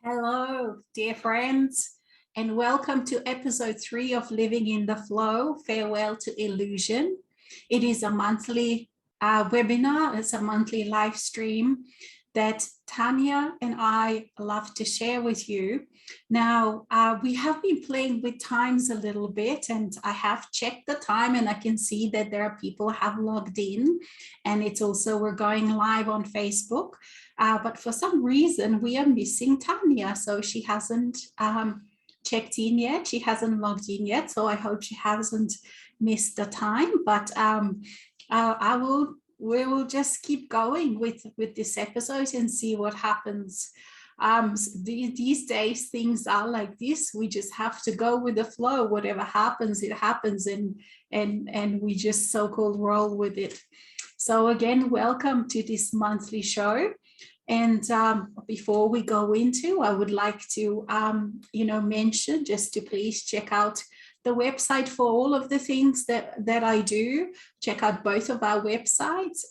Hello, dear friends, and welcome to episode 3 of Living in the Flow, Farewell to Illusion. It is a monthly webinar, it's a monthly live stream that Tania and I love to share with you. Now, we have been playing with times a little bit, and I have checked the time and I can see that there are people who have logged in, and it's also, we're going live on Facebook. But for some reason, we are missing Tania. So she hasn't checked in yet. She hasn't logged in yet. So I hope she hasn't missed the time. But we will just keep going with this episode and see what happens. These days, things are like this. We just have to go with the flow. Whatever happens, it happens. And we just so-called roll with it. So again, welcome to this monthly show. And before we go into, I would like to, mention just to please check out the website for all of the things that I do. Check out both of our websites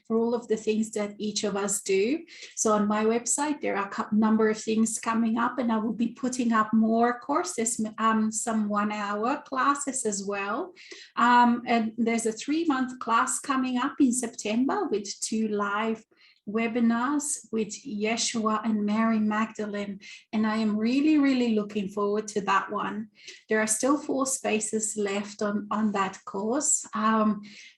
for all of the things that each of us do. So on my website, there are a number of things coming up, and I will be putting up more courses, some 1-hour classes as well. And there's a 3-month class coming up in September with 2 live webinars with Yeshua and Mary Magdalene, and I am really looking forward to that one. There are still 4 spaces left on that course,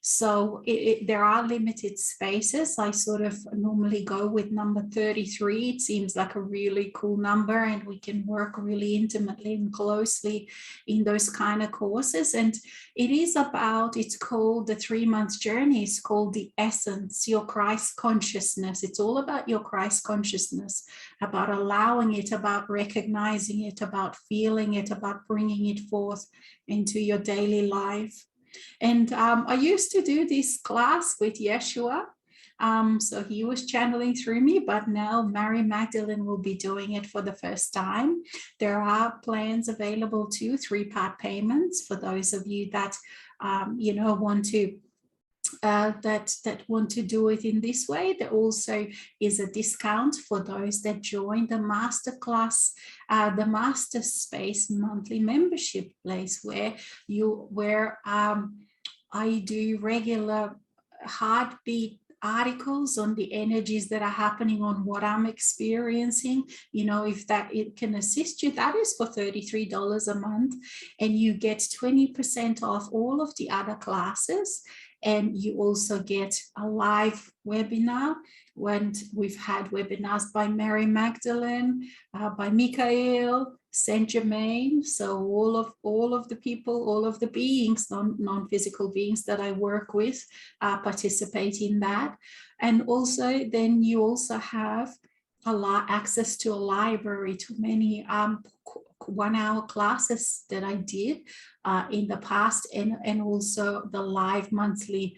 so there are limited spaces. I sort of normally go with number 33. It seems like a really cool number, and we can work really intimately and closely in those kind of courses. And it is about, it's called the 3-month journey. It's called the Essence, your Christ consciousness. It's all about your Christ consciousness, about allowing it, about recognizing it, about feeling it, about bringing it forth into your daily life. And I used to do this class with Yeshua. So he was channeling through me, but now Mary Magdalene will be doing it for the first time. There are plans available to 3-part payments for those of you that, want to that want to do it in this way. There also is a discount for those that join the masterclass, the master space monthly membership place, where I do regular heartbeat articles on the energies that are happening, on what I'm experiencing. If that it can assist you, that is for $33 a month, and you get 20% off all of the other classes. And you also get a live webinar when we've had webinars by Mary Magdalene, by Michael, Saint Germain. So all of the people, all of the beings, non-physical beings that I work with, participate in that. And also then you also have access to a library, to many 1-hour classes that I did in the past, and also the live monthly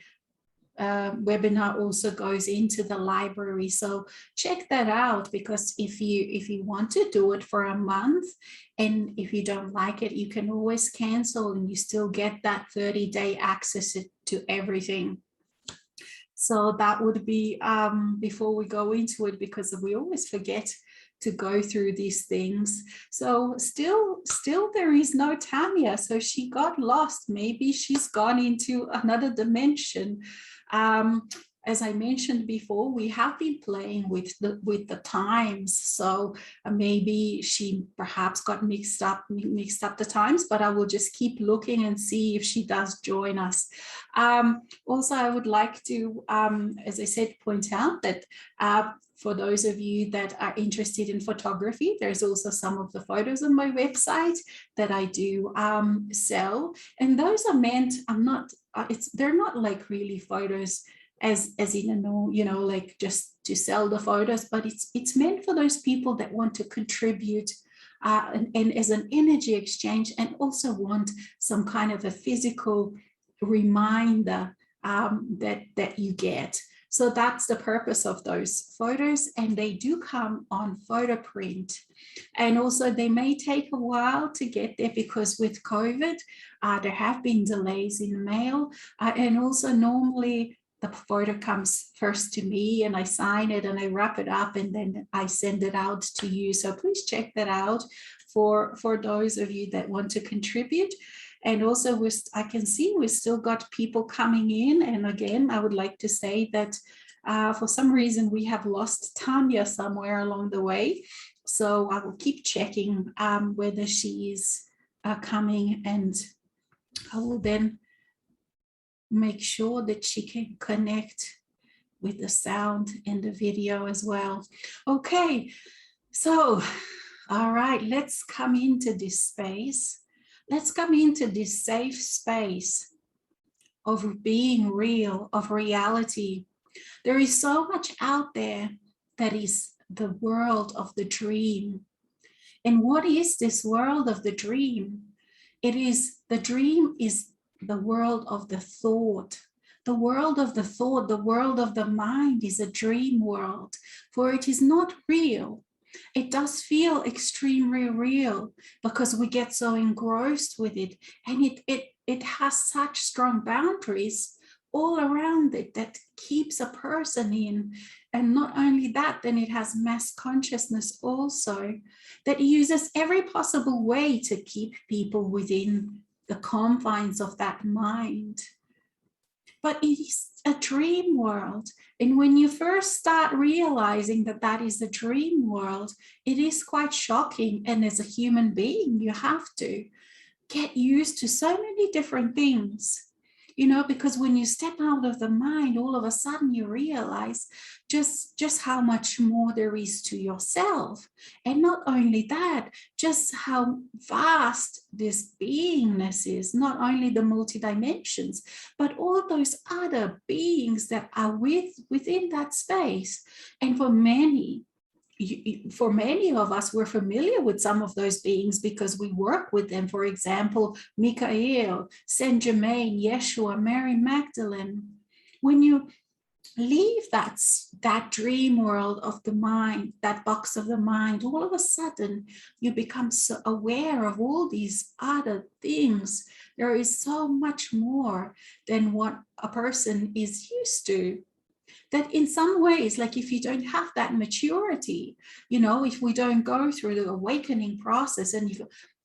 webinar also goes into the library. So check that out, because if you want to do it for a month, and if you don't like it, you can always cancel, and you still get that 30-day access to everything. So that would be before we go into it, because we always forget to go through these things. So still there is no Tania. So she got lost. Maybe she's gone into another dimension. As I mentioned before, we have been playing with the times. So maybe she perhaps got mixed up the times, but I will just keep looking and see if she does join us. Also, I would like to, as I said, point out that for those of you that are interested in photography, there's also some of the photos on my website that I do sell. And those are meant, they're not like really photos as in like just to sell the photos, but it's meant for those people that want to contribute and as an energy exchange, and also want some kind of a physical reminder that you get. So that's the purpose of those photos, and they do come on photo print. And also they may take a while to get there, because with COVID, there have been delays in the mail, and also normally the photo comes first to me and I sign it and I wrap it up and then I send it out to you. So please check that out for those of you that want to contribute. And also I can see we've still got people coming in. And again, I would like to say that for some reason we have lost Tania somewhere along the way. So I will keep checking whether she is coming, and I will then make sure that she can connect with the sound and the video as well. Okay, so, all right, let's come into this space. Let's come into this safe space of being real, of reality. There is so much out there that is the world of the dream. And what is this world of the dream? The dream is the world of the thought. The world of the thought, the world of the mind is a dream world, for it is not real. It does feel extremely real because we get so engrossed with it, and it has such strong boundaries all around it that keeps a person in. And not only that, then it has mass consciousness also that uses every possible way to keep people within the confines of that mind. But it is a dream world. And when you first start realizing that that is a dream world, it is quite shocking. And as a human being, you have to get used to so many different things. You know, because when you step out of the mind, all of a sudden you realize just how much more there is to yourself. And not only that, just how vast this beingness is, not only the multi-dimensions, but all those other beings that are within that space. And for many of us, we're familiar with some of those beings because we work with them. For example, Michael, Saint Germain, Yeshua, Mary Magdalene. When you leave that dream world of the mind, that box of the mind, all of a sudden you become so aware of all these other things. There is so much more than what a person is used to. That in some ways, like if you don't have that maturity, you know, if we don't go through the awakening process, and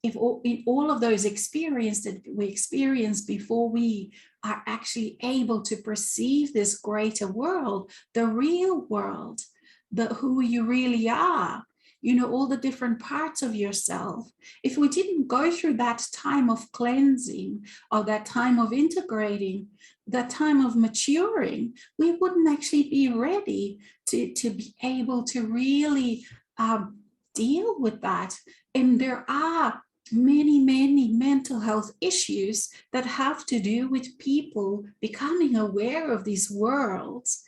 if all of those experiences that we experienced before we are actually able to perceive this greater world, the real world, who you really are, you know, all the different parts of yourself. If we didn't go through that time of cleansing or that time of integrating, that time of maturing, we wouldn't actually be ready to be able to really deal with that. And there are many mental health issues that have to do with people becoming aware of these worlds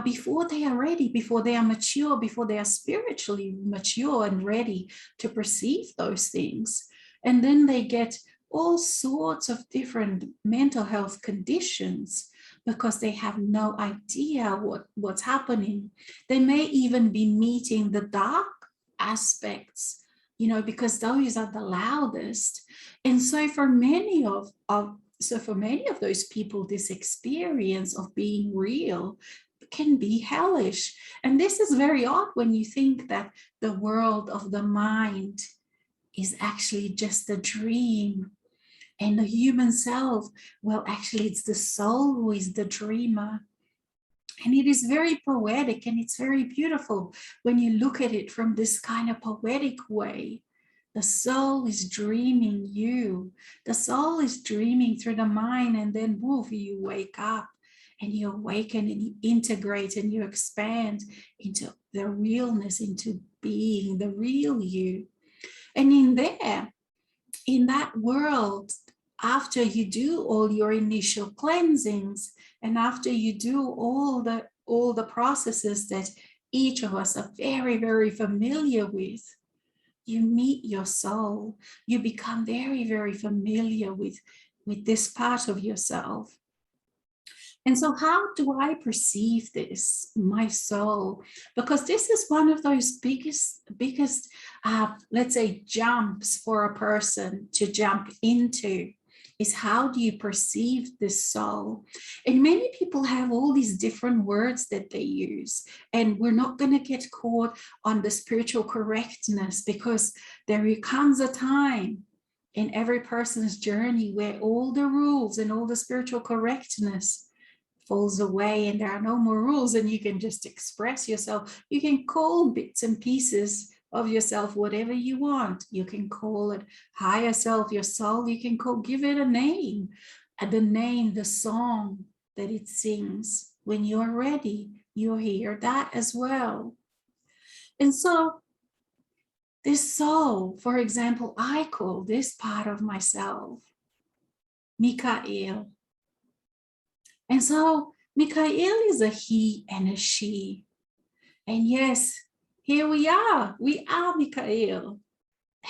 before they are ready, before they are mature, before they are spiritually mature and ready to perceive those things. And then they get all sorts of different mental health conditions because they have no idea what's happening. They may even be meeting the dark aspects, you know, because those are the loudest. And so for many of those people, this experience of being real can be hellish. And this is very odd when you think that the world of the mind is actually just a dream. And the human self, well, actually it's the soul who is the dreamer. And it is very poetic and it's very beautiful when you look at it from this kind of poetic way. The soul is dreaming you. The soul is dreaming through the mind, and then woof, you wake up and you awaken and you integrate and you expand into the realness, into being the real you. And in that world, after you do all your initial cleansings and after you do all the processes that each of us are very, very familiar with, you meet your soul. You become very, very familiar with this part of yourself. And so how do I perceive this, my soul? Because this is one of those biggest, let's say, jumps for a person to jump into, is how do you perceive this soul? And many people have all these different words that they use, and we're not going to get caught on the spiritual correctness, because there comes a time in every person's journey where all the rules and all the spiritual correctness falls away and there are no more rules, and you can just express yourself. You can call bits and pieces of yourself whatever you want. You can call it higher self, your soul. You can give it a name, and the name, the song that it sings. When you're ready, you'll hear that as well. And so this soul, for example, I call this part of myself Mikael. And so Mikael is a he and a she. And yes, here we are Mikael.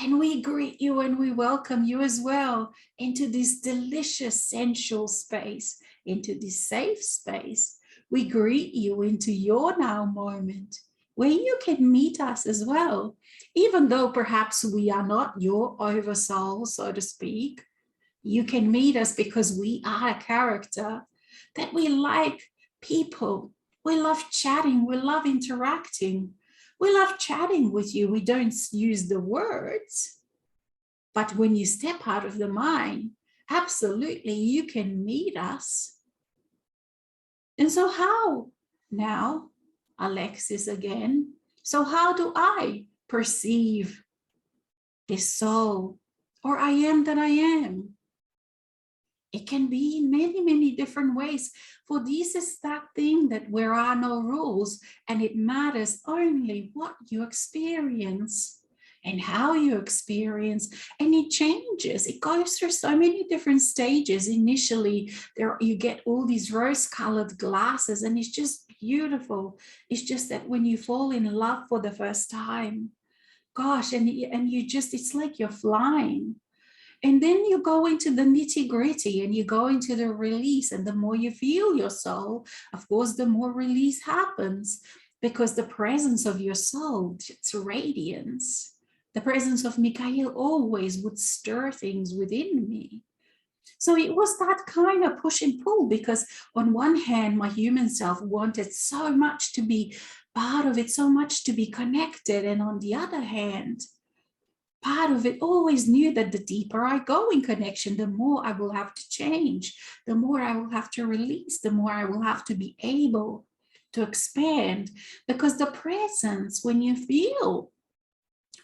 And we greet you and we welcome you as well into this delicious sensual space, into this safe space. We greet you into your now moment, where you can meet us as well, even though perhaps we are not your oversoul, so to speak. You can meet us because we are a character that we like people. We love chatting. We love interacting. We love chatting with you. We don't use the words, but when you step out of the mind, absolutely, you can meet us. And so how? Now, Alexis again. So how do I perceive this soul, or I am that I am? It can be in many, many different ways. For this is that thing that there are no rules, and it matters only what you experience and how you experience, and it changes. It goes through so many different stages. Initially, you get all these rose-colored glasses, and it's just beautiful. It's just that when you fall in love for the first time, gosh, and you just, it's like you're flying. And then you go into the nitty gritty and you go into the release. And the more you feel your soul, of course, the more release happens, because the presence of your soul, its radiance, the presence of Mikael always would stir things within me. So it was that kind of push and pull, because on one hand, my human self wanted so much to be part of it, so much to be connected. And on the other hand, part of it always knew that the deeper I go in connection, the more I will have to change, the more I will have to release, the more I will have to be able to expand. Because the presence, when you feel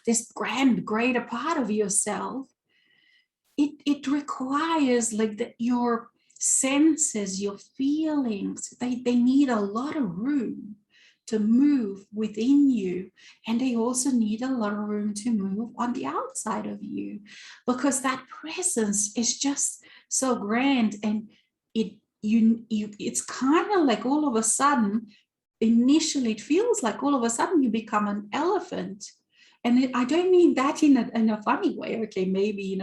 this grand, greater part of yourself, it requires like that your senses, your feelings, they need a lot of room to move within you, and they also need a lot of room to move on the outside of you, because that presence is just so grand. And it's kind of like all of a sudden, initially it feels like all of a sudden you become an elephant. And I don't mean that in a funny way, okay, maybe in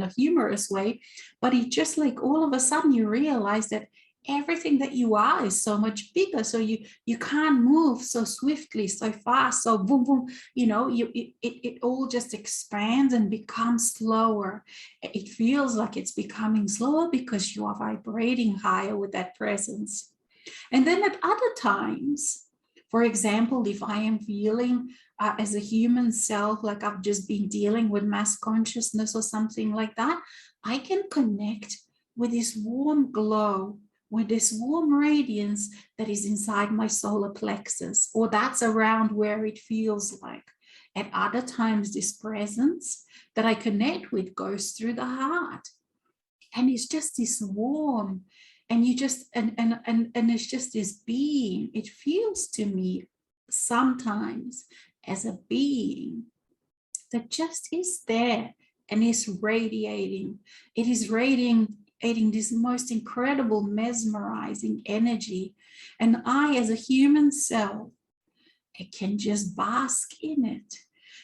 a humorous way, but it's just like all of a sudden you realize that everything that you are is so much bigger. So you can't move so swiftly, so fast, so boom, boom, it all just expands and becomes slower. It feels like it's becoming slower because you are vibrating higher with that presence. And then at other times, for example, if I am feeling as a human self, like I've just been dealing with mass consciousness or something like that, I can connect with this warm glow, with this warm radiance that is inside my solar plexus, or that's around where it feels like. At other times, this presence that I connect with goes through the heart, and it's just this warm, and you just and it's just this being. It feels to me sometimes as a being that just is there and is radiating. It is radiating this most incredible, mesmerizing energy. And I, as a human self, I can just bask in it.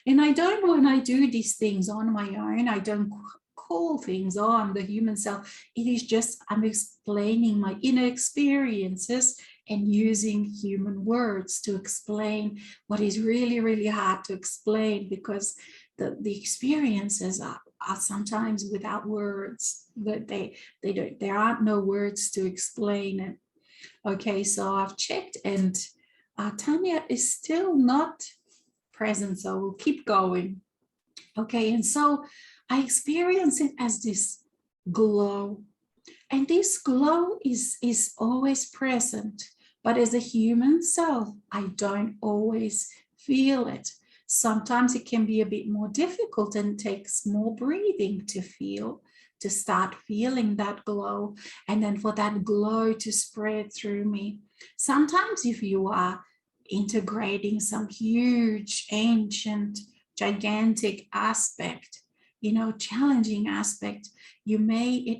And I don't, when I do these things on my own, I don't call things on the human self. It is just, I'm explaining my inner experiences, and using human words to explain what is really, really hard to explain, because the experiences are sometimes without words, that there aren't no words to explain it. Okay, so I've checked, and Tania is still not present, so we'll keep going. Okay, and so I experience it as this glow, and this glow is always present, but as a human self, I don't always feel it. Sometimes it can be a bit more difficult and takes more breathing to feel, to start feeling that glow, and then for that glow to spread through me. Sometimes if you are integrating some huge, ancient, gigantic aspect, you know, challenging aspect, it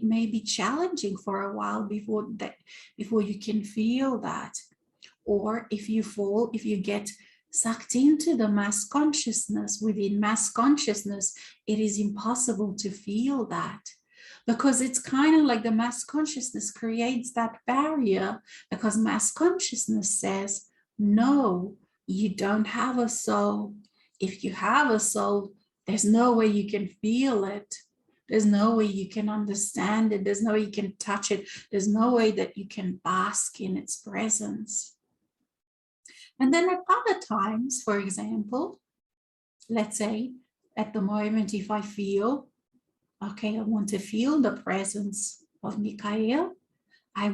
may be challenging for a while before you can feel that. Or if you get sucked into the mass consciousness, within mass consciousness, it is impossible to feel that, because it's kind of like the mass consciousness creates that barrier, because mass consciousness says, no, you don't have a soul. If you have a soul, there's no way you can feel it. There's no way you can understand it. There's no way you can touch it. There's no way that you can bask in its presence. And then at other times, for example, let's say at the moment, if I feel, okay, I want to feel the presence of Michael, I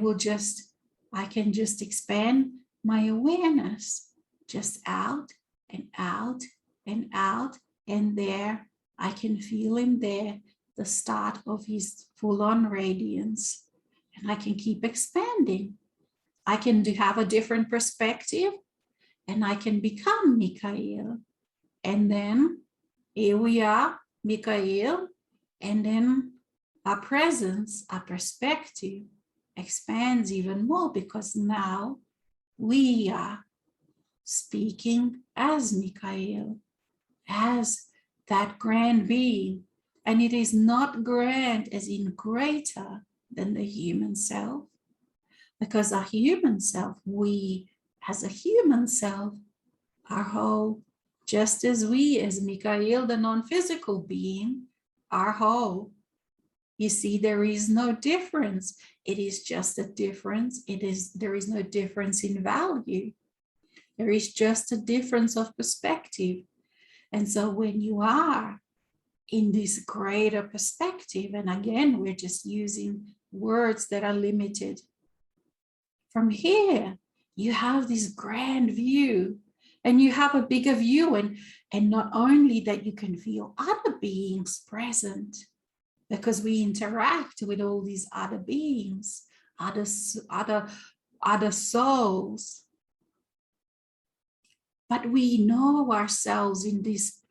can just expand my awareness just out and out and out, and there I can feel him there, the start of his full-on radiance, and I can keep expanding. I can have a different perspective, and I can become Michael. And then here we are, Michael, and then our presence, our perspective expands even more, because now we are speaking as Michael, as that grand being. And it is not grand as in greater than the human self, because our human self, we as a human self are whole, just as we as Michael, the non-physical being, are whole. You see, there is no difference. It is just a difference. There is no difference in value. There is just a difference of perspective. And so when you are in this greater perspective, and again, we're just using words that are limited. From here, you have this grand view, and you have a bigger view, and not only that, you can feel other beings present, because we interact with all these other beings, other souls. But we know ourselves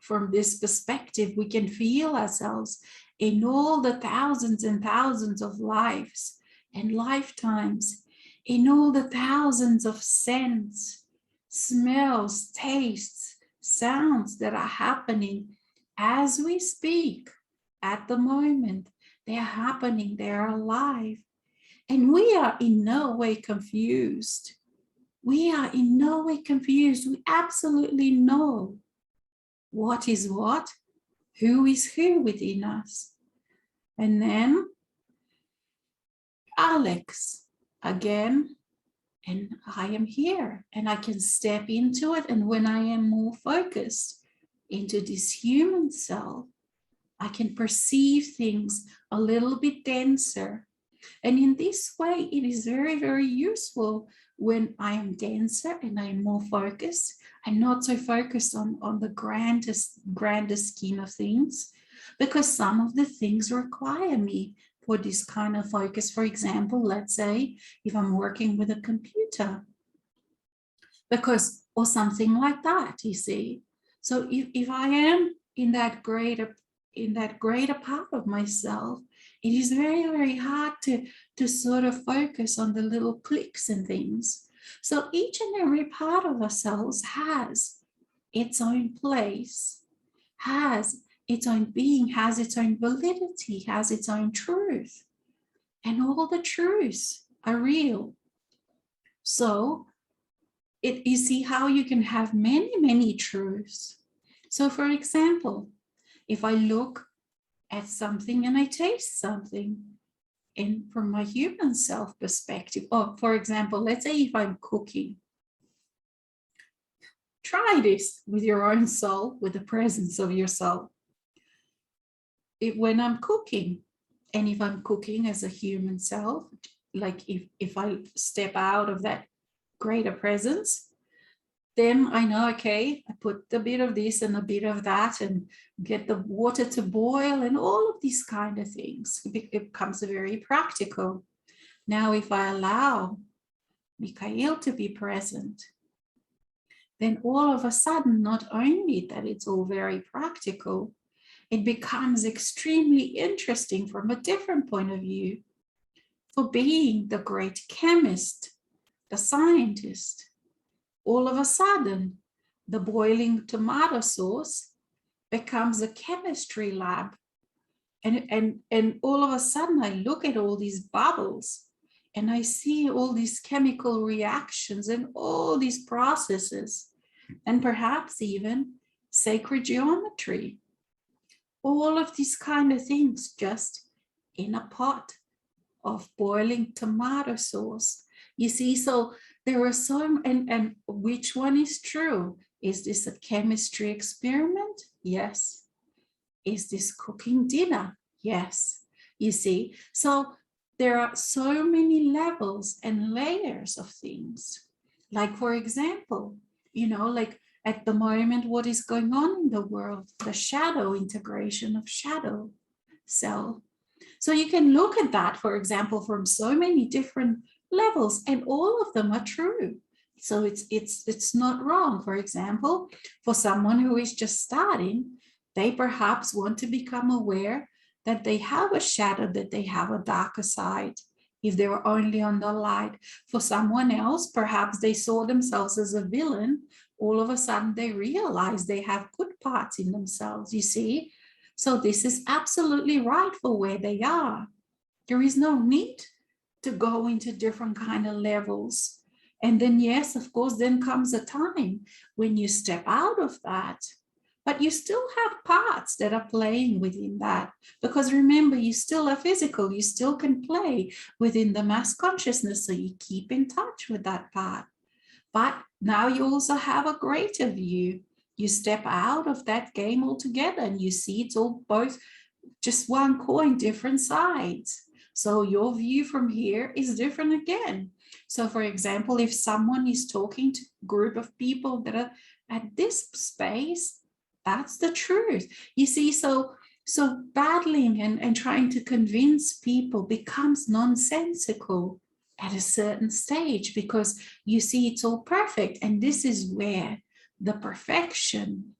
from this perspective. We can feel ourselves in all the thousands and thousands of lives and lifetimes, in all the thousands of scents, smells, tastes, sounds that are happening as we speak at the moment. They are happening, they are alive. And we are in no way confused. We are in no way confused. We absolutely know what is what, who is who within us. And then Alex again, and I am here, and I can step into it. And when I am more focused into this human self, I can perceive things a little bit denser. And in this way, it is very, very useful when I am denser and I'm more focused. I'm not so focused on the grandest scheme of things, because some of the things require me for this kind of focus. For example, let's say if I'm working with a computer, or something like that, you see. So if I am in that greater part of myself, it is very, very hard to sort of focus on the little clicks and things. So each and every part of ourselves has its own place, has its own being, has its own validity, has its own truth. And all the truths are real. So you see how you can have many, many truths. So for example, if I look at something and I taste something, and from my human self perspective, or for example, let's say if I'm cooking, try this with your own soul, with the presence of your soul. When I'm cooking, and if I'm cooking as a human self, like if I step out of that greater presence, then I know, okay, I put a bit of this and a bit of that and get the water to boil and all of these kind of things. It becomes very practical. Now, if I allow Mikhail to be present, then all of a sudden, not only that it's all very practical, it becomes extremely interesting from a different point of view. For being the great chemist, the scientist, all of a sudden, the boiling tomato sauce becomes a chemistry lab. And all of a sudden, I look at all these bubbles and I see all these chemical reactions and all these processes, and perhaps even sacred geometry. All of these kind of things just in a pot of boiling tomato sauce. You see, so there are some, and which one is true? Is this a chemistry experiment? Yes. Is this cooking dinner? Yes. You see, so there are so many levels and layers of things. Like, for example, like at the moment, what is going on in the world? The shadow integration of shadow self. So you can look at that, for example, from so many different levels, and all of them are true. So it's not wrong. For example, for someone who is just starting, they perhaps want to become aware that they have a shadow, that they have a darker side, if they were only on the light. For someone else, perhaps they saw themselves as a villain. All of a sudden, they realize they have good parts in themselves, you see. So this is absolutely right for where they are. There is no need to go into different kind of levels. And then, yes, of course, then comes a time when you step out of that, but you still have parts that are playing within that. Because remember, you still are physical, you still can play within the mass consciousness, so you keep in touch with that part. But now you also have a greater view. You step out of that game altogether and you see it's all both just one coin, different sides. So your view from here is different again. So for example, if someone is talking to a group of people that are at this space, that's the truth. You see, so battling and trying to convince people becomes nonsensical at a certain stage, because you see it's all perfect. And this is where the perfection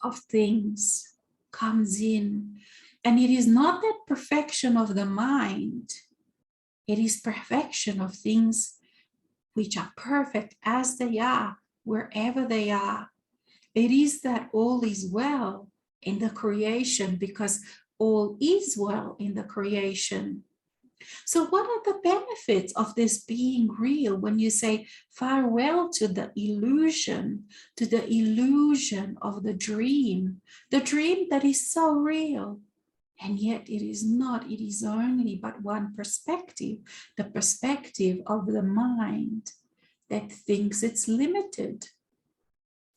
of things comes in. And it is not that perfection of the mind, it is perfection of things which are perfect as they are, wherever they are. It is that all is well in the creation, because all is well in the creation. So what are the benefits of this being real when you say farewell to the illusion of the dream that is so real? And yet it is not, it is only but one perspective, the perspective of the mind that thinks it's limited.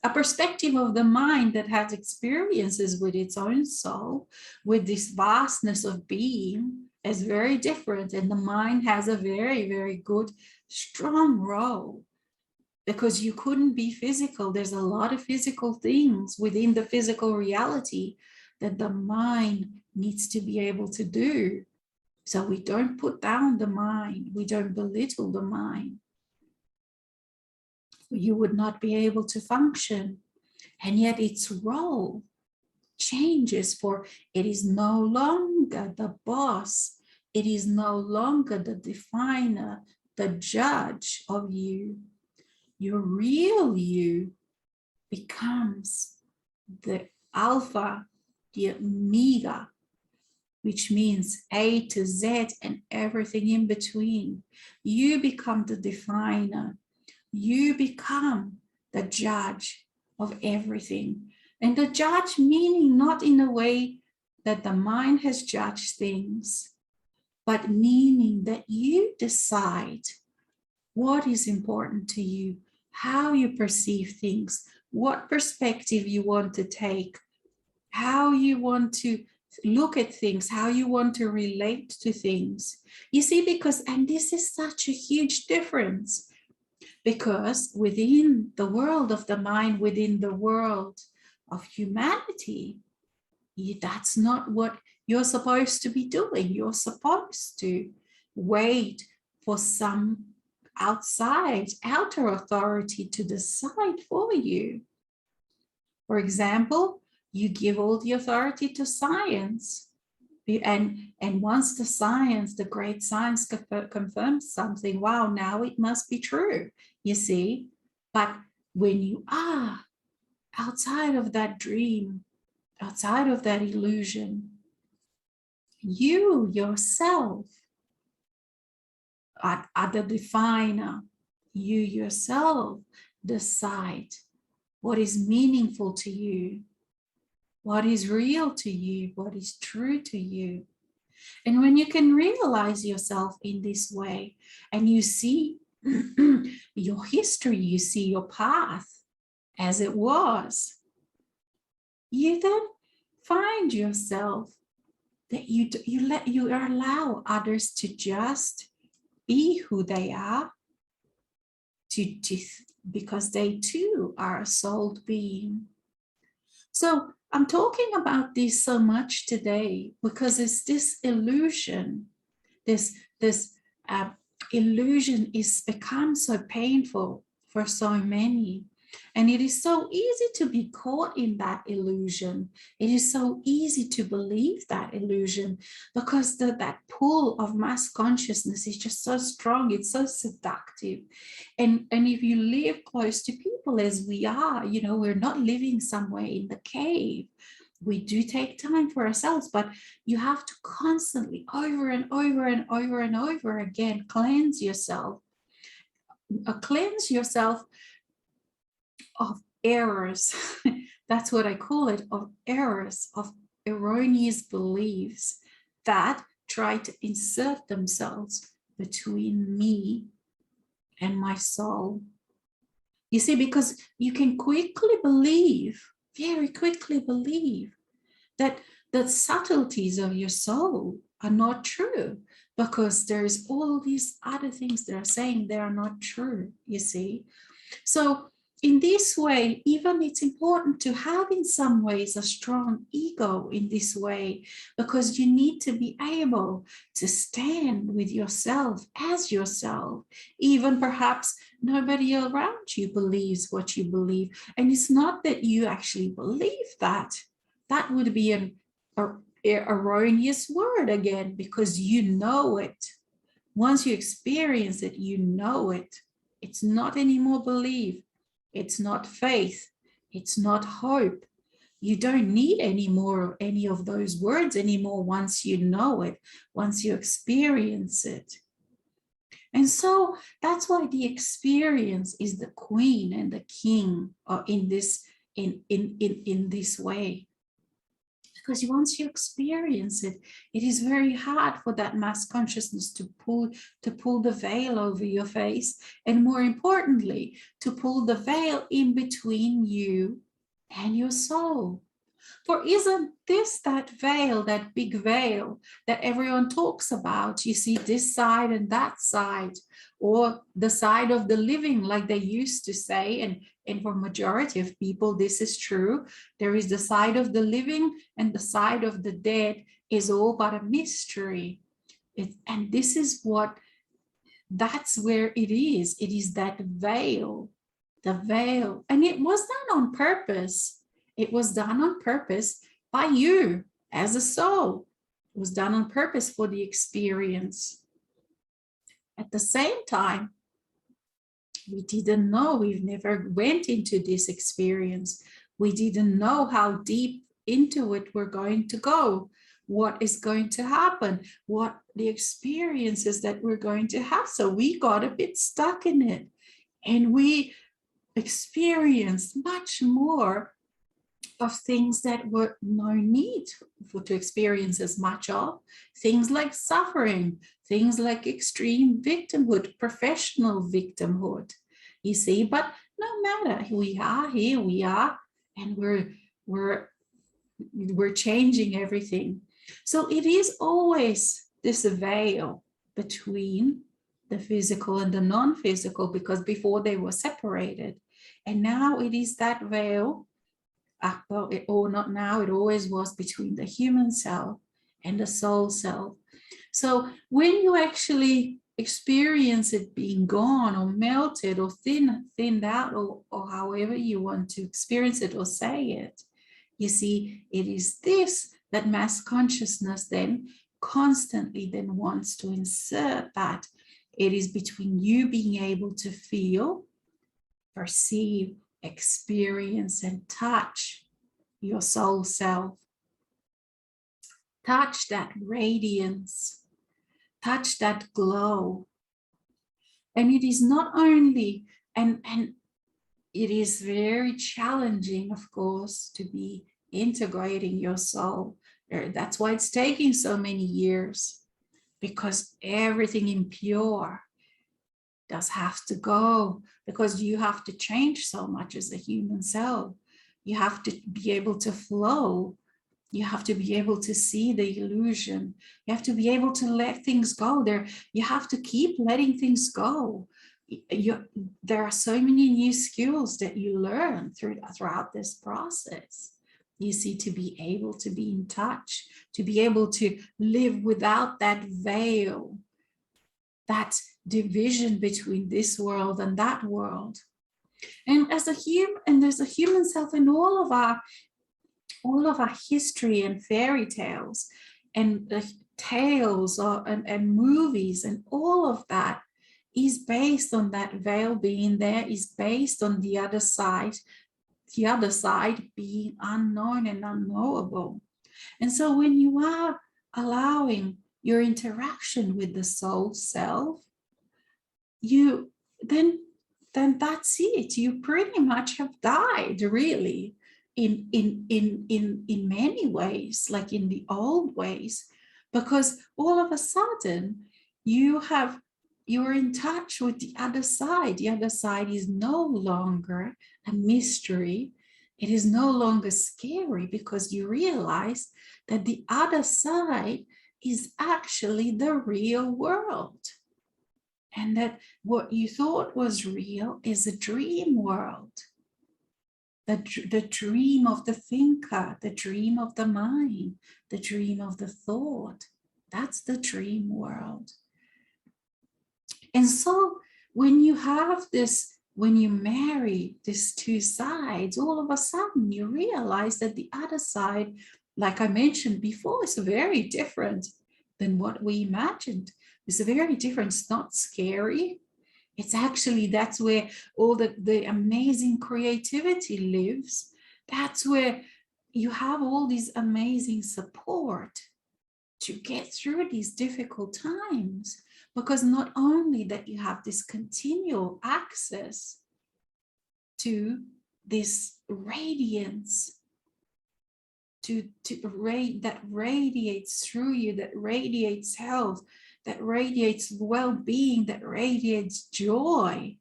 A perspective of the mind that has experiences with its own soul, with this vastness of being, is very different. And the mind has a very, very good, strong role, because you couldn't be physical. There's a lot of physical things within the physical reality that the mind needs to be able to do. So we don't put down the mind. We don't belittle the mind. You would not be able to function. And yet its role changes, for it is no longer the boss. It is no longer the definer, the judge of you. Your real you becomes the alpha, the omega, which means A to Z and everything in between. You become the definer. You become the judge of everything. And the judge meaning not in a way that the mind has judged things, but meaning that you decide what is important to you, how you perceive things, what perspective you want to take, how you want to look at things, how you want to relate to things. You see, because, and this is such a huge difference, because within the world of the mind, within the world of humanity, that's not what you're supposed to be doing. You're supposed to wait for some outer authority to decide for you. For example, you give all the authority to science. And once the great science confirms something, wow, now it must be true, you see. But when you are outside of that dream, outside of that illusion, you yourself are the definer. You yourself decide what is meaningful to you, what is real to you, what is true to you. And when you can realize yourself in this way, and you see your history, you see your path as it was, you then find yourself that you allow others to just be who they are, because they too are a souled being. So I'm talking about this so much today because it's this illusion, this illusion is become so painful for so many. And it is so easy to be caught in that illusion. It is so easy to believe that illusion because that pull of mass consciousness is just so strong. It's so seductive. And if you live close to people as we are, you know, we're not living somewhere in the cave. We do take time for ourselves, but you have to constantly over and over and over and over again cleanse yourself. Cleanse yourself of errors. That's what I call it, of errors, of erroneous beliefs that try to insert themselves between me and my soul. You see, because you can quickly believe, very quickly believe that the subtleties of your soul are not true, because there's all these other things that are saying they are not true, you see. So in this way, even it's important to have in some ways a strong ego in this way, because you need to be able to stand with yourself as yourself. Even perhaps nobody around you believes what you believe. And it's not that you actually believe that. That would be an erroneous word again, because you know it. Once you experience it, you know it. It's not anymore belief. It's not faith. It's not hope. You don't need any of those words anymore once you know it, once you experience it. And so that's why the experience is the queen and the king in this way. Because once you experience it, it is very hard for that mass consciousness to pull the veil over your face, and more importantly, to pull the veil in between you and your soul. For isn't this that veil, that big veil that everyone talks about? You see this side and that side, or the side of the living, like they used to say, and for majority of people, this is true. There is the side of the living, and the side of the dead is all but a mystery. And this is that's where it is. It is that veil, the veil. And it was done on purpose. It was done on purpose by you as a soul. It was done on purpose for the experience. At the same time, we didn't know, we've never went into this experience. We didn't know how deep into it we're going to go. what is going to happen, what the experiences that we're going to have. So we got a bit stuck in it, and we experienced much more of things that were no need to experience as much of. Things like suffering, things like extreme victimhood, professional victimhood, you see. But no matter, we are here, we are, and we're changing everything. So it is always this veil between the physical and the non-physical, because before they were separated, and now it is that veil. Well, or not now, it always was between the human self and the soul self. So when you actually experience it being gone or melted or thinned out, or however you want to experience it or say it, you see, it is this that mass consciousness then constantly then wants to insert, that it is between you being able to feel, perceive, experience, and touch your soul self. Touch that radiance, touch that glow. And it is not only, and it is very challenging, of course, to be integrating your soul. That's why it's taking so many years, because everything impure does have to go, because you have to change so much as a human self. You have to be able to flow. You have to be able to see the illusion. You have to be able to let things go. You have to keep letting things go. There are so many new skills that you learn throughout this process. You see, to be able to be in touch, to be able to live without that veil, that division between this world and that world. And as a human, and there's a human self in all of our history and fairy tales and the tales and movies, and all of that is based on that veil being there, is based on the other side being unknown and unknowable. And so when you are allowing your interaction with the soul self, you then that's it. You pretty much have died, really, in many ways, like in the old ways, because all of a sudden you're in touch with the other side. The other side is no longer a mystery. It is no longer scary, because you realize that the other side is actually the real world. And that what you thought was real is a dream world. The dream of the thinker, the dream of the mind, the dream of the thought. That's the dream world. And so when you have this, when you marry these two sides, all of a sudden you realize that the other side, like I mentioned before, is very different than what we imagined. It's very different. It's not scary. It's actually, that's where all the amazing creativity lives. That's where you have all these amazing support to get through these difficult times, because not only that you have this continual access to this radiance, that radiates through you, that radiates health, that radiates well-being, that radiates joy,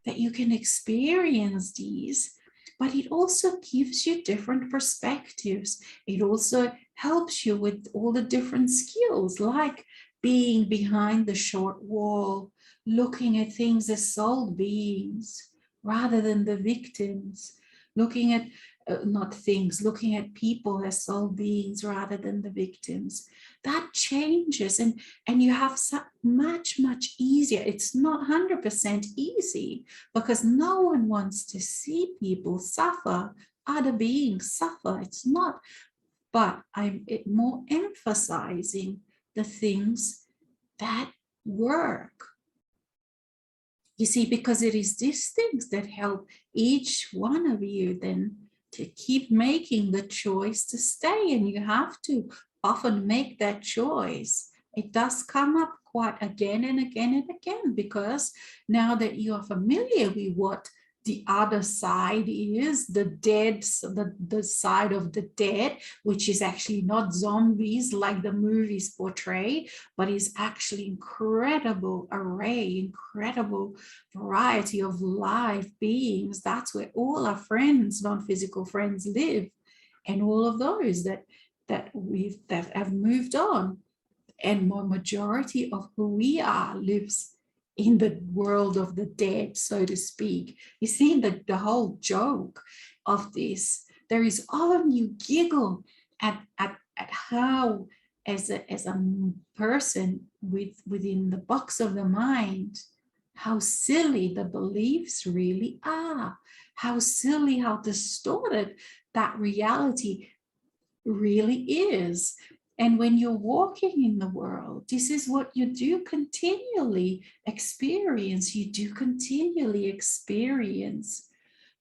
that you can experience these, but it also gives you different perspectives. It also helps you with all the different skills, like being behind the short wall, looking at things as soul beings rather than the victims, looking at looking at people as soul beings rather than the victims. That changes, and you have much easier. It's not 100% easy, because no one wants to see people suffer, other beings suffer. It's not, but I'm more emphasizing the things that work. You see, because it is these things that help each one of you then to keep making the choice to stay. And you have to often make that choice, it does come up quite again and again and again, because now that you are familiar with what the other side is, the dead, the side of the dead, which is actually not zombies like the movies portray, but is actually incredible array, incredible variety of live beings. That's where all our friends, non-physical friends, live, and all of those that have moved on. And more majority of who we are lives in the world of the dead, so to speak. You see the whole joke of this. There is often you giggle at how, as a person within the box of the mind, how silly the beliefs really are, how silly, how distorted that reality really is. And when you're walking in the world, this is what you do continually experience. You do continually experience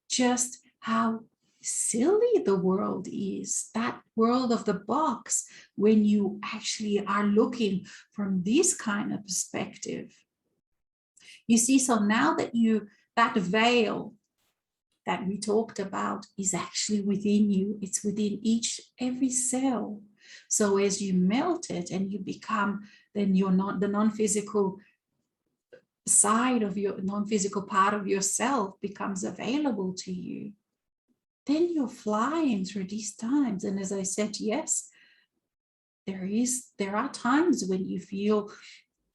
just how silly the world is, that world of the box, when you actually are looking from this kind of perspective. You see, so now that that veil that we talked about is actually within you. It's within every cell. So as you melt it and you become, then you're not the non-physical side of your non-physical part of yourself becomes available to you. Then you're flying through these times. And as I said, yes, there are times when you feel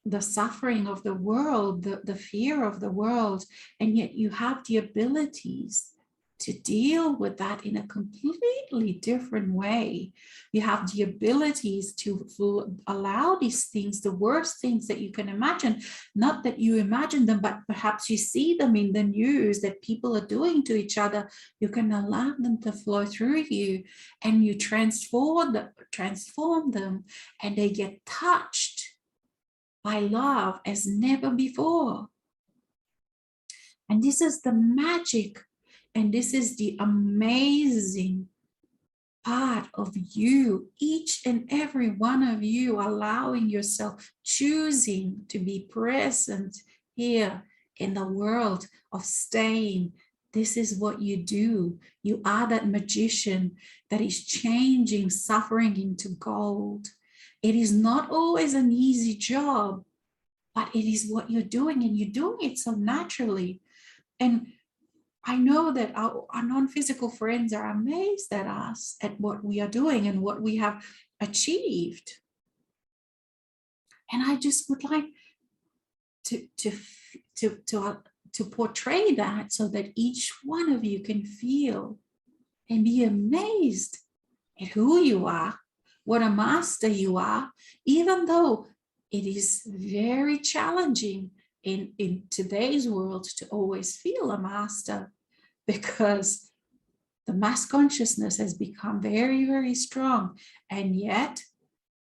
the suffering of the world, the fear of the world, and yet you have the abilities to deal with that in a completely different way. You have the abilities to allow these things, the worst things that you can imagine, not that you imagine them, but perhaps you see them in the news that people are doing to each other. You can allow them to flow through you, and you transform them, and they get touched by love as never before. And this is the magic, and this is the amazing part of you, each and every one of you, allowing yourself, choosing to be present here in the world of staying. This is what you do. You are that magician that is changing suffering into gold. It is not always an easy job, but it is what you're doing, and you're doing it so naturally. And I know that our non-physical friends are amazed at us, at what we are doing and what we have achieved. And I just would like to portray that, so that each one of you can feel and be amazed at who you are, what a master you are, even though it is very challenging in today's world to always feel a master, because the mass consciousness has become very, very strong. And yet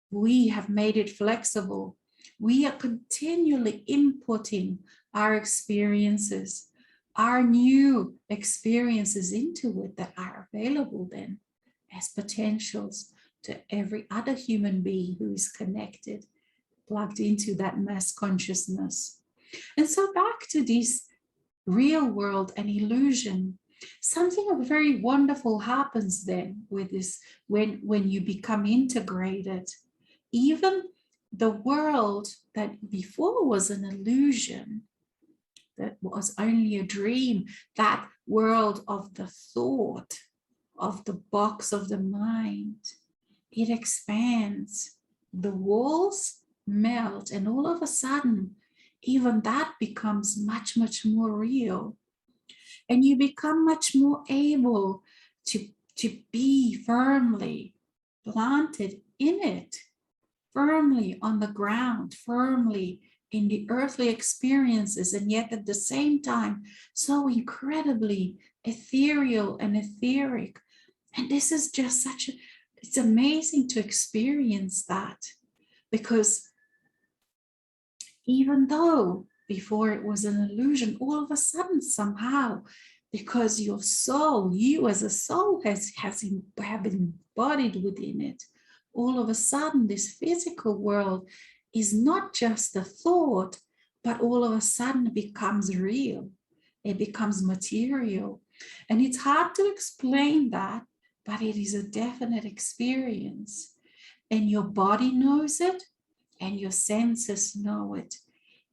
we have made it flexible. We are continually inputting our experiences, our new experiences into it, that are available then as potentials to every other human being who is connected, plugged into that mass consciousness. And so back to this real world and illusion, something very wonderful happens then with this, when you become integrated. Even the world that before was an illusion, that was only a dream, that world of the thought, of the box of the mind, it expands. The walls melt, and all of a sudden, even that becomes much, much more real. And you become much more able to be firmly planted in it, firmly on the ground, firmly in the earthly experiences, and yet at the same time, so incredibly ethereal and etheric. And this is just it's amazing to experience that, because even though before it was an illusion, all of a sudden somehow, because your soul, you as a soul have embodied within it all of a sudden this physical world is not just a thought, but all of a sudden it becomes real. It becomes material. And it's hard to explain that, but it is a definite experience. And your body knows it, and your senses know it,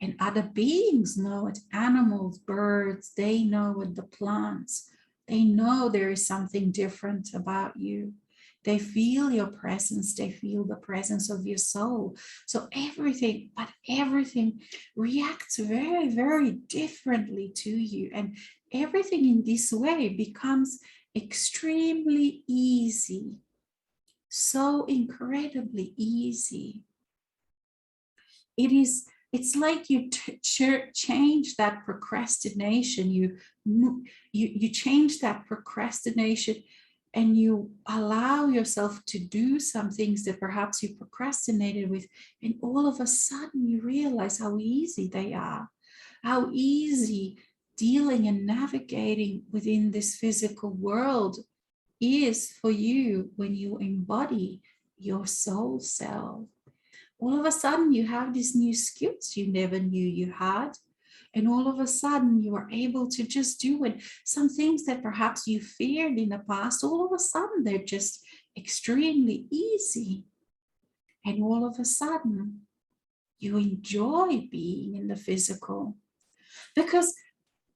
and other beings know it. Animals, birds, they know it, the plants. They know there is something different about you. They feel your presence. They feel the presence of your soul. So everything, but everything reacts very, very differently to you. And everything in this way becomes extremely easy. So incredibly easy. It's like you change that procrastination. You change that procrastination, and you allow yourself to do some things that perhaps you procrastinated with, and all of a sudden you realize how easy they are, how easy dealing and navigating within this physical world is for you when you embody your soul self. All of a sudden you have these new skills you never knew you had. And all of a sudden you are able to just do it. Some things that perhaps you feared in the past, all of a sudden they're just extremely easy. And all of a sudden you enjoy being in the physical. Because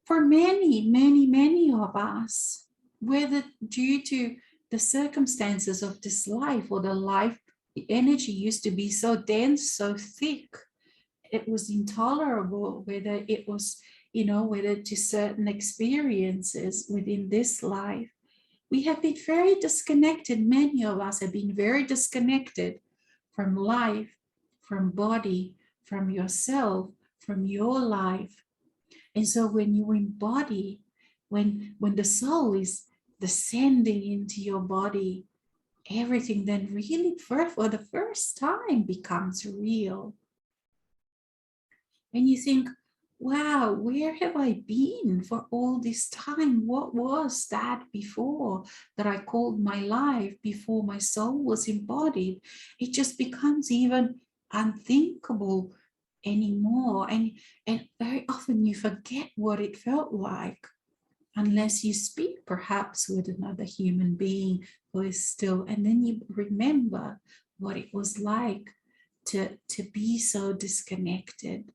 for many, many, many of us, whether due to the circumstances of this life or the life, the energy used to be so dense, so thick, it was intolerable, whether it was, whether to certain experiences within this life. We have been very disconnected. Many of us have been very disconnected from life, from body, from yourself, from your life. And so when you embody, when the soul is descending into your body, everything then really for the first time becomes real. And you think, wow, where have I been for all this time? What was that before that I called my life, before my soul was embodied? It just becomes even unthinkable anymore. And very often you forget what it felt like unless you speak perhaps with another human being who is still, and then you remember what it was like to be so disconnected,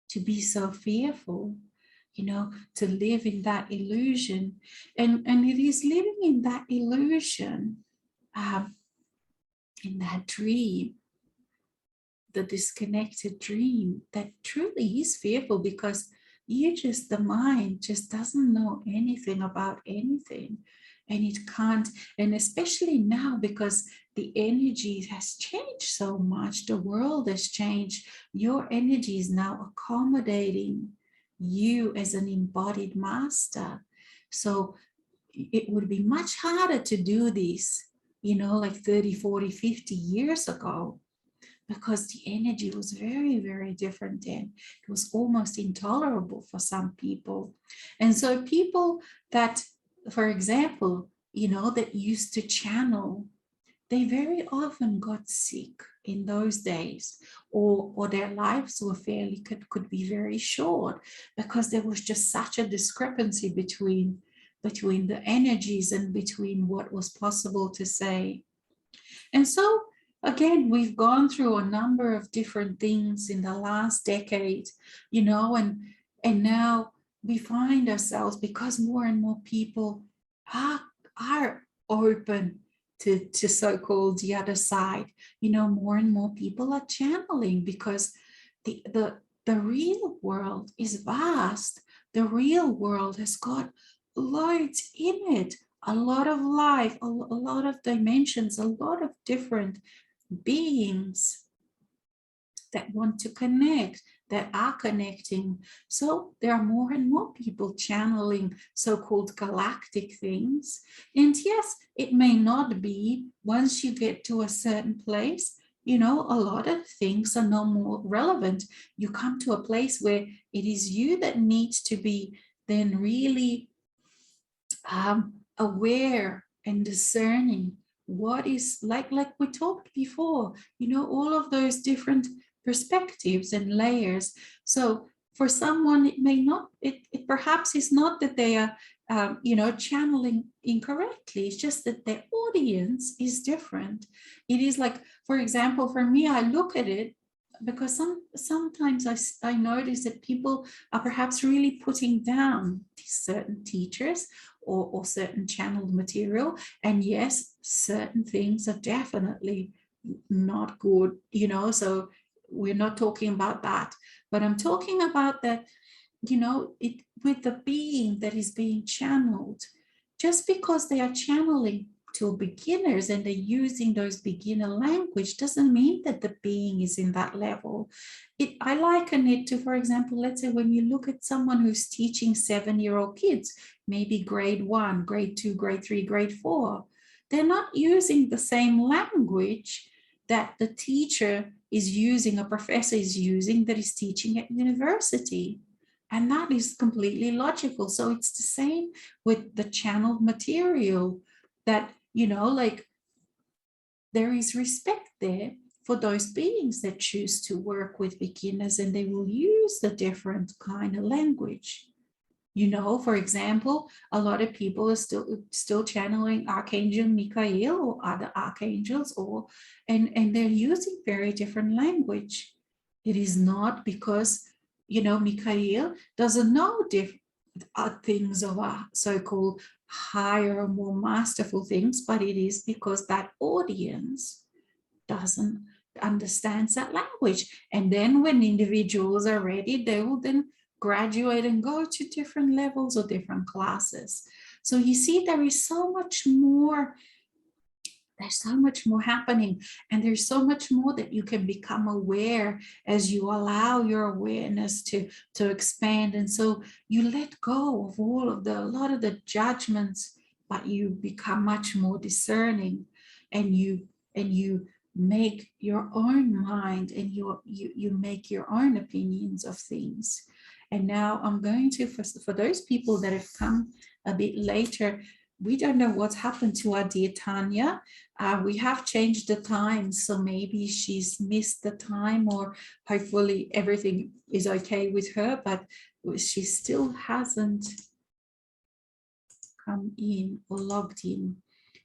to be so fearful, to live in that illusion. And it is living in that illusion, in that dream, the disconnected dream, that truly is fearful, because the mind just doesn't know anything about anything, and it can't. And especially now, because the energy has changed so much, the world has changed, your energy is now accommodating you as an embodied master. So it would be much harder to do this, like 30, 40, 50 years ago, because the energy was very, very different then. It was almost intolerable for some people. And so people that, for example, that used to channel, they very often got sick in those days, or their lives were could be very short, because there was just such a discrepancy between the energies and between what was possible to say. And so, again, we've gone through a number of different things in the last decade, and now we find ourselves, because more and more people are open to so-called the other side, more and more people are channeling, because the real world is vast. The real world has got loads in it, a lot of life, a lot of dimensions, a lot of different beings that want to connect, that are connecting. So there are more and more people channeling so-called galactic things. And yes, it may not be, once you get to a certain place, a lot of things are no more relevant. You come to a place where it is you that needs to be then really aware and discerning what is like we talked before, you know, all of those different perspectives and layers. So for someone, it may not, it perhaps is not that they are, you know, channeling incorrectly. It's just that their audience is different. It is like, for example, for me, I look at it because sometimes I notice that people are perhaps really putting down certain teachers or certain channeled material. And yes, certain things are definitely not good, you know, so we're not talking about that. But I'm talking about that, you know, it with the being that is being channeled, just because they are channeling to beginners and they're using those beginner language doesn't mean that the being is in that level. I liken it to, for example, let's say when you look at someone who's teaching 7-year-old kids, maybe grade 1, grade 2, grade 3, grade 4, they're not using the same language that the teacher is using, a professor is using, that is teaching at university. And that is completely logical. So it's the same with the channeled material, that, you know, like there is respect there for those beings that choose to work with beginners, and they will use the different kind of language. You know, for example, a lot of people are still channeling Archangel Michael or other archangels, or and they're using very different language. It is not because, you know, Michael doesn't know different things of our so-called higher, more masterful things, but it is because that audience doesn't understands that language. And then when individuals are ready, they will then graduate and go to different levels or different classes. So you see, there is so much more. There's so much more happening, and there's so much more that you can become aware as you allow your awareness to expand. And so you let go of all of a lot of the judgments, but you become much more discerning, and you make your own mind, and you make your own opinions of things. And now I'm going to, for those people that have come a bit later, we don't know what's happened to our dear Tania. We have changed the time, so maybe she's missed the time, or hopefully everything is okay with her, but she still hasn't come in or logged in.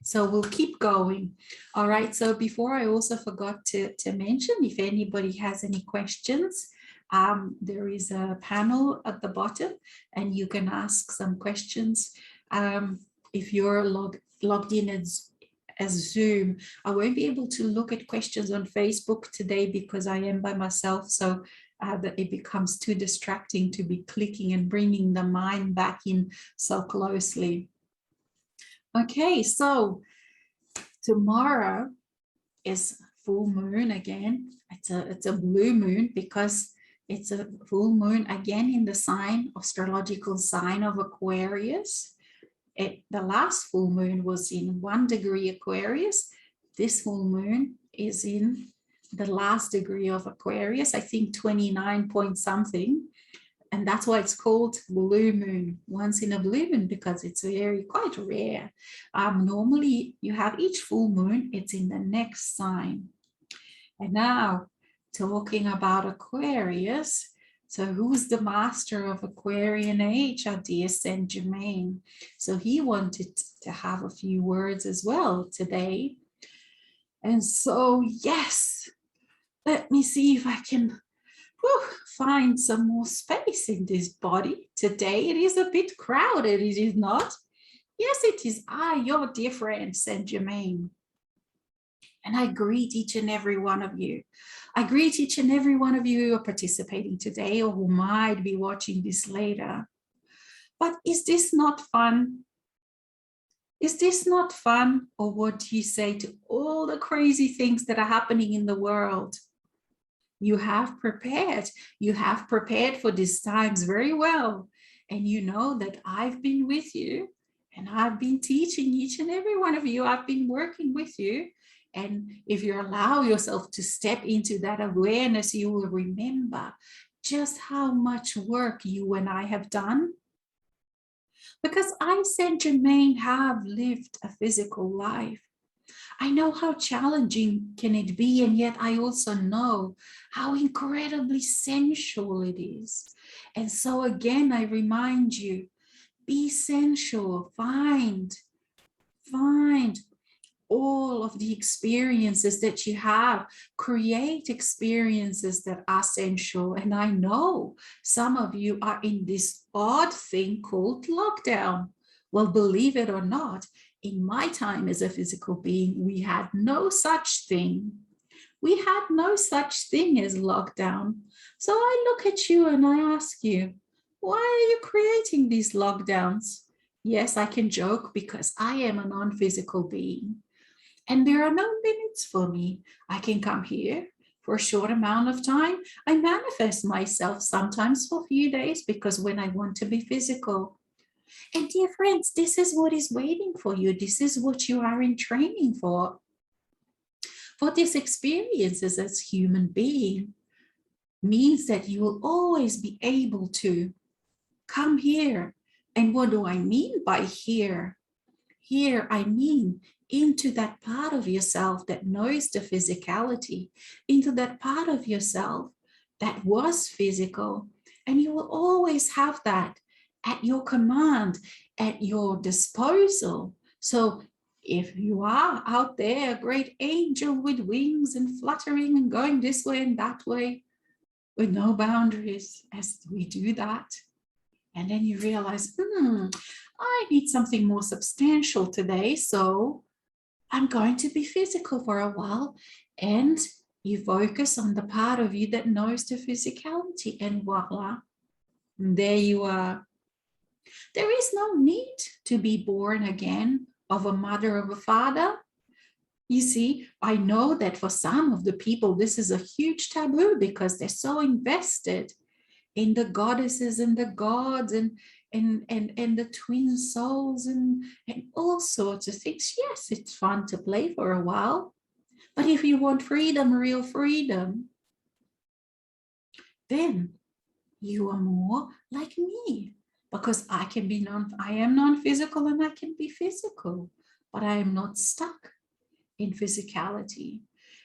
So we'll keep going. All right, so before, I also forgot to mention, if anybody has any questions, there is a panel at the bottom and you can ask some questions. If you're logged in as Zoom, I won't be able to look at questions on Facebook today because I am by myself, so that it becomes too distracting to be clicking and bringing the mind back in so closely. Okay, so tomorrow is full moon again. It's a blue moon because it's a full moon again in the sign, astrological sign of Aquarius. The last full moon was in 1 degree Aquarius. This full moon is in the last degree of Aquarius, I think 29 point something. And that's why it's called blue moon, once in a blue moon, because it's quite rare. Normally you have each full moon, it's in the next sign. And now talking about Aquarius, so who's the master of Aquarian age? Our dear Saint Germain. So he wanted to have a few words as well today. And so, yes, let me see if I can find some more space in this body. Today it is a bit crowded, it is not? Yes, it is. Your dear friend, Saint Germain. And I greet each and every one of you. I greet each and every one of you who are participating today or who might be watching this later. But is this not fun? Is this not fun? Or what do you say to all the crazy things that are happening in the world? You have prepared. You have prepared for these times very well. And you know that I've been with you and I've been teaching each and every one of you. I've been working with you. And if you allow yourself to step into that awareness, you will remember just how much work you and I have done. Because I, Saint Germain, have lived a physical life. I know how challenging can it be, and yet I also know how incredibly sensual it is. And so again, I remind you, be sensual, find all of the experiences that you have, create experiences that are sensual. And I know some of you are in this odd thing called lockdown. Well, believe it or not, in my time as a physical being, we had no such thing. We had no such thing as lockdown. So I look at you and I ask you, why are you creating these lockdowns? Yes, I can joke because I am a non-physical being. And there are no limits for me. I can come here for a short amount of time. I manifest myself sometimes for a few days because when I want to be physical. And dear friends, this is what is waiting for you. This is what you are in training for. For these experiences as human being means that you will always be able to come here. And what do I mean by here? Here, I mean into that part of yourself that knows the physicality, into that part of yourself that was physical. And you will always have that at your command, at your disposal. So if you are out there, a great angel with wings and fluttering and going this way and that way, with no boundaries, as we do that, and then you realize, I need something more substantial today, so I'm going to be physical for a while. And you focus on the part of you that knows the physicality, and voila, there you are. There is no need to be born again of a mother or a father. You see, I know that for some of the people, this is a huge taboo because they're so invested in the goddesses and the gods and the twin souls and all sorts of things. Yes, it's fun to play for a while. But if you want freedom, real freedom, then you are more like me. Because I am non-physical and I can be physical, but I am not stuck in physicality.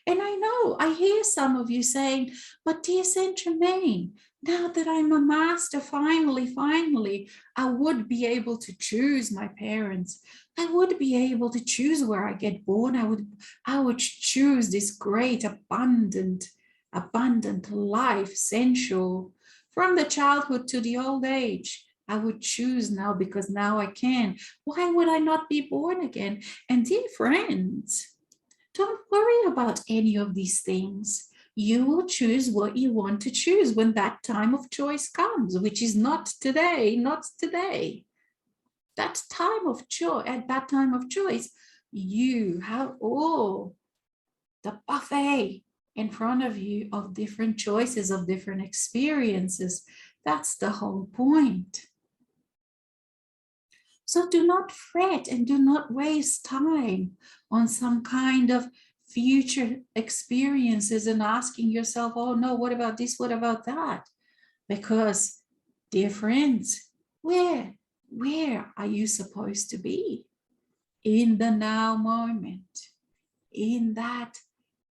And I know, I hear some of you saying, but dear Saint Germain, now that I'm a master, finally, I would be able to choose my parents. I would be able to choose where I get born. I would choose this great, abundant life, sensual, from the childhood to the old age. I would choose now because now I can. Why would I not be born again? And dear friends, don't worry about any of these things. You will choose what you want to choose when that time of choice comes, which is not today, not today. That time of choice, at that time of choice, you have all the buffet in front of you of different choices, of different experiences. That's the whole point. So do not fret and do not waste time on some kind of future experiences and asking yourself, oh no, what about this? What about that? Because, dear friends, where are you supposed to be? In the now moment, in that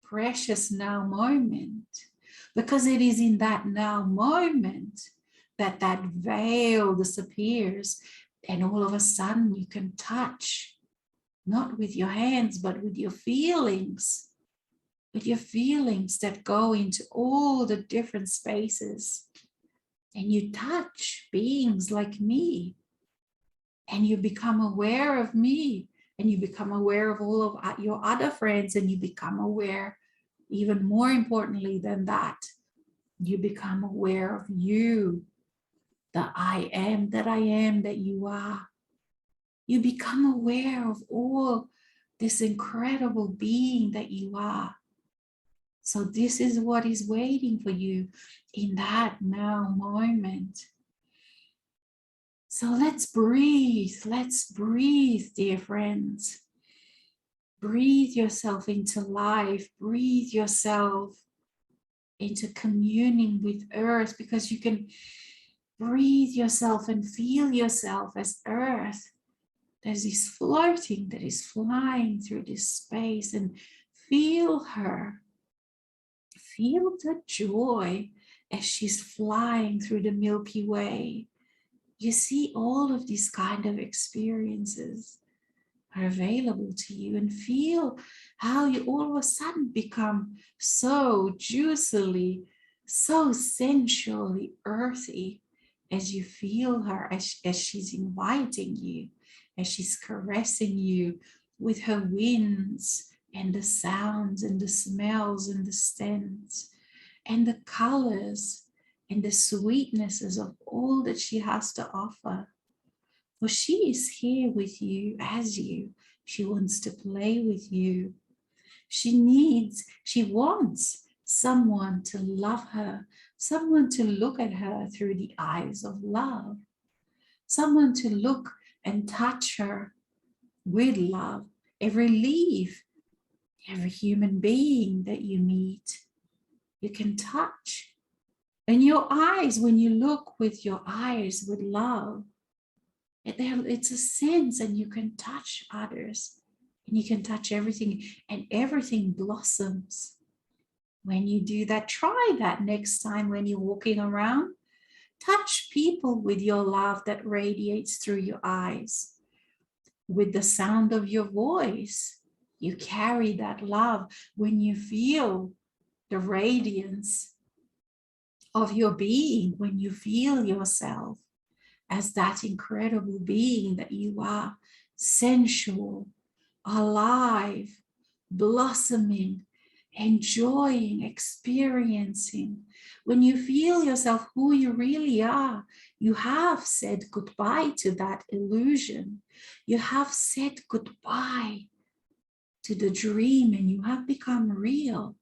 precious now moment. Because it is in that now moment that that veil disappears. And all of a sudden you can touch, not with your hands, but with your feelings that go into all the different spaces. And you touch beings like me. And you become aware of me. And you become aware of all of your other friends. And you become aware, even more importantly than that, you become aware of you. The I am that you are. You become aware of all this incredible being that you are. So this is what is waiting for you in that now moment. So let's breathe, dear friends. Breathe yourself into life, breathe yourself into communing with earth, because you can breathe yourself and feel yourself as earth, There's this floating that is flying through this space, and feel her. Feel the joy as she's flying through the Milky Way. You see all of these kind of experiences are available to you, and feel how you all of a sudden become so juicily, so sensually earthy as you feel her, as she's inviting you, as she's caressing you with her winds and the sounds and the smells and the scents and the colors and the sweetnesses of all that she has to offer. For she is here with you as you. She wants to play with you. She wants someone to love her, someone to look at her through the eyes of love, someone to look and touch her with love. Every leaf, every human being that you meet, you can touch. And your eyes, when you look with your eyes with love, it's a sense, and you can touch others, and you can touch everything, and everything blossoms. When you do that, try that next time when you're walking around. Touch people with your love that radiates through your eyes. With the sound of your voice, you carry that love. When you feel the radiance of your being, when you feel yourself as that incredible being that you are, sensual, alive, blossoming, enjoying, experiencing. When you feel yourself who you really are, you have said goodbye to that illusion. You have said goodbye to the dream, and you have become real.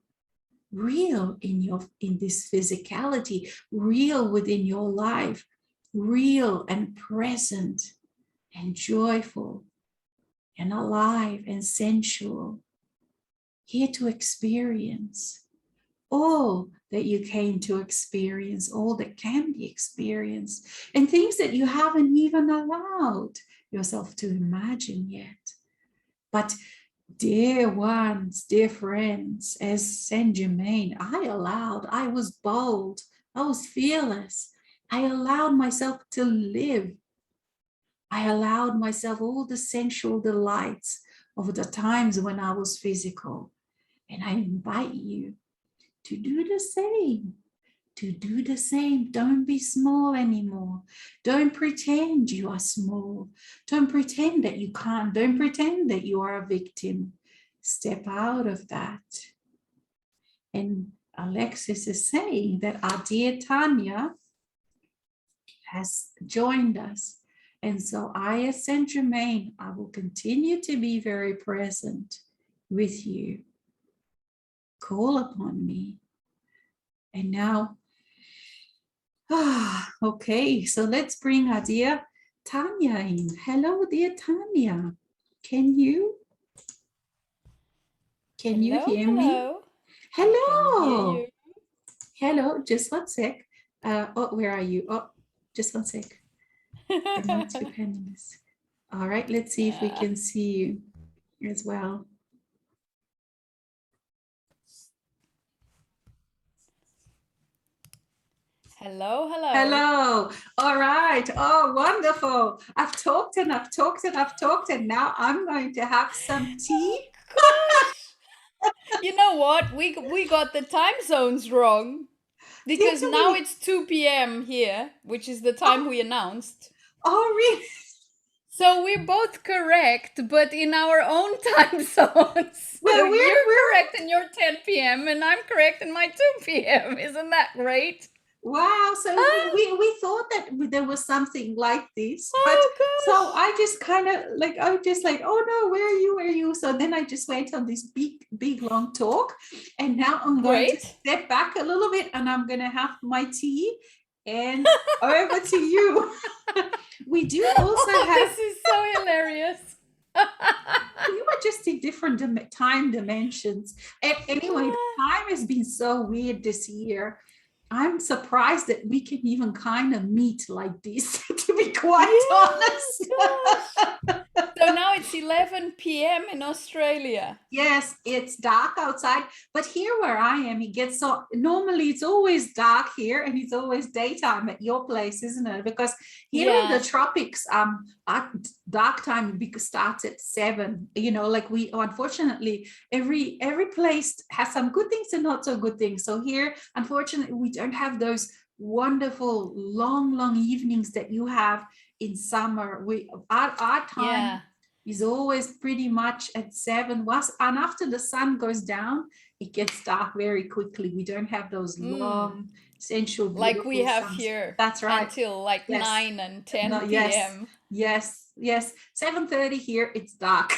Real in this physicality, real within your life, real and present and joyful and alive and sensual, here to experience all that you came to experience, all that can be experienced, and things that you haven't even allowed yourself to imagine yet. But dear ones, dear friends, as Saint Germain, I was bold, I was fearless. I allowed myself to live. I allowed myself all the sensual delights of the times when I was physical. And I invite you to do the same. To do the same. Don't be small anymore. Don't pretend you are small. Don't pretend that you can't. Don't pretend that you are a victim. Step out of that. And Alexis is saying that our dear Tania has joined us. And so I, as Saint Germain, I will continue to be very present with you. Call upon me. And now, okay, so let's bring our dear Tania in. Hello, dear Tania. Can you hear me? Hello. Hello, just one sec. Where are you? Oh, just one sec. I'm not too panelists. All right, let's see if we can see you as well. Hello, hello. Hello. All right. Oh, wonderful. I've talked and I've talked and I've talked, and now I'm going to have some tea. Oh, gosh. You know what? We got the time zones wrong. Because now it's 2 p.m. here, which is the time we announced. Oh, really? So we're both correct, but in our own time zones. Well, So you're correct in your 10 p.m. and I'm correct in my 2 p.m. Isn't that great? Wow. So we thought that there was something like this. But gosh. so I just kind of like, I was just like, oh no, where are you? So then I just went on this big long talk. And now I'm going to step back a little bit, and I'm going to have my tea, and over to you. We do also have... This is so hilarious. We were just in different time dimensions. And anyway, the time has been so weird this year. I'm surprised that we can even kind of meet like this, to be quite honest. So now it's 11 p.m. in Australia. Yes, it's dark outside, but here where I am, it gets so normally it's always dark here and it's always daytime at your place, isn't it? Because here in the Yeah. tropics, dark time starts at 7. You know, like we unfortunately every place has some good things and not so good things. So here, unfortunately, we don't have those wonderful long evenings that you have in summer. Our time Yeah. is always pretty much at 7 was, and after the sun goes down it gets dark very quickly. We don't have those Mm. long sensual Like we beautiful have suns. here That's right. until like Yes. 9 and No, 10 yes, p.m. yes. 7:30 here, it's dark.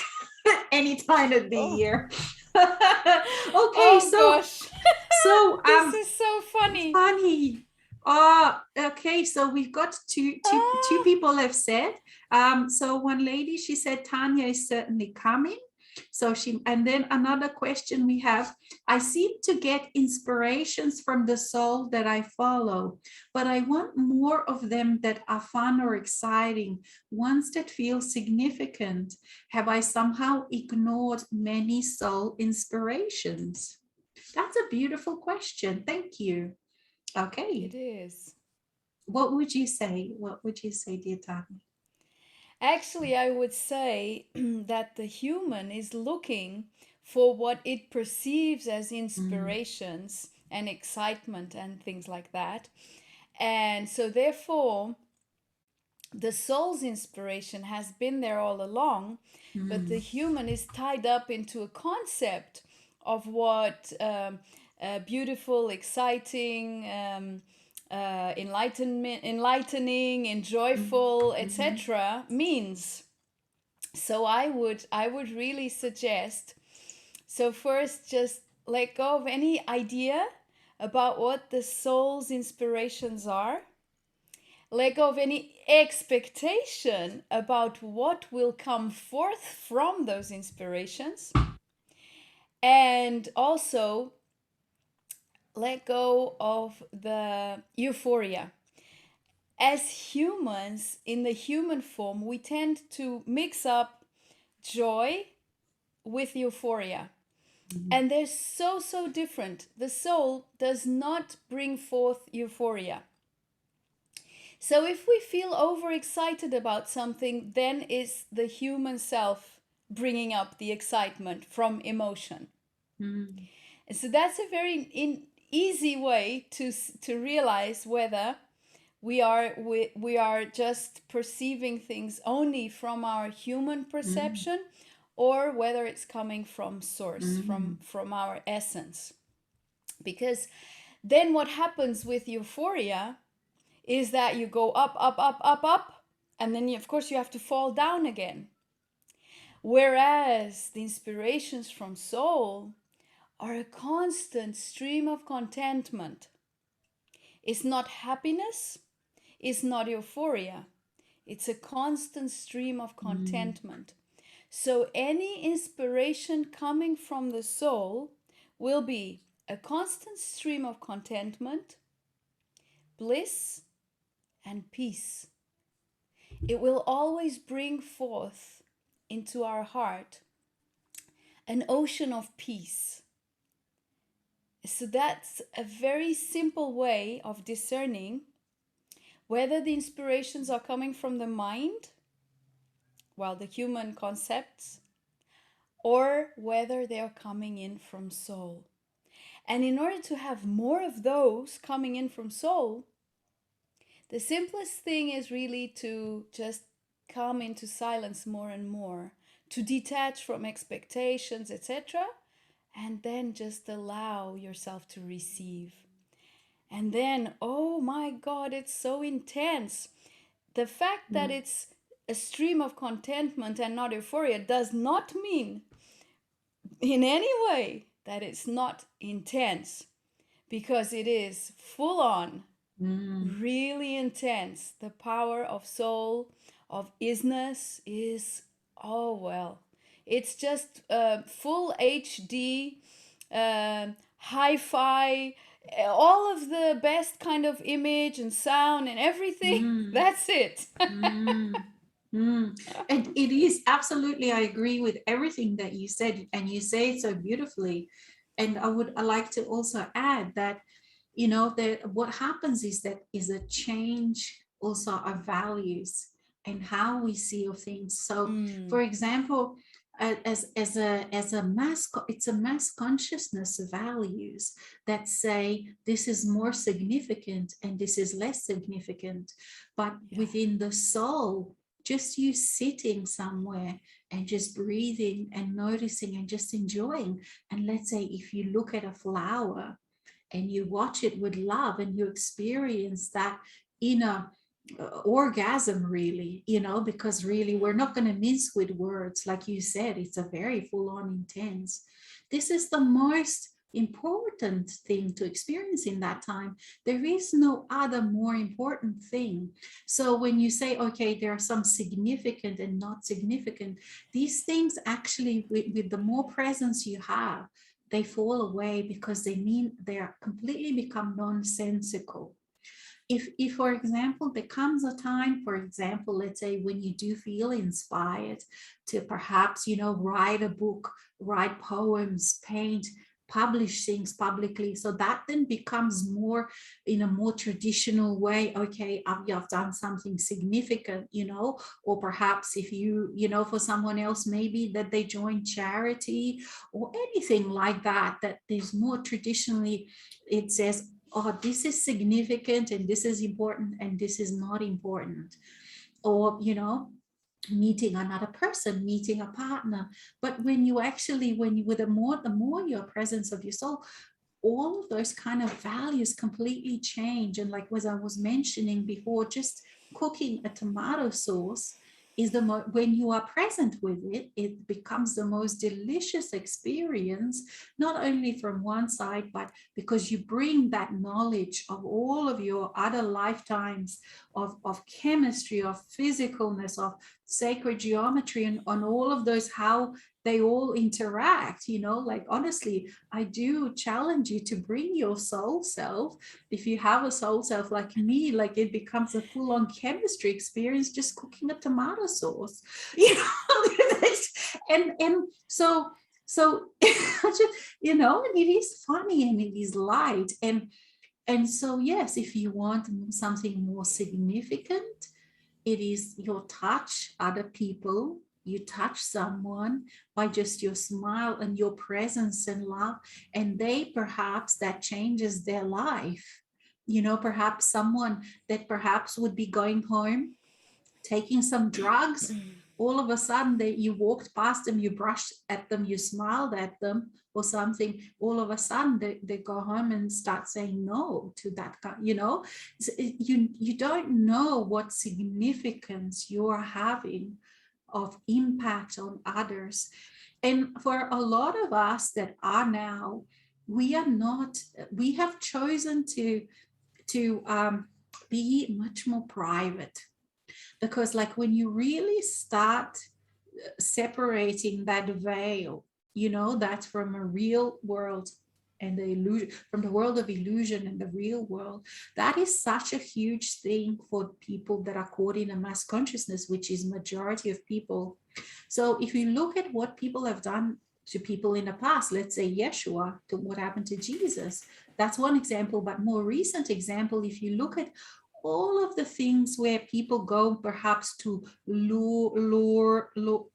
Any time of the Oh, year. Okay, oh so gosh. so This is so funny. funny. Okay, so we've got two Ah, people have said. So one lady, she said Tania is certainly coming. So she, and then another question we have, I seem to get inspirations from the soul that I follow, but I want more of them that are fun or exciting, ones that feel significant. Have I somehow ignored many soul inspirations? That's a beautiful question. Thank you. it Okay. is. What would you say? What would you say, dear Tanya? Actually, I would say that the human is looking for what it perceives as Mm, inspirations and excitement and things like that. And so, therefore, the soul's inspiration has been there all along, but the mm, human is tied up into a concept of what beautiful, exciting, enlightening, and mm, joyful, mhm, etc. means. So I would really suggest, so first just let go of any idea about what the soul's inspirations are. Let go of any expectation about what will come forth from those inspirations. And also let go of the euphoria. As humans, in the human form, we tend to mix up joy with euphoria. mhm, And they're so different. The soul does not bring forth euphoria. So if we feel overexcited about something, then it's the human self bringing up the excitement from emotion. mm, And so that's a very easy way to realize whether we are just perceiving things only from our human mm, perception, or whether it's coming from source, from mm, from our essence. Because then what happens with euphoria is that you go up, and then of course you have to fall down again. Whereas the inspirations from soul are a constant stream of contentment. It's not happiness, it's not euphoria, it's a constant stream of mm, contentment. So any inspiration coming from the soul will be a constant stream of contentment, bliss, and peace. It will always bring forth into our heart an ocean of peace. So that's a very simple way of discerning whether the inspirations are coming from the mind, well, the human concepts, or whether they are coming in from soul. And in order to have more of those coming in from soul, the simplest thing is really to just come into silence more and more, to detach from expectations, etc., and then just allow yourself to receive. And then, oh my God, it's so intense. The fact that mm, it's a stream of contentment and not euphoria does not mean in any way that it's not intense, because it is full on, mm, really intense. The power of soul, of isness is, oh well, it's just full HD, hi-fi, all of the best kind of image and sound and everything. mm, That's it. mm. Mm. And it is absolutely, I agree with everything that you said, and you say it so beautifully. And I like to also add that, you know, that what happens is that is a change also of values and how we see of things. So, Mm. for example, as a mass, it's a mass consciousness of values that say this is more significant and this is less significant. But Yeah. within the soul, just you sitting somewhere and just breathing and noticing and just enjoying. And let's say if you look at a flower and you watch it with love and you experience that inner orgasm, really, you know, because really we're not going to mince with words. Like you said, it's a very full-on intense. This is the most important thing to experience in that time. There is no other more important thing. So when you say, okay, there are some significant and not significant, these things actually, with the more presence you have, they fall away because they mean they are completely become nonsensical. If for example there comes a time, for example, let's say when you do feel inspired to perhaps, you know, write a book, write poems, paint, publish things publicly, so that then becomes more in a more traditional way. Okay, I've done something significant, you know. Or perhaps if you know, for someone else maybe that they join charity or anything like that, that there's more traditionally, it says, oh, this is significant and this is important and this is not important. Or, you know, meeting another person, meeting a partner. But when you actually, when you, with the more your presence of your soul, all of those kind of values completely change. And like as I was mentioning before, just cooking a tomato sauce is when you are present with it, it becomes the most delicious experience, not only from one side, but because you bring that knowledge of all of your other lifetimes of chemistry, of physicalness, of sacred geometry, and on all of those, how they all interact, you know. Like honestly, I do challenge you to bring your soul self. If you have a soul self like me, like it becomes a full-on chemistry experience just cooking a tomato sauce, you know. And so you know, and it is funny and it is light. And so yes, if you want something more significant, it is your touch other people. You touch someone by just your smile and your presence and love, and they perhaps that changes their life. You know, perhaps someone that perhaps would be going home taking some drugs, all of a sudden they, you walked past them, you brushed at them, you smiled at them or something, all of a sudden they go home and start saying no to that guy, you know. You don't know what significance you're having of impact on others. And for a lot of us that are now, we are not, we have chosen to be much more private, because like when you really start separating that veil, you know, that's from a real world and the illusion, from the world of illusion and the real world, that is such a huge thing for people that are caught in a mass consciousness, which is majority of people. So if you look at what people have done to people in the past, let's say Yeshua, to what happened to Jesus, that's one example. But more recent example, if you look at all of the things where people go perhaps to lure,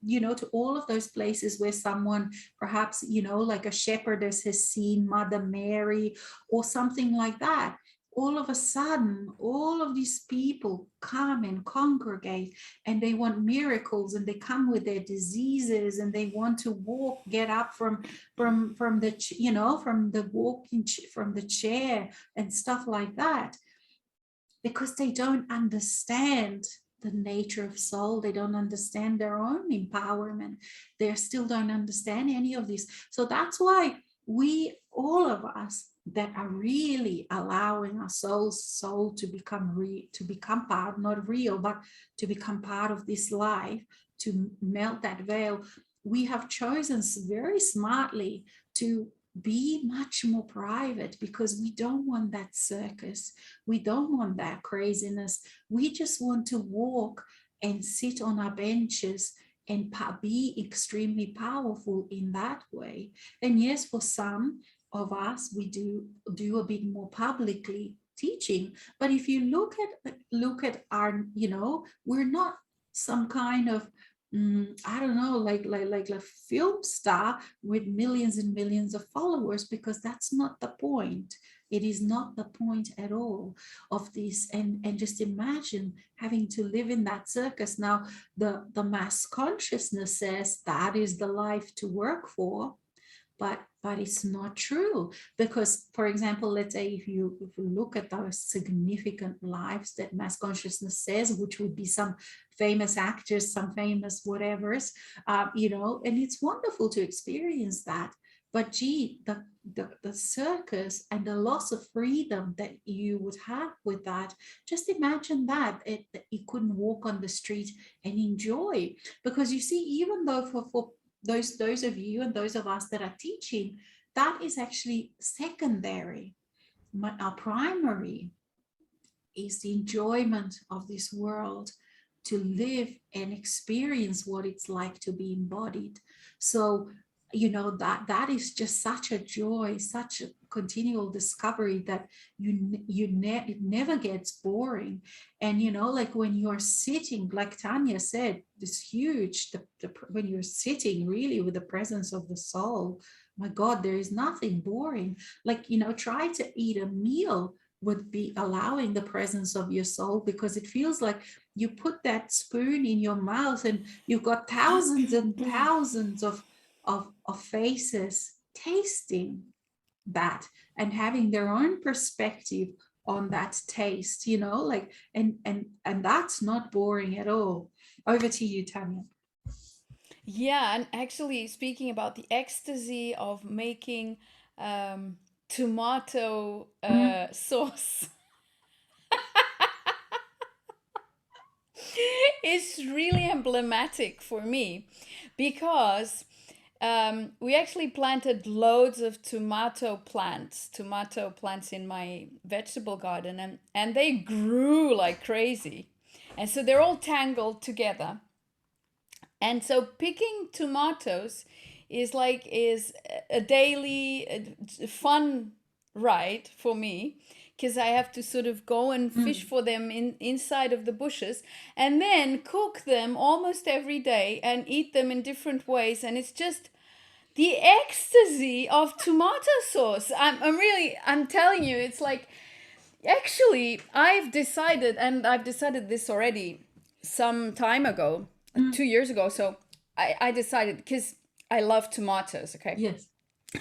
you know, to all of those places where someone perhaps, you know, like a shepherdess has seen Mother Mary or something like that. All of a sudden, all of these people come and congregate and they want miracles, and they come with their diseases and they want to walk, get up from the, you know, from the walking, from the chair and stuff like that, because they don't understand the nature of soul. They don't understand their own empowerment. They still don't understand any of this. So that's why we, all of us that are really allowing our soul to become real, to become part, not real, but to become part of this life, to melt that veil, we have chosen very smartly to be much more private, because we don't want that circus. We don't want that craziness. We just want to walk and sit on our benches and be extremely powerful in that way. And yes, for some of us, we do a bit more publicly teaching. But if you look at our, we're not some kind of I don't know, like a film star with millions and millions of followers, because that's not the point. It is not the point at all of this. And just imagine having to live in that circus. Now, the mass consciousness says that is the life to work for, but it's not true. Because, for example, let's say if you look at those significant lives that mass consciousness says, which would be some famous actors, some famous whatevers, and it's wonderful to experience that. But gee, the circus and the loss of freedom that you would have with that, just imagine that you couldn't walk on the street and enjoy. Because you see, even though for those of you and those of us that are teaching, that is actually secondary. Our primary is the enjoyment of this world, to live and experience what it's like to be embodied. So that is just such a joy, such a continual discovery, that it never gets boring. And like when you're sitting, like Tania said, this huge when you're sitting really with the presence of the soul, my God, there is nothing boring. Like try to eat a meal would be allowing the presence of your soul, because it feels like you put that spoon in your mouth and you've got thousands and thousands of faces tasting that and having their own perspective on that taste, like, and that's not boring at all. Over to you, Tania. Yeah, and actually, speaking about the ecstasy of making tomato sauce, is really emblematic for me, because we actually planted loads of tomato plants in my vegetable garden, and they grew like crazy. And so they're all tangled together. And so picking tomatoes is a daily fun ride for me, because I have to sort of go and fish for them inside of the bushes, and then cook them almost every day and eat them in different ways. And it's just the ecstasy of tomato sauce. I'm telling you, it's like, actually, I've decided this already some time ago, 2 years ago. So I decided, because I love tomatoes, okay? Yes.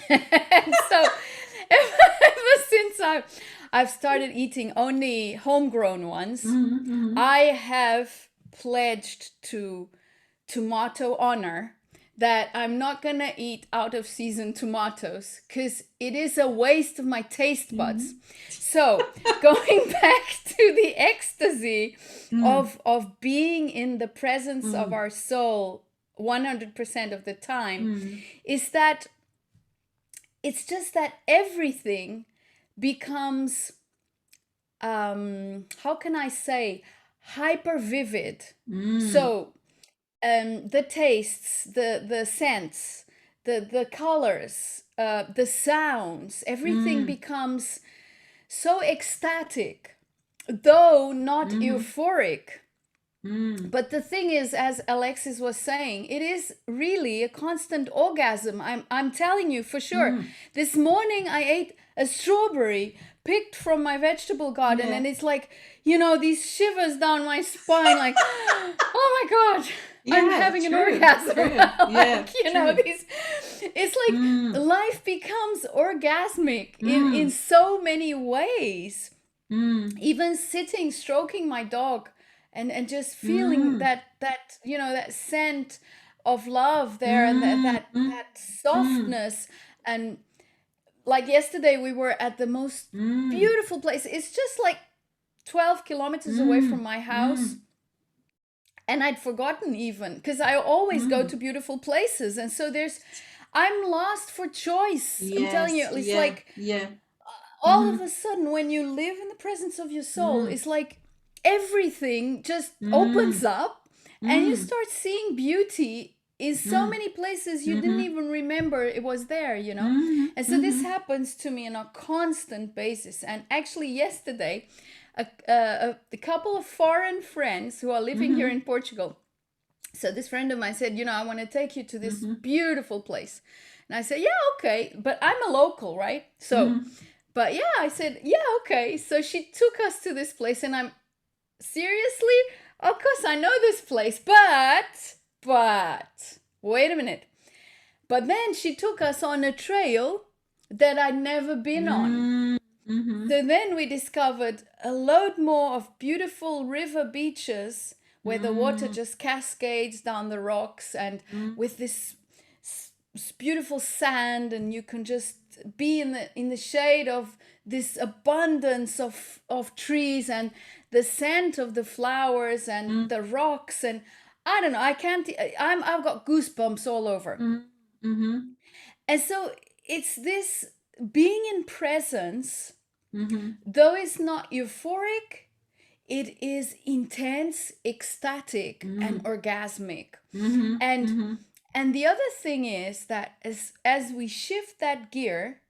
And so ever since I've started eating only homegrown ones, I have pledged to tomato honor that I'm not gonna eat out of season tomatoes, because it is a waste of my taste buds. So going back to the ecstasy of being in the presence of our soul 100% of the time, is that it's just that everything becomes how can I say, hyper vivid. So the tastes, the scents, the colors, the sounds, everything becomes so ecstatic, though not euphoric. But the thing is, as Alexis was saying, it is really a constant orgasm. I'm telling you for sure. This morning I ate a strawberry picked from my vegetable garden, and it's like, these shivers down my spine, like, oh my God, I'm having an orgasm. These, it's like life becomes orgasmic in so many ways. Even sitting, stroking my dog, and just feeling that that scent of love there, and that softness. And like yesterday, we were at the most beautiful place. It's just like 12 kilometers away from my house. And I'd forgotten, even, because I always go to beautiful places. And so I'm lost for choice. I'm telling you, it's like all of a sudden, when you live in the presence of your soul, it's like everything just opens up, and you start seeing beauty in so many places you didn't even remember it was there, you know. And so this happens to me on a constant basis. And actually yesterday, a couple of foreign friends who are living here in Portugal, so this friend of mine said, you know, I want to take you to this beautiful place. And I said, yeah, okay, but I'm a local, right? So but yeah, I said, yeah, okay. So she took us to this place, and I'm seriously, of course I know this place, but wait a minute. But then she took us on a trail that I'd never been on. So then we discovered a load more of beautiful river beaches where the water just cascades down the rocks, and with this beautiful sand, and you can just be in the shade of this abundance of trees, and the scent of the flowers and the rocks, and I don't know, I've got goosebumps all over. And so it's this being in presence, though it's not euphoric, it is intense, ecstatic, and orgasmic. And the other thing is that as we shift that gear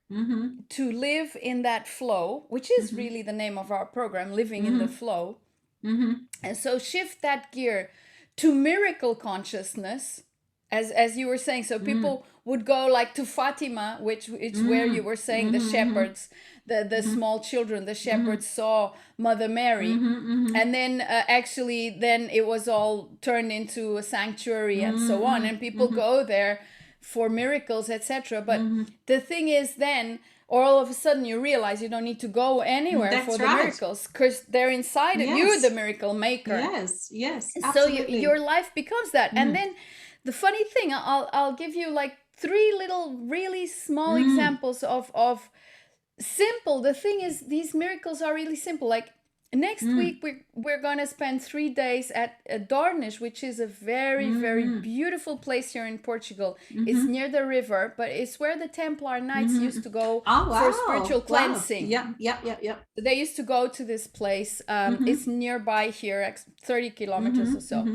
to live in that flow, which is really the name of our program, Living in the Flow, and so shift that gear to miracle consciousness, as you were saying. So people would go like to Fatima, which is where you were saying the shepherds, the small children, the shepherds saw Mother Mary, and then actually then it was all turned into a sanctuary and so on, and people go there for miracles, etc. But the thing is, then all of a sudden you realize you don't need to go anywhere for the miracles, because they're inside of you, the miracle maker. Yes, so your life becomes that. And then the funny thing, I'll give you like 3 little really small examples of simple. The thing is, these miracles are really simple. Like next week we're gonna spend 3 days at Dornish, which is a very very beautiful place here in Portugal. It's near the river, but it's where the Templar Knights used to go for spiritual cleansing. Yeah. They used to go to this place. It's nearby here, 30 kilometers or so.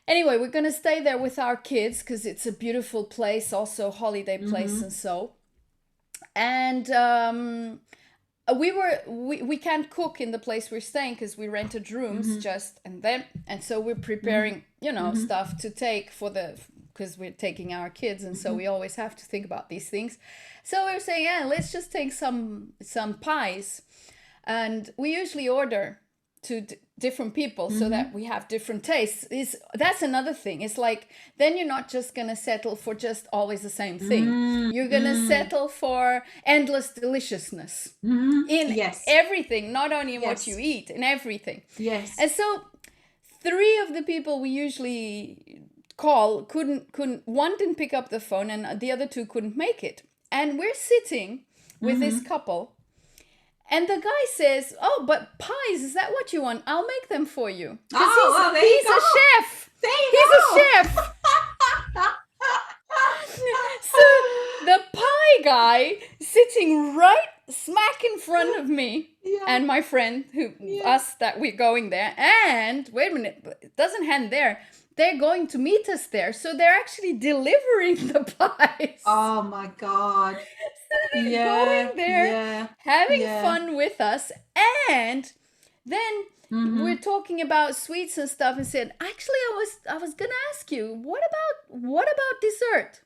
Anyway, we're gonna stay there with our kids because it's a beautiful place, also holiday place and so. And we can't cook in the place we're staying because we rented rooms and so we're preparing stuff to take because we're taking our kids, and so we always have to think about these things. So we were saying, yeah, let's just take some pies, and we usually order to different people so that we have different tastes. That's another thing. It's like, then you're not just gonna settle for just always the same thing. You're gonna settle for endless deliciousness in everything, not only in what you eat, in everything. And so 3 of the people we usually call one didn't pick up the phone, and the other 2 couldn't make it. And we're sitting with this couple, and the guy says, "Oh, but pies, is that what you want? I'll make them for you." He's a chef. He's a chef. So the pie guy sitting right smack in front of me and my friend, us that we're going there. And wait a minute, it doesn't end there. They're going to meet us there. So they're actually delivering the pies. Oh my God. So they're going there, having fun with us. And then we're talking about sweets and stuff, and said, actually, I was gonna ask you, what about dessert?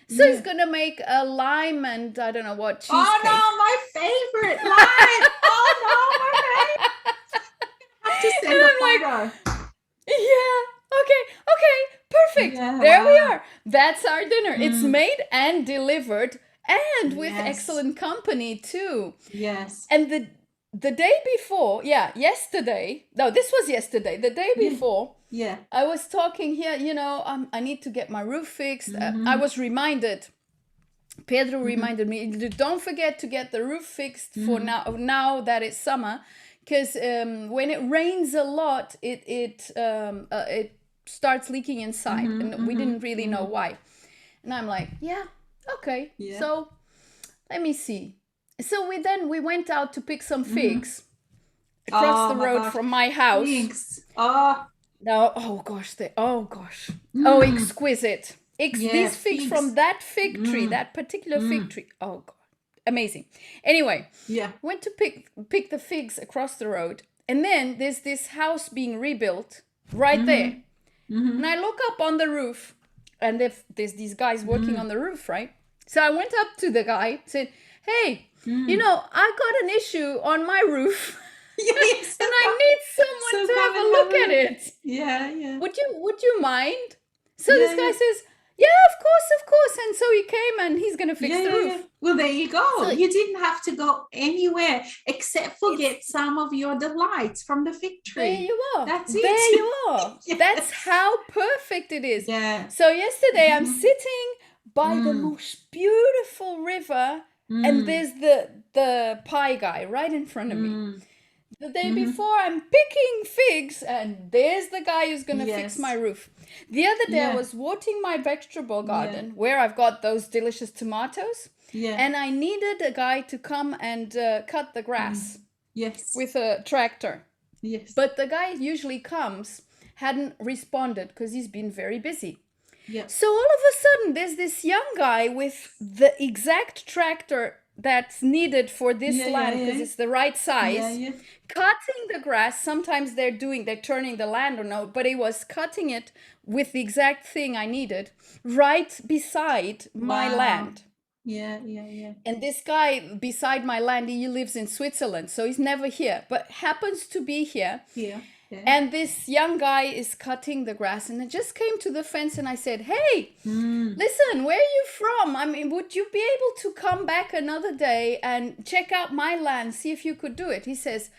So he's gonna make a lime and I don't know what cheesecake. Oh no, my favorite lime! Oh no, my favorite! I have to send a photo. Okay, perfect. There we are. That's our dinner. It's made and delivered, and with excellent company too. Yes. And the day before, yesterday. No, this was yesterday. The day before. I was talking here, I need to get my roof fixed. I was reminded, Pedro reminded me, don't forget to get the roof fixed for now that it's summer, because when it rains a lot, it starts leaking inside, and we didn't really know why. And I'm like, okay, so let me see. So we went out to pick some figs across the road from my house. Figs. Oh. No, oh gosh, oh gosh. Oh, Mm, exquisite. yeah, These figs from figs. that fig tree, Mm, that particular fig mm, tree. Oh god. Amazing. Anyway, yeah. went to pick the figs across the road, and then there's this house being rebuilt right there. Mm-hmm. And Mm-hmm. I look up on the roof, and there's these guys working on Mm, the roof, right? So I went up to the guy, said, "Hey, mm. I got an issue on my roof, Yeah, yeah. and I need someone So to come have a and have look a at look. it. Yeah, yeah. Would you mind?" So Yeah, this guy yeah. says, "Yeah, of course, of course." And so he came and he's gonna fix Yeah, the yeah, yeah. roof. Well, there you go. So You didn't have to go anywhere except for it's get some of your delights from the fig there tree. you are. That's There it. you are. That's Yes. how perfect it is. Yeah. So yesterday I'm Mm-hmm. sitting by the Mm, most beautiful river, and mm, there's the pie guy right in front of me. mm, The day mm-hmm. before I'm picking figs, and there's the guy who's gonna fix my Yes. roof. The other day I Yeah. was watering my vegetable Yeah. garden where I've got those delicious tomatoes, Yeah. and I needed a guy to come and cut the Mm. grass Yes. with a tractor. Yes. But the guy usually comes, hadn't responded because he's been very busy. Yeah. So all of a sudden, there's this young guy with the exact tractor that's needed for this Yeah. Yeah. land because Yeah. it's the right Yeah. size, Yeah. cutting the grass. Sometimes they're turning the land or no, but he was cutting it with the exact thing I needed right beside my Wow. land. Yeah. Yeah. Yeah. And this guy beside my land, he lives in Switzerland, so he's never here, but happens to be here. Yeah. Yeah. And this young guy is cutting the grass, and I just came to the fence and I said, "Hey, Mm. listen, where are you from? I mean, would you be able to come back another day and check out my land, see if you could do it?" He says,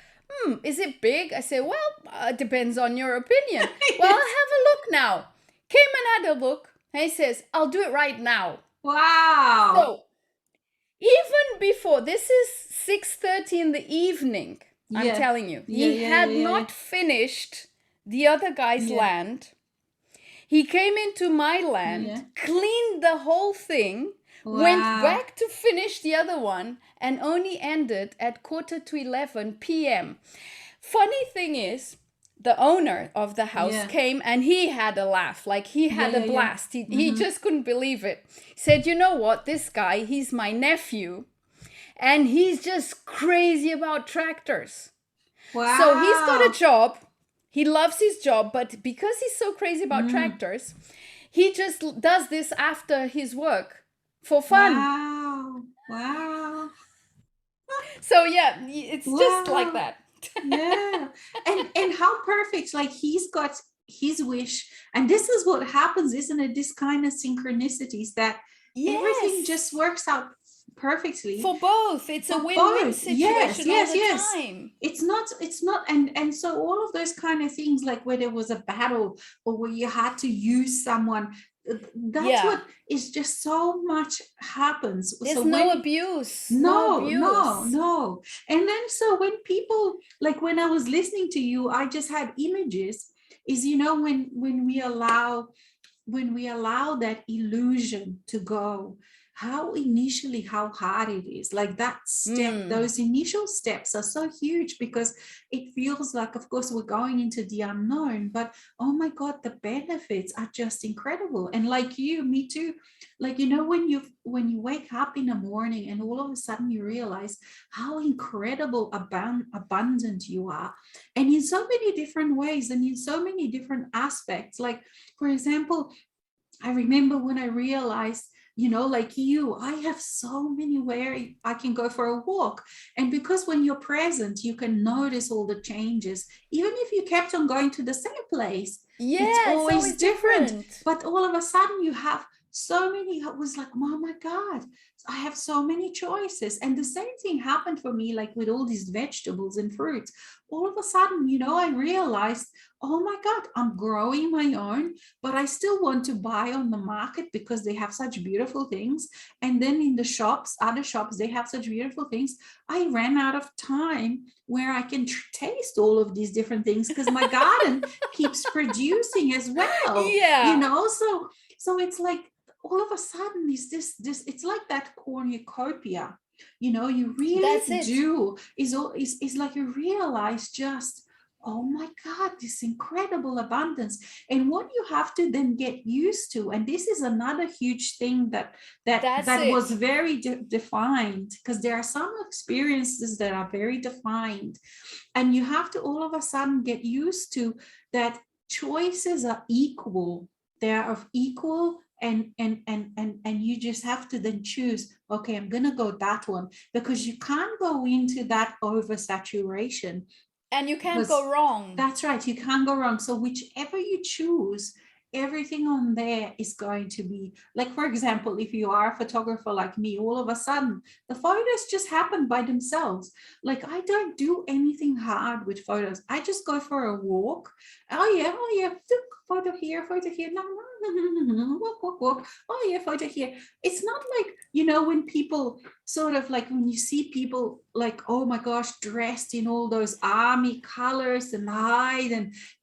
"Is it big?" I said, "Well, depends on your opinion." "Well, I'll Yes. have a look now." Came and had a look, and he says, "I'll do it right now." Wow. So even before, this is 6:30 in the evening, I'm Yeah. telling you, Yeah. he Yeah. Yeah. had Yeah. Yeah. not finished the other guy's Yeah. land. He came into my Yeah. land, cleaned the whole thing, went Wow. back to finish the other one, and only ended at 11:45 p.m. Funny thing is, the owner of the house Yeah. came and he had a laugh, like he Yeah. had a Yeah. Yeah. blast. He Mm-hmm. just couldn't believe it. He said, "You know what? This guy, he's my nephew, and he's just crazy about tractors." So he's got a Wow. job. He loves his job, but because he's so crazy about Mm. tractors, he just does this after his work for fun. Wow. Wow. So yeah, it's just like Wow. that. Yeah. And how perfect. Like he's got his wish. And this is what happens, isn't it? This kind of synchronicities that everything just Yes. works out perfectly For both. It's a for win-win both. Yes, situation all yes, the yes. time. It's not and so all of those kind of things, like where there was a battle or where you had to use someone, that's Yeah. what is just so much happens. So There's no when abuse. No no, no, abuse. no. And then so when people, like when I was listening to you, I just had images, is when we allow that illusion to go, how initially how hard it is, like that step, Mm. those initial steps are so huge because it feels like, of course, we're going into the unknown, but oh my god, the benefits are just incredible. And like you, me too, like when you wake up in the morning and all of a sudden you realize how incredible abundant you are, and in so many different ways and in so many different aspects. Like, for example, I remember when I realized, like you, I have so many where I can go for a walk. And because when you're present, you can notice all the changes. Even if you kept on going to the same place, it's Yeah, it's always always different. different. But all of a sudden, you have so many. I was like, oh my God, I have so many choices. And the same thing happened for me, like with all these vegetables and fruits. All of a sudden, I realized, oh my God, I'm growing my own, but I still want to buy on the market because they have such beautiful things. And then in the shops, other shops, they have such beautiful things. I ran out of time where I can taste all of these different things because my garden keeps producing as well, Yeah, so it's like all of a sudden is this it's like that cornucopia, you that's really it. do is like you realize just, oh my God, this incredible abundance. And what you have to then get used to, and this is another huge thing that was very defined, because there are some experiences that are very defined, and you have to all of a sudden get used to that choices are equal. They're of equal, and you just have to then choose, okay, I'm gonna go that one, because you can't go into that oversaturation. And you can't go wrong. That's right, you can't go wrong. So whichever you choose, everything on there is going to be like, for example, if you are a photographer like me, all of a sudden the photos just happen by themselves. Like, I don't do anything hard with photos. I just go for a walk. Oh yeah, photo here, no, walk. Oh yeah, photo here. It's not like, when people sort of like, when you see people like, oh my gosh, dressed in all those army colors and hide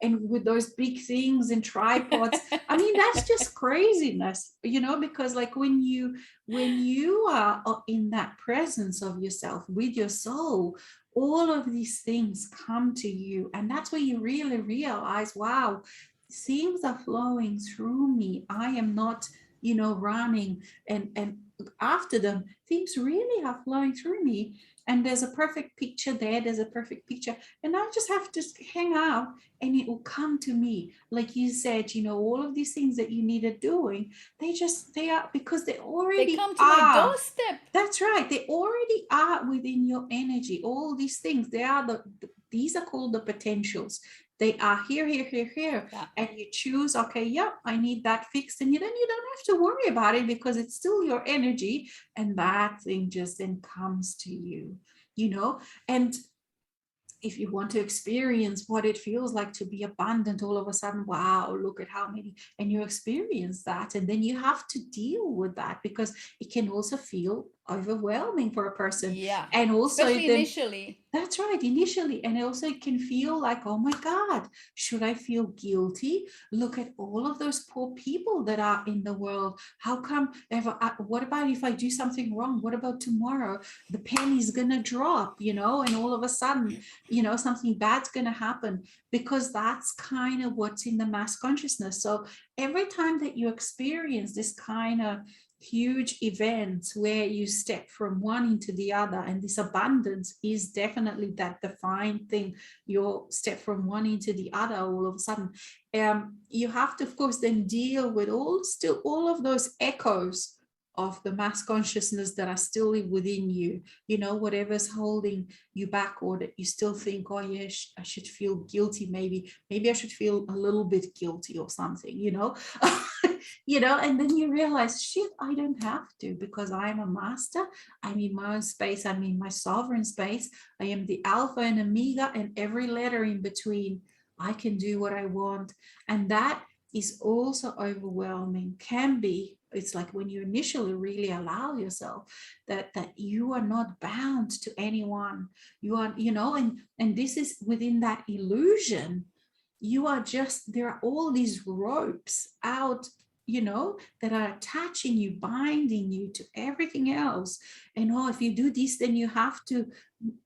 and with those big things and tripods. I mean, that's just craziness, because like when you are in that presence of yourself with your soul, all of these things come to you, and that's where you really realize, wow, things are flowing through me. I am not, running and after them. Things really are flowing through me, and there's a perfect picture there, there's a perfect picture, and I just have to hang out and it will come to me. Like you said, all of these things that you needed doing, they are, because they already come to my doorstep. That's right, they already are within your energy. All these things, they are these are called the potentials. They are here, yeah. And you choose, okay, yeah, I need that fixed, and then you don't have to worry about it, because it's still your energy, and that thing just then comes to you, and if you want to experience what it feels like to be abundant, all of a sudden, wow, look at how many, and you experience that, and then you have to deal with that, because it can also feel overwhelming for a person. Yeah, and also especially initially. That's right, initially. And also it can feel like, oh my God, should I feel guilty? Look at all of those poor people that are in the world. How come what about if I do something wrong? What about tomorrow? The penny's gonna drop, and all of a sudden, something bad's gonna happen, because that's kind of what's in the mass consciousness. So every time that you experience this kind of huge events where you step from one into the other, and this abundance is definitely that defined thing, you step from one into the other all of a sudden, you have to, of course, then deal with all of those echoes of the mass consciousness that are still within you, whatever's holding you back, or that you still think, oh yes, I should feel guilty, maybe I should feel a little bit guilty or something, and then you realize, shit, I don't have to, because I am a master. I'm in my own space. I'm in my sovereign space. I am the alpha and omega, and every letter in between. I can do what I want. And that is also overwhelming, can be. It's like when you initially really allow yourself that you are not bound to anyone. You are, and this is within that illusion. You are just, there are all these ropes out, that are attaching you, binding you to everything else. And if you do this, then you have to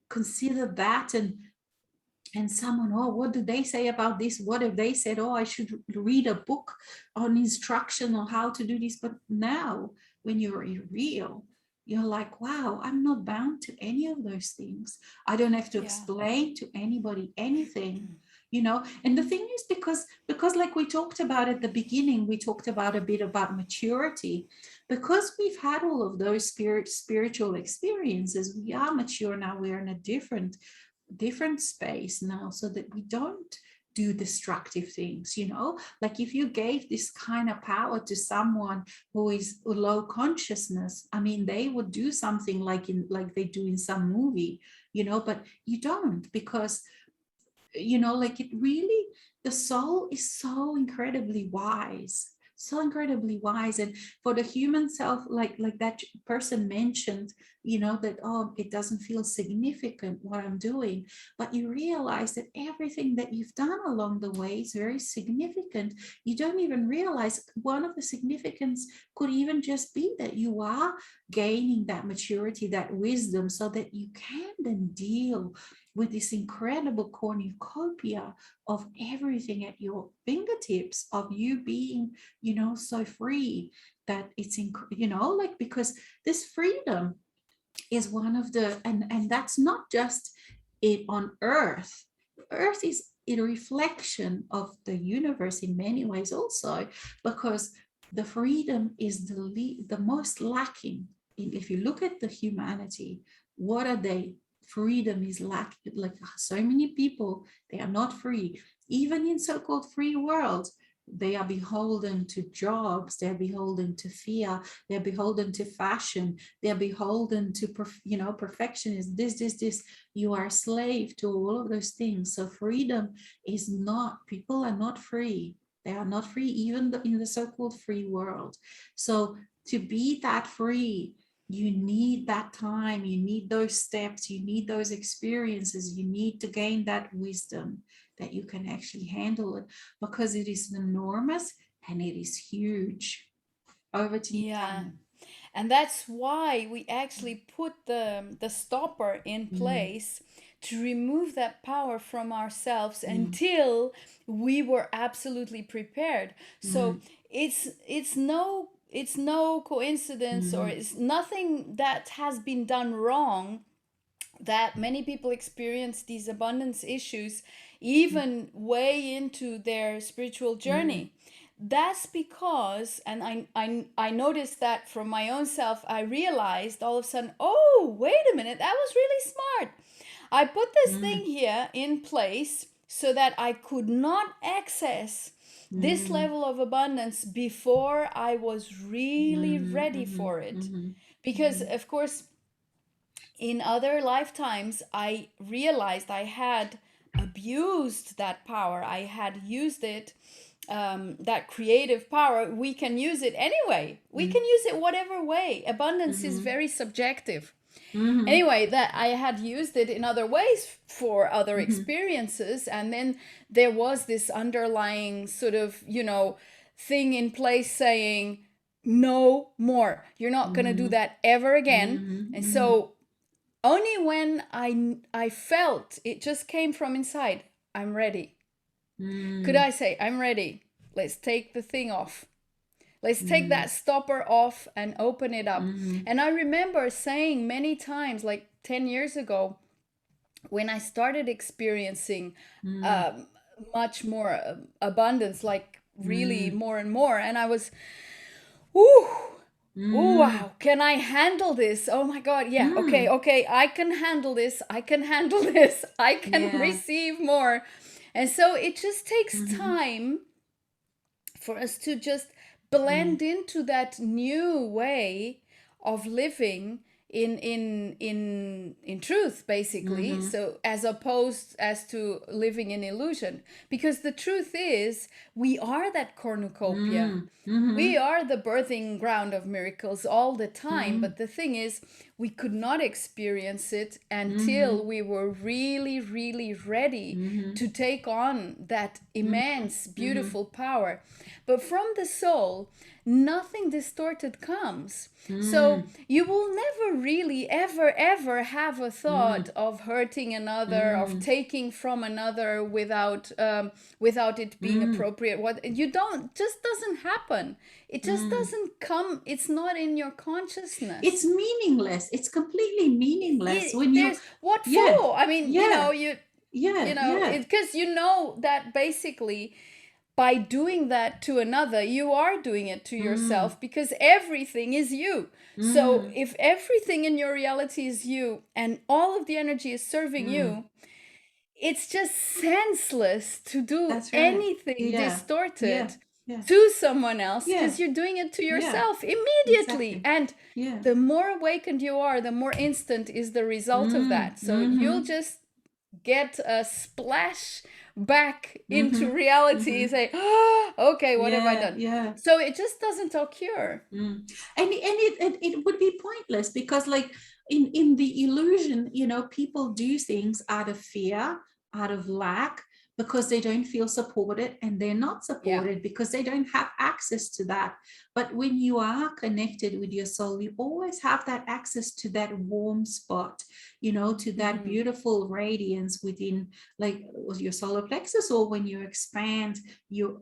consider that, and someone, what do they say about this? What if they said, I should read a book on instruction on how to do this? But now, when you're real, you're like, wow, I'm not bound to any of those things. I don't have to explain to anybody anything. And the thing is, because like we talked about at the beginning, we talked about a bit about maturity, because we've had all of those spiritual experiences. We are mature now. We're in a different space now, so that we don't do destructive things. Like if you gave this kind of power to someone who is low consciousness, I mean, they would do something like they do in some movie, but you don't, because like it really, the soul is so incredibly wise, and for the human self, like that person mentioned, that it doesn't feel significant what I'm doing, but you realize that everything that you've done along the way is very significant. You don't even realize one of the significance could even just be that you are gaining that maturity, that wisdom, so that you can then deal with this incredible cornucopia of everything at your fingertips, of you being, so free that it's, like, because this freedom is one of the, and that's not just it on earth. Earth is a reflection of the universe in many ways also, because the freedom is the most lacking. If you look at the humanity, what are they? Freedom is lacking. Like, so many people, they are not free, even in so-called free worlds. They are beholden to jobs, they're beholden to fear, they're beholden to fashion, they're beholden to perfectionism, this. You are a slave to all of those things. So freedom is not, people are not free. They are not free, even in the so-called free world. So to be that free, you need that time, you need those steps, you need those experiences, you need to gain that wisdom that you can actually handle it, because it is enormous and it is huge. Over to you, Yeah. Tanya. And that's why we actually put the stopper in Mm, place to remove that power from ourselves mm, until we were absolutely prepared. So mm, it's no coincidence, or mm, it's nothing that has been done wrong that many people experience these abundance issues even way into their spiritual mm, journey. That's because, and I noticed that from my own self, I realized all of a sudden, oh, wait a minute, that was really smart. I put this thing mm, here in place so that I could not access this mm, level of abundance before I was really mhm, ready mhm, for it. mhm, Because, mhm, of course, in other lifetimes, I realized I had abused that power. I had used it, that creative power. We can use it anyway. We can use it whatever way. Abundance is mhm, very subjective. mhm, Anyway, that I had used it in other ways for other mhm, experiences. And then there was this underlying sort of, thing in place saying, no more. You're not going to do mhm, that ever again. mhm, And mhm, so only when I felt it just came from inside, I'm ready. Could mhm, I say, I'm ready? Let's take the thing off. Let's take mhm, that stopper off and open it up. mhm, And I remember saying many times, like 10 years ago, when I started experiencing mhm, um, much more abundance, like really mhm, more and more. And I was, ooh, oh, mhm, wow, can I handle this? Oh my God, yeah, okay, mhm. okay, I can handle this. I can handle this. I can Yeah. receive more. And so it just takes Mhm, time for us to just mhm, blend into that new way of living in truth, basically, mhm, so as opposed as to living in illusion, because the truth is we are that cornucopia. mhm, We mhm, are the birthing ground of miracles all the time, mhm, but the thing is, we could not experience it until mhm, we were really, really ready mhm, to take on that mhm, immense, mhm, beautiful power. But from the soul, nothing distorted comes. So mhm, you will never really, ever, ever have a thought mhm, of hurting another, of mhm, taking from another without it being mhm, appropriate. What you don't, just doesn't happen. It just mhm. doesn't come. It's not in your consciousness. It's meaningless. It's completely meaningless when you, There's what yeah, for? I mean, yeah, you yeah, know, yeah. because you know that basically by doing that to another, you are doing it to Mm, yourself, because everything is you. So mm, if everything in your reality is you and all of the energy is serving mm. you, it's just senseless to do That's right. anything Yeah, yeah, distorted yeah, to someone else, yeah, because you're doing it to yeah, yourself immediately. exactly. And Yeah. the more awakened you are, the more instant is the result of Mm, that. So you'll mm-hmm, just get a splash back into mm-hmm, reality, mm-hmm. say, oh, okay, what have I Yeah, done? yeah. So it just doesn't occur. Mm. And it would be pointless, because like in the illusion, people do things out of fear, out of lack, because they don't feel supported, and they're not supported because they don't have access to that. But when you are connected with your soul, you always have that access to that warm spot, you know, to that beautiful radiance within, like your solar plexus, or when you expand your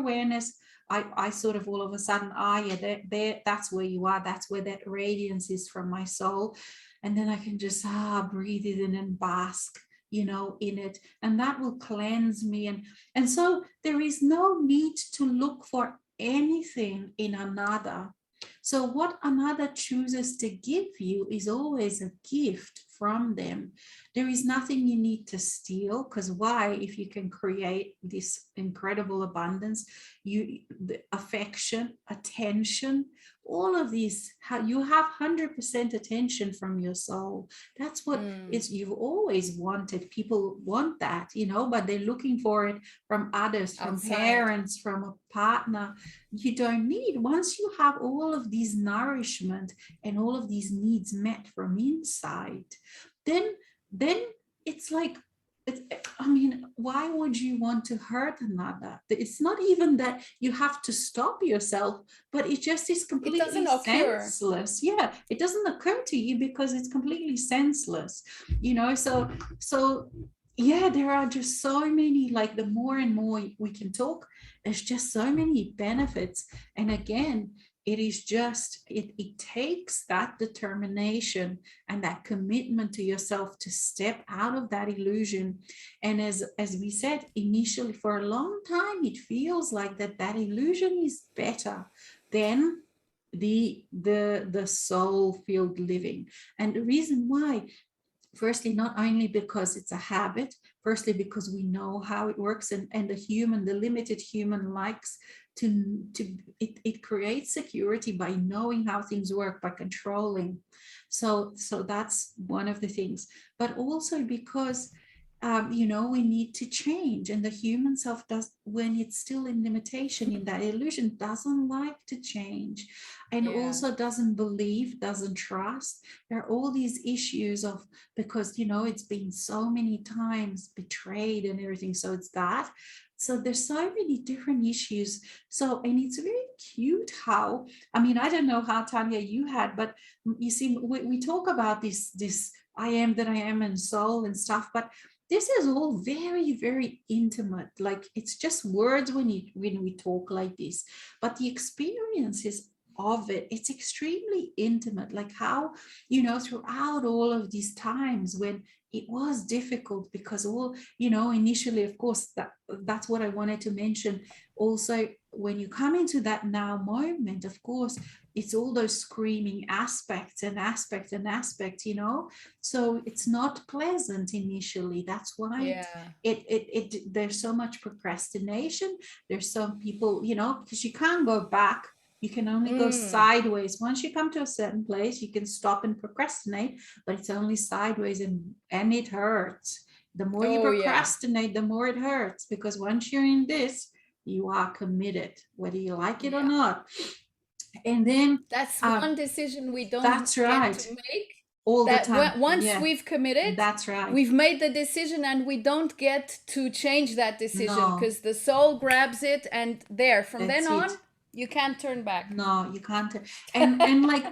awareness. I sort of all of a sudden, yeah, there, that's where you are. That's where that radiance is from my soul. And then I can just breathe it in and bask, you know, in it. And that will cleanse me. And so there is no need to look for anything in another. So what another chooses to give you is always a gift from them. There is nothing you need to steal, because why? If you can create this incredible abundance, the affection, attention, all of these, how you have 100% attention from your soul. That's what it's, you've always wanted. People want that, you know, but they're looking for it from others, from parents, from a partner. You don't need. Once you have all of these nourishment and all of these needs met from inside, then it's like, I mean, why would you want to hurt another? It's not even that you have to stop yourself, but it just is completely senseless. Yeah, it doesn't occur to you because it's completely senseless, you know. So yeah, there are just so many, like the more and more we can talk, there's just so many benefits. And again, it is just, it takes that determination and that commitment to yourself to step out of that illusion. And as we said initially, for a long time, it feels like that illusion is better than the soul-filled living. And the reason why, firstly, not only because it's a habit, firstly because we know how it works, and the limited human likes to it creates security by knowing how things work, by controlling. So that's one of the things. But also because you know, we need to change, and the human self does, when it's still in limitation, in that illusion, doesn't like to change, and also doesn't believe, doesn't trust. There are all these issues of, because, you know, it's been so many times betrayed and everything. So it's that. So there's so many different issues. So, and it's very cute how, I mean, I don't know how, Tania, you had, but you see, we talk about this I am that I am and soul and stuff, but this is all very, very intimate. Like, it's just words when we talk like this, but the experiences of it, it's extremely intimate. Like how, you know, throughout all of these times when it was difficult, because all, you know, initially, of course, that's what I wanted to mention also. When you come into that now moment, of course, it's all those screaming aspects, you know. So it's not pleasant initially. That's why there's so much procrastination. There's some people, you know, because you can't go back. You can only go sideways. Once you come to a certain place, you can stop and procrastinate, but it's only sideways, and it hurts. The more you procrastinate, the more it hurts, because once you're in this, you are committed, whether you like it or not. And then that's one decision we don't get to make. All the time. Once we've committed, that's right, we've made the decision, and we don't get to change that decision, because the soul grabs it, and from then on, you can't turn back. No, you can't. And like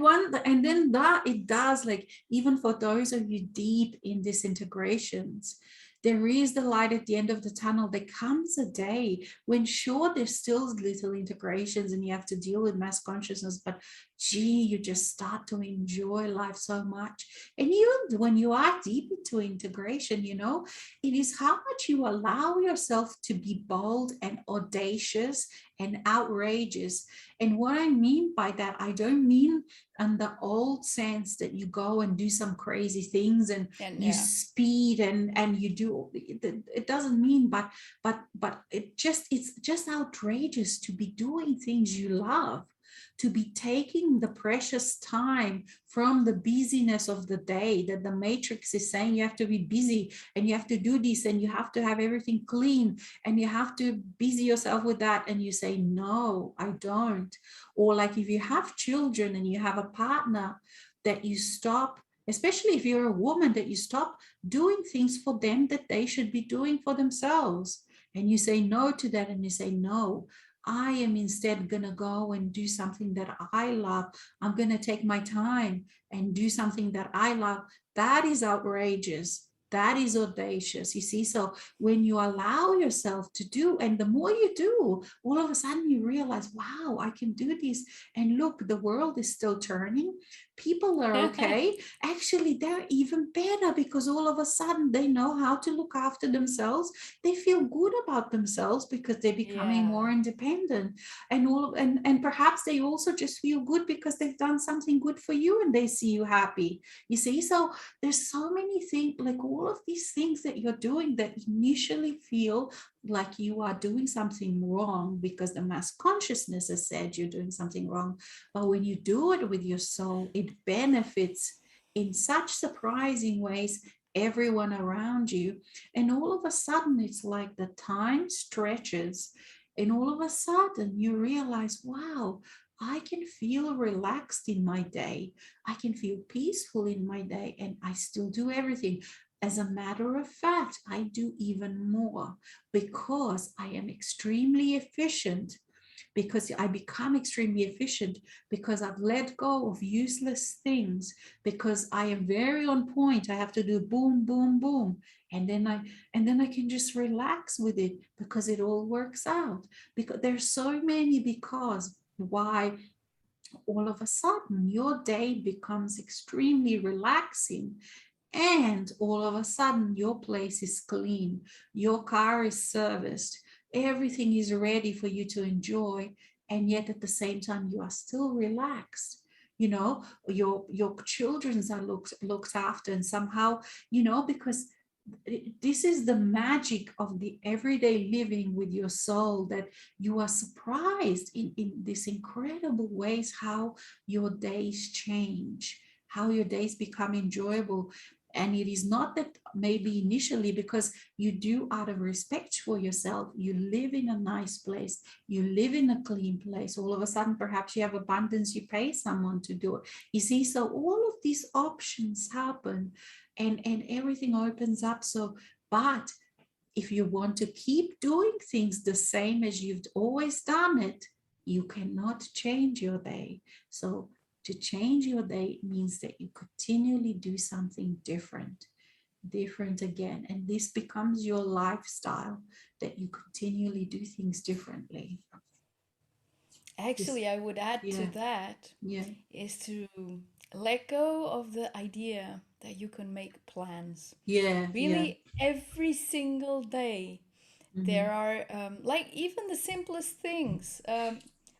and then that it does, like, even for those of you deep in disintegrations, there is the light at the end of the tunnel. There comes a day when, sure, there's still little integrations and you have to deal with mass consciousness, but gee, you just start to enjoy life so much. And even when you are deep into integration, you know, it is how much you allow yourself to be bold and audacious and outrageous. And what I mean by that, I don't mean in the old sense that you go and do some crazy things and you speed and you do it. Doesn't mean, but it's just outrageous to be doing things you love, to be taking the precious time from the busyness of the day, that the matrix is saying you have to be busy and you have to do this and you have to have everything clean and you have to busy yourself with that, and you say, no, I don't. Or like if you have children and you have a partner, that you stop especially if you're a woman, that you stop doing things for them that they should be doing for themselves. And you say no to that, and you say, no, I am instead going to go and do something that I love. I'm going to take my time and do something that I love. That is outrageous. That is audacious. You see, so when you allow yourself to do, and the more you do, all of a sudden you realize, wow, I can do this. And look, the world is still turning. People are okay. Actually, they're even better, because all of a sudden they know how to look after themselves. They feel good about themselves because they're becoming Yeah. more independent. And and perhaps they also just feel good because they've done something good for you and they see you happy. You see, so there's so many things, like all of these things that you're doing that initially feel like you are doing something wrong because the mass consciousness has said you're doing something wrong. But when you do it with your soul, it benefits in such surprising ways everyone around you. And all of a sudden, it's like the time stretches, and all of a sudden, you realize, wow, I can feel relaxed in my day. I can feel peaceful in my day, and I still do everything. As a matter of fact, I do even more because I am extremely efficient, because I become extremely efficient, because I've let go of useless things, because I am very on point. I have to do boom, boom, boom. And then I can just relax with it because it all works out. Because there's so many because why all of a sudden your day becomes extremely relaxing, and all of a sudden your place is clean, your car is serviced, everything is ready for you to enjoy, and yet at the same time you are still relaxed. Your children's are looked after, and somehow, because this is the magic of the everyday living with your soul, that you are surprised in these incredible ways how your days change, how your days become enjoyable. And it is not that maybe initially, because you do out of respect for yourself, you live in a nice place, you live in a clean place, all of a sudden perhaps you have abundance, you pay someone to do it. You see, so all of these options happen, and everything opens up. So, but if you want to keep doing things the same as you've always done it, you cannot change your day. So to change your day means that you continually do something different again, and this becomes your lifestyle, that you continually do things differently. This, Actually, I would add to yeah, that yeah, is to let go of the idea that you can make plans. yeah, yeah. Really, every single day, Mm-hmm. there are, like, even the simplest things.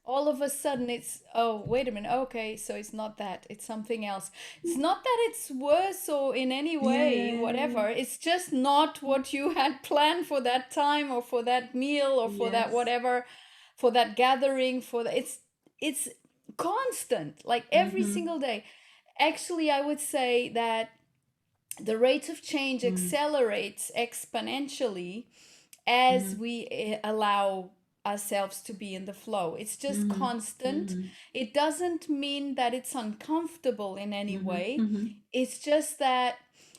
All of a sudden, it's, oh, wait a minute, okay, so it's not that, it's something else. It's not that it's worse or in any Yeah, way, yeah, yeah, whatever. It's just not yeah. what you had planned for that time or for that meal or for that Yes. whatever, for that gathering, for the, it's constant, like every Mm-hmm. single day. Actually, I would say that the rate of change Mm-hmm. accelerates exponentially as Mm-hmm. we allow ourselves to be in the flow. It's just Mm-hmm. constant. Mm-hmm. It doesn't mean that it's uncomfortable in any Mm-hmm. way. Mm-hmm. It's just that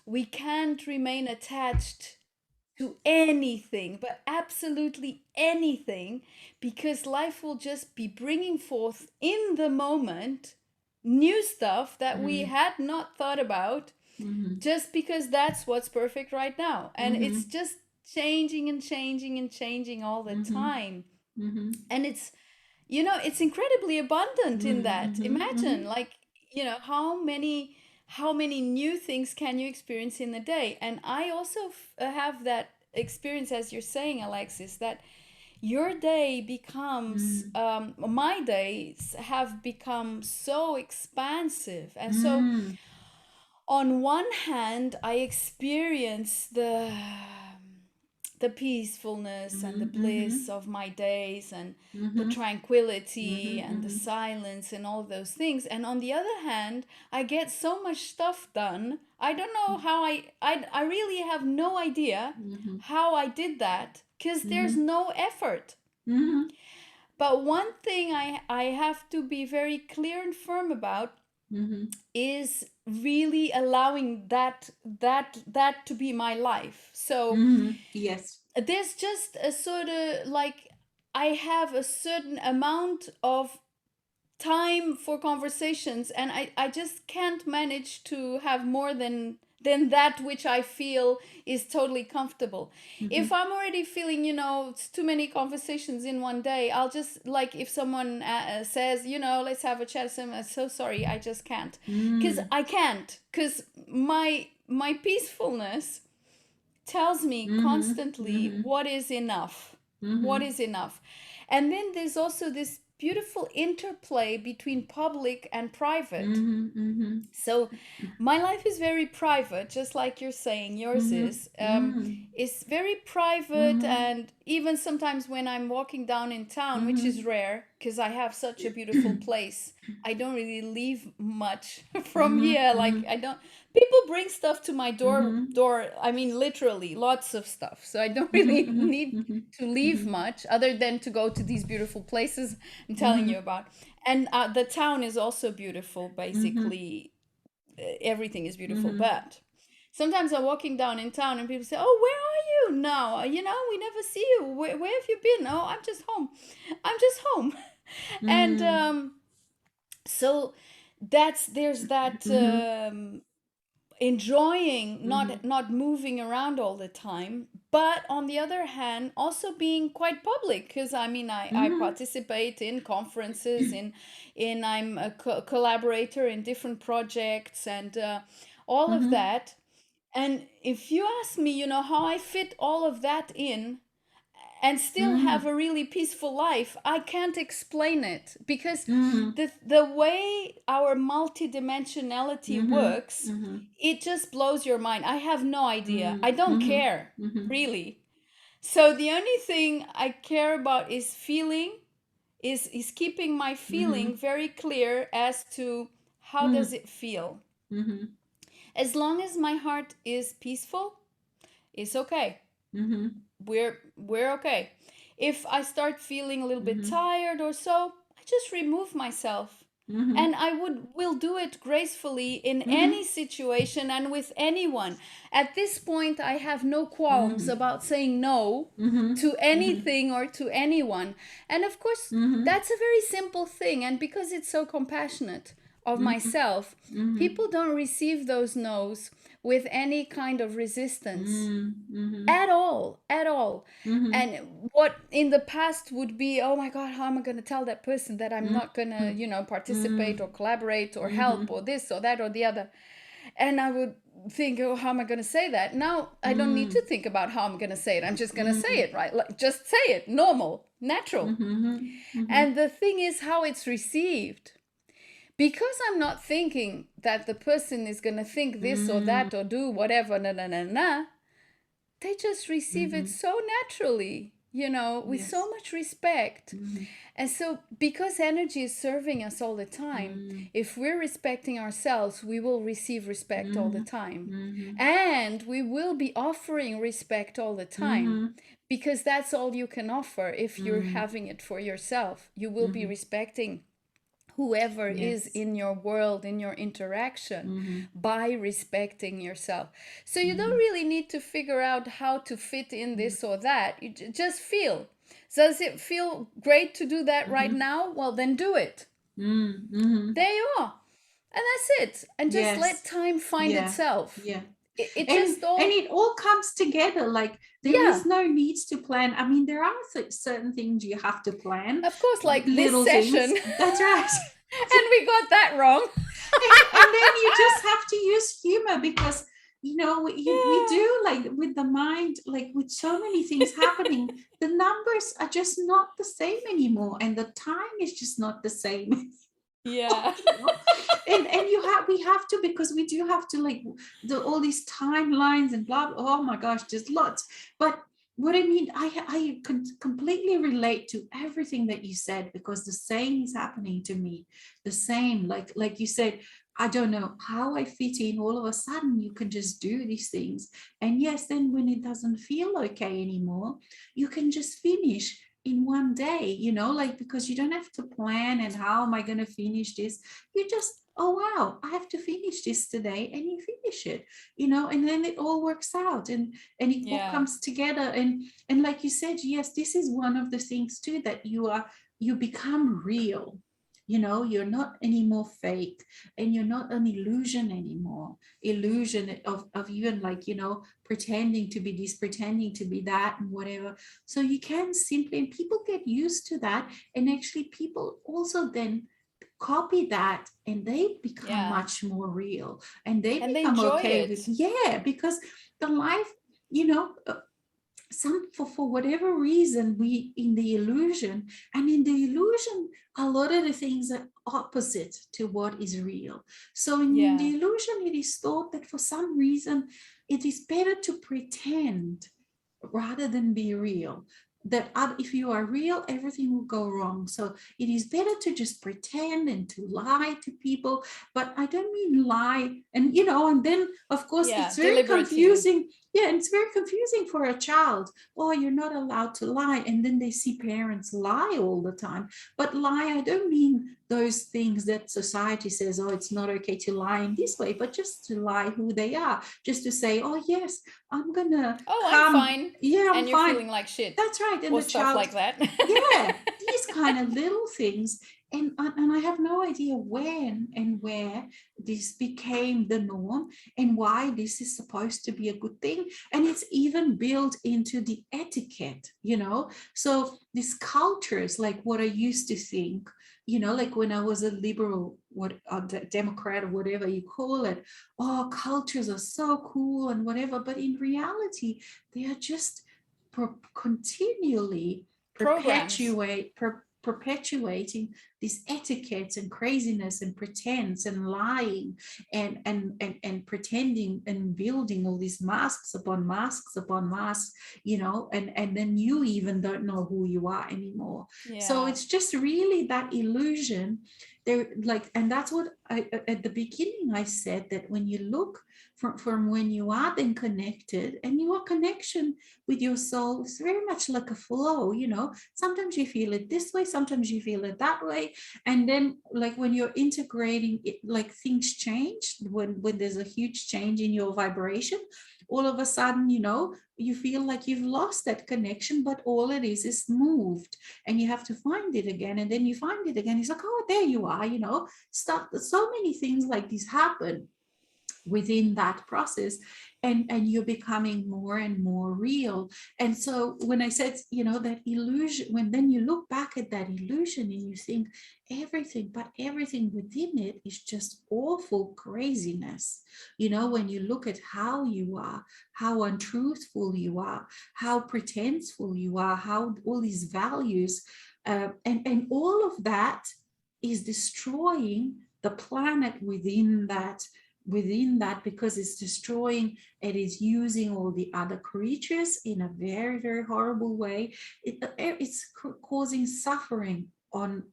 we can't remain attached to anything, but absolutely anything, because life will just be bringing forth in the moment new stuff that we Mm-hmm. had not thought about, Mm-hmm. just because that's what's perfect right now. And Mm-hmm. it's just changing and changing and changing all the Mm-hmm. time. Mm-hmm. And it's, it's incredibly abundant in that. Mm-hmm. Imagine, like, how many new things can you experience in a day? And I also have that experience, as you're saying, Alexis, that your day becomes, my days have become so expansive. And so Mm-hmm. on one hand, I experience the peacefulness and the Mm-hmm. bliss of my days, and the Mm-hmm. tranquility and the Mm-hmm. silence and all those things. And on the other hand, I get so much stuff done. I don't know how I really have no idea Mm-hmm. how I did that, because there's Mm-hmm. no effort. Mm-hmm. But one thing I have to be very clear and firm about, is really allowing that to be my life. So Yes. there's just a sort of like, I have a certain amount of time for conversations, and I just can't manage to have more than that which I feel is totally comfortable. If I'm already feeling, it's too many conversations in one day, I'll just, like, if someone says, let's have a chat, I'm so sorry, I just can't. Because I can't, because my peacefulness tells me constantly what is enough. What is enough. And then there's also this beautiful interplay between public and private. So my life is very private, just like you're saying yours is. It's very private, and even sometimes when I'm walking down in town, which is rare because I have such a beautiful place, I don't really leave much from here. Like, I don't. People bring stuff to my door. I mean, literally, lots of stuff. So I don't really need to leave much, other than to go to these beautiful places I'm telling you about. And the town is also beautiful, basically everything is beautiful. But sometimes I'm walking down in town and people say, "Oh, where are you now? We never see you. Where have you been?" "Oh, I'm just home. I'm just home." And so there's that enjoying not moving around all the time, but on the other hand also being quite public, because I mean, I participate in conferences, in I'm a collaborator in different projects, and all of that. And if you ask me, how I fit all of that in and still have a really peaceful life, I can't explain it, because the way our multidimensionality works, it just blows your mind. I have no idea. I don't care, really. So the only thing I care about is feeling, is keeping my feeling very clear as to how does it feel. As long as my heart is peaceful, it's okay. We're okay. If I start feeling a little bit tired or so, I just remove myself. And I will do it gracefully in any situation and with anyone. At this point, I have no qualms about saying no to anything or to anyone. And of course, that's a very simple thing. And because it's so compassionate of myself, people don't receive those no's with any kind of resistance at all, at all. And what in the past would be, "Oh my God, how am I going to tell that person that I'm not going to, participate or collaborate or help or this or that or the other?" And I would think, "Oh, how am I going to say that?" Now I don't need to think about how I'm going to say it. I'm just going to say it, right? Like, just say it, normal, natural. And the thing is how it's received. Because I'm not thinking that the person is going to think this or that or do whatever, they just receive it so naturally, with so much respect. And so, because energy is serving us all the time, if we're respecting ourselves, we will receive respect all the time. And we will be offering respect all the time, because that's all you can offer if you're having it for yourself. You will be respecting whoever is in your world, in your interaction, by respecting yourself. So you don't really need to figure out how to fit in this or that. You just feel. Does it feel great to do that right now? Well, then do it. There you are. And that's it. And just let time find itself. It just all... And it all comes together. Like, there is no needs to plan. I mean, there are certain things you have to plan. Of course, like little this session. Things. That's right. And we got that wrong. and then you just have to use humor, because we do, like, with the mind, like with so many things happening, the numbers are just not the same anymore, and the time is just not the same. Yeah. And we have to, because we do have to, like, all these timelines and blah, blah. Oh my gosh, there's lots. But what I mean, I can completely relate to everything that you said, because the same is happening to me. The same, like you said, I don't know how I fit in. All of a sudden, you can just do these things. And yes, then when it doesn't feel okay anymore, you can just finish in one day, like, because you don't have to plan and how am I going to finish this. You just oh wow, I have to finish this today, and you finish it, and then it all works out, and it all Yeah. comes together. And like you said, yes, this is one of the things too, that you become real. You're not anymore fake, and you're not an illusion anymore. Illusion of even, like, pretending to be this, pretending to be that, and whatever. So you can simply, and people get used to that, and actually people also then copy that, and they become Yeah. much more real, and they And they become enjoy okay with, it. yeah, because the life, you know some, for whatever reason, we in the illusion, and in the illusion a lot of the things are opposite to what is real. So in Yeah. the illusion, it is thought that for some reason it is better to pretend rather than be real. That if you are real, everything will go wrong. So it is better to just pretend and to lie to people. But I don't mean lie. And then, of course, Yeah. it's very Deliberately. confusing. Yeah, and it's very confusing for a child. Oh, you're not allowed to lie. And then they see parents lie all the time. But lie, I don't mean those things that society says, oh, it's not okay to lie in this way, but just to lie who they are. Just to say, oh, yes, I'm going to Oh, I'm come. fine. Yeah, I'm And you're fine. feeling like shit. That's right. And Or the stuff child, like that. yeah, these kind of little things. And I have no idea when and where this became the norm, and why this is supposed to be a good thing. And it's even built into the etiquette. So these cultures, like what I used to think, like when I was a liberal, Democrat, or whatever you call it, oh, cultures are so cool and whatever. But in reality, they are just continually Programs. perpetuating these etiquettes and craziness and pretense and lying, and pretending and building all these masks upon masks upon masks, and then you even don't know who you are anymore. So Yeah. it's just really that illusion there, like. And that's what at the beginning I said, that when you look from when you are then connected, and your connection with your soul is very much like a flow. Sometimes you feel it this way, sometimes you feel it that way. And then, like, when you're integrating it, like, things change. When there's a huge change in your vibration, all of a sudden, you feel like you've lost that connection, but all it is moved, and you have to find it again, and then you find it again. It's like, oh, there you are. Stuff. So many things like this happen within that process, and you're becoming more and more real. And so when I said, that illusion, when then you look back at that illusion and you think everything within it is just awful craziness. When you look at how you are, how untruthful you are, how pretenseful you are, how all these values, and all of that is destroying the planet within that, because it's destroying, it is using all the other creatures in a very, very horrible way. It's causing suffering on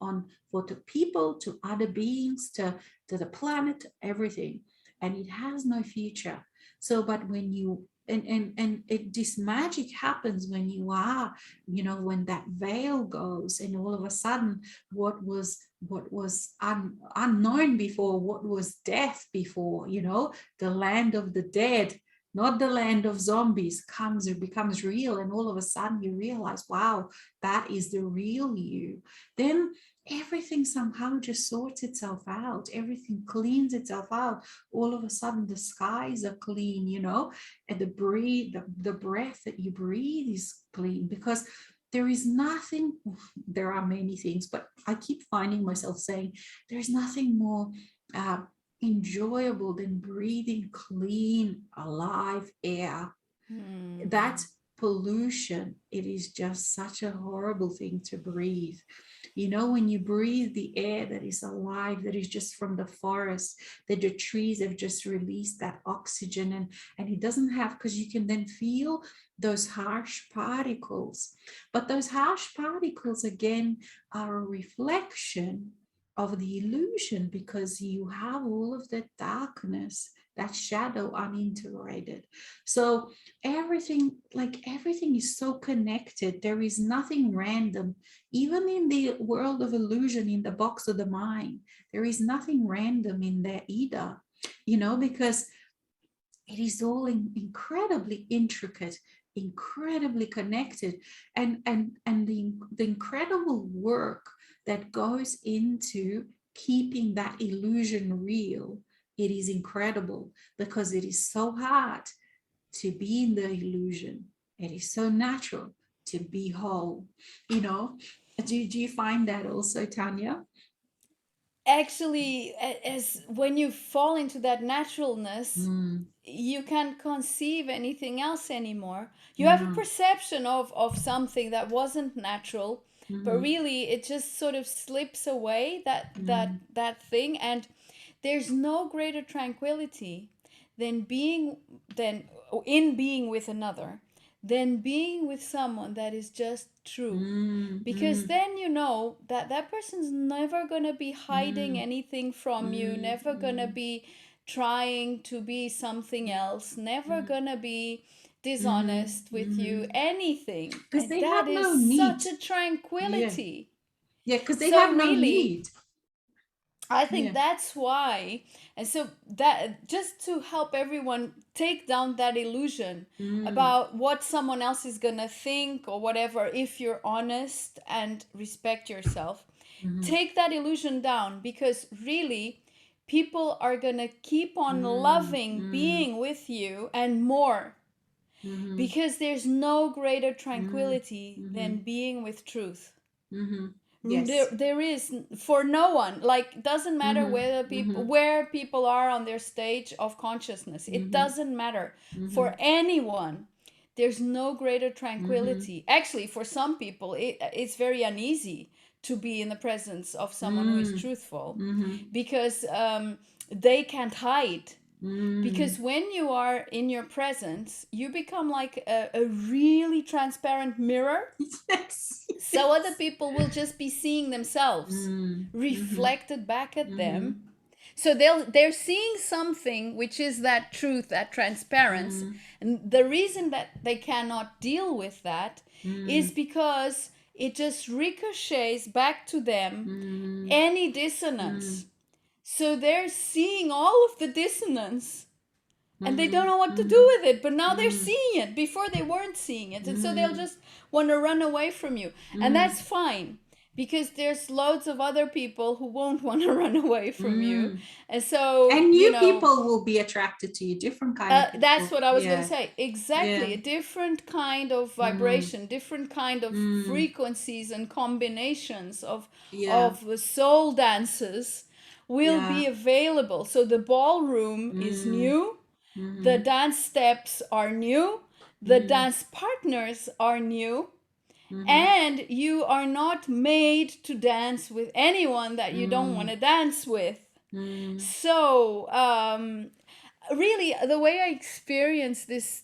for the people, to other beings, to the planet, to everything. And it has no future. So, but when you this magic happens when you are, when that veil goes, and all of a sudden what was unknown before, what was death before, the land of the dead, not the land of zombies, becomes real. And all of a sudden you realize, wow, that is the real you. Then everything somehow just sorts itself out, everything cleans itself out. All of a sudden the skies are clean, and the breath that you breathe is clean, because there is nothing, there are many things, but I keep finding myself saying there's nothing more uh, enjoyable than breathing clean, alive air. That pollution, it is just such a horrible thing to breathe. When you breathe the air that is alive, that is just from the forest, that the trees have just released that oxygen, and it doesn't have, because you can then feel those harsh particles. But those harsh particles, again, are a reflection of the illusion, because you have all of that darkness that shadow unintegrated. So everything, like everything is so connected. There is nothing random. Even in the world of illusion, in the box of the mind, there is nothing random in there either, you know, because it is all incredibly intricate, incredibly connected, and the incredible work that goes into keeping that illusion real, it is incredible, because it is so hard to be in the illusion. It is so natural to be whole, you know. Do you find that also, Tanya? Actually, as when you fall into that naturalness, Mm, you can't conceive anything else anymore. You have a no. perception of something that wasn't natural, but Mm-hmm. really it just sort of slips away, Mm, that thing. And there's no greater tranquility than being than in being with another, than being with someone that is just truth. mm, Because mm, then you know that that person's never going to be hiding mm, anything from you, mm, never going to mm, be trying to be something else, never mm, going to be mm, dishonest with you, mm. anything. Because And they that have is no need. such a Yeah. tranquility. Yeah, because they So have no really, need. I think Yeah. that's why. And so that just to help everyone take down that illusion Mm, about what someone else is going to think or whatever, if you're honest and respect yourself, mm-hmm, take that illusion down, because really people are going to keep on mm, loving mm, being with you and more, mm-hmm, because there's no greater mm, tranquility than mm-hmm, being with truth. mm-hmm. there, Yes. there is for no one, like, doesn't matter Mm-hmm, whether people mm-hmm, where people are on their stage of consciousness, it mm-hmm, doesn't matter. mm-hmm, For anyone, there's no greater mm-hmm, tranquility. Actually, for some people it's very uneasy to be in the presence of someone who is mm, truthful, mm-hmm, because they can't hide. mm. Because when you are in your presence, you become like a really transparent mirror, Yes. so other Yes. people will just be seeing themselves Mm, mm-hmm, reflected back at mm-hmm, them. So they're seeing something which is that truth, that transparency. mm, And the reason that they cannot deal with that is mm, because it just ricochets back to them mm, any mm, dissonance. So they're seeing all of the dissonance and they don't mm-hmm, know what to mm-hmm, do with it, but now they're mm, seeing it. Before they weren't seeing it, and so they'll mm, just want to run away from you. And mm, that's fine, because there's loads of other people who won't want to run away from you. mm. And so, And new people will be attracted to you, different kind of that's people. what I was going to Yeah. say. Exactly. Yeah. A different kind of Mm, vibration, different kind of mm, frequencies and combinations yeah. of soul dances will Yeah. be available. So the ballroom is Mm, new, the mm-hmm, dance steps are new, the mm-hmm, dance partners are new, mm-hmm, and you are not made to dance with anyone that you don't want mm, to dance with. mm, So, really, the way I experience this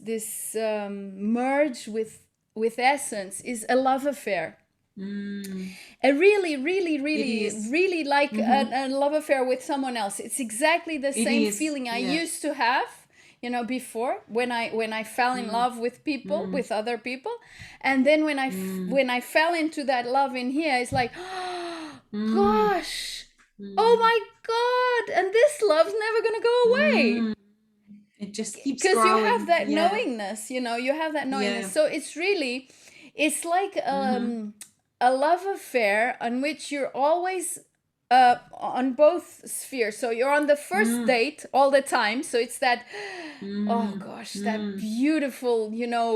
merge with essence is a love affair. mm. A really, really, It really, is. really like Mm-hmm. a love affair with someone else. It's exactly the It same is. feeling I Yeah. used to have, before, when I fell in Mm, love with people, mm, with other people. And then mm, when I fell into that love in here, it's like, oh, mm, gosh, oh mm, my God, and this love's never gonna go away, mm. It just keeps because you have growing. that Yeah. knowingness, you have that knowingness. Yeah. So it's like Mm-hmm. a love affair on which you're always on both spheres. So you're on the first Mm, date all the time, so it's that, oh mm, gosh, that mm. beautiful,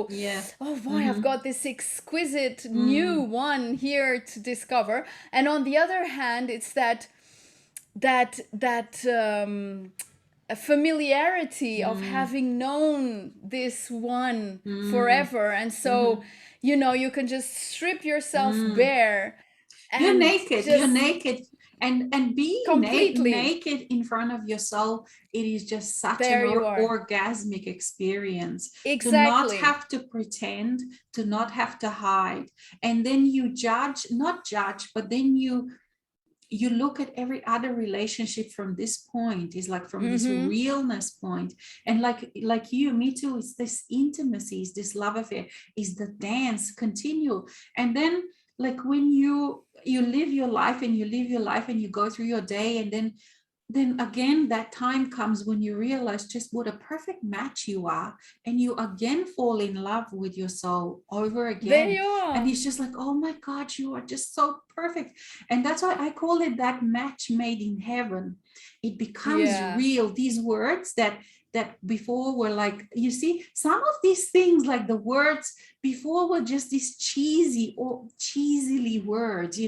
Yeah. oh boy, I've Mm-hmm. got this exquisite new Mm, one here to discover. And on the other hand, it's that a familiarity of mm, having known this one mm, forever. And so, mm-hmm. you can just strip yourself Mm. bare You're and naked. You're just naked. And being completely, naked in front of your soul, it is just such an there you are. orgasmic experience, to not Exactly. have to pretend, to not have to hide. And then you judge, not judge, but then you look at every other relationship from this point, is like from this realness point. And like you, me too, it's this intimacy, it's this love affair, is the dance continue. And then like when you live your life, and you live your life, and you go through your day, and then again that time comes when you realize just what a perfect match you are, and you again fall in love with your soul over There again. you And are. it's just like, oh my god, you are just so perfect. And that's why I call it that match made in heaven. It becomes Yeah. real, these words that before were like, you see, some of these things, like the words before were just these cheesy or cheesily words,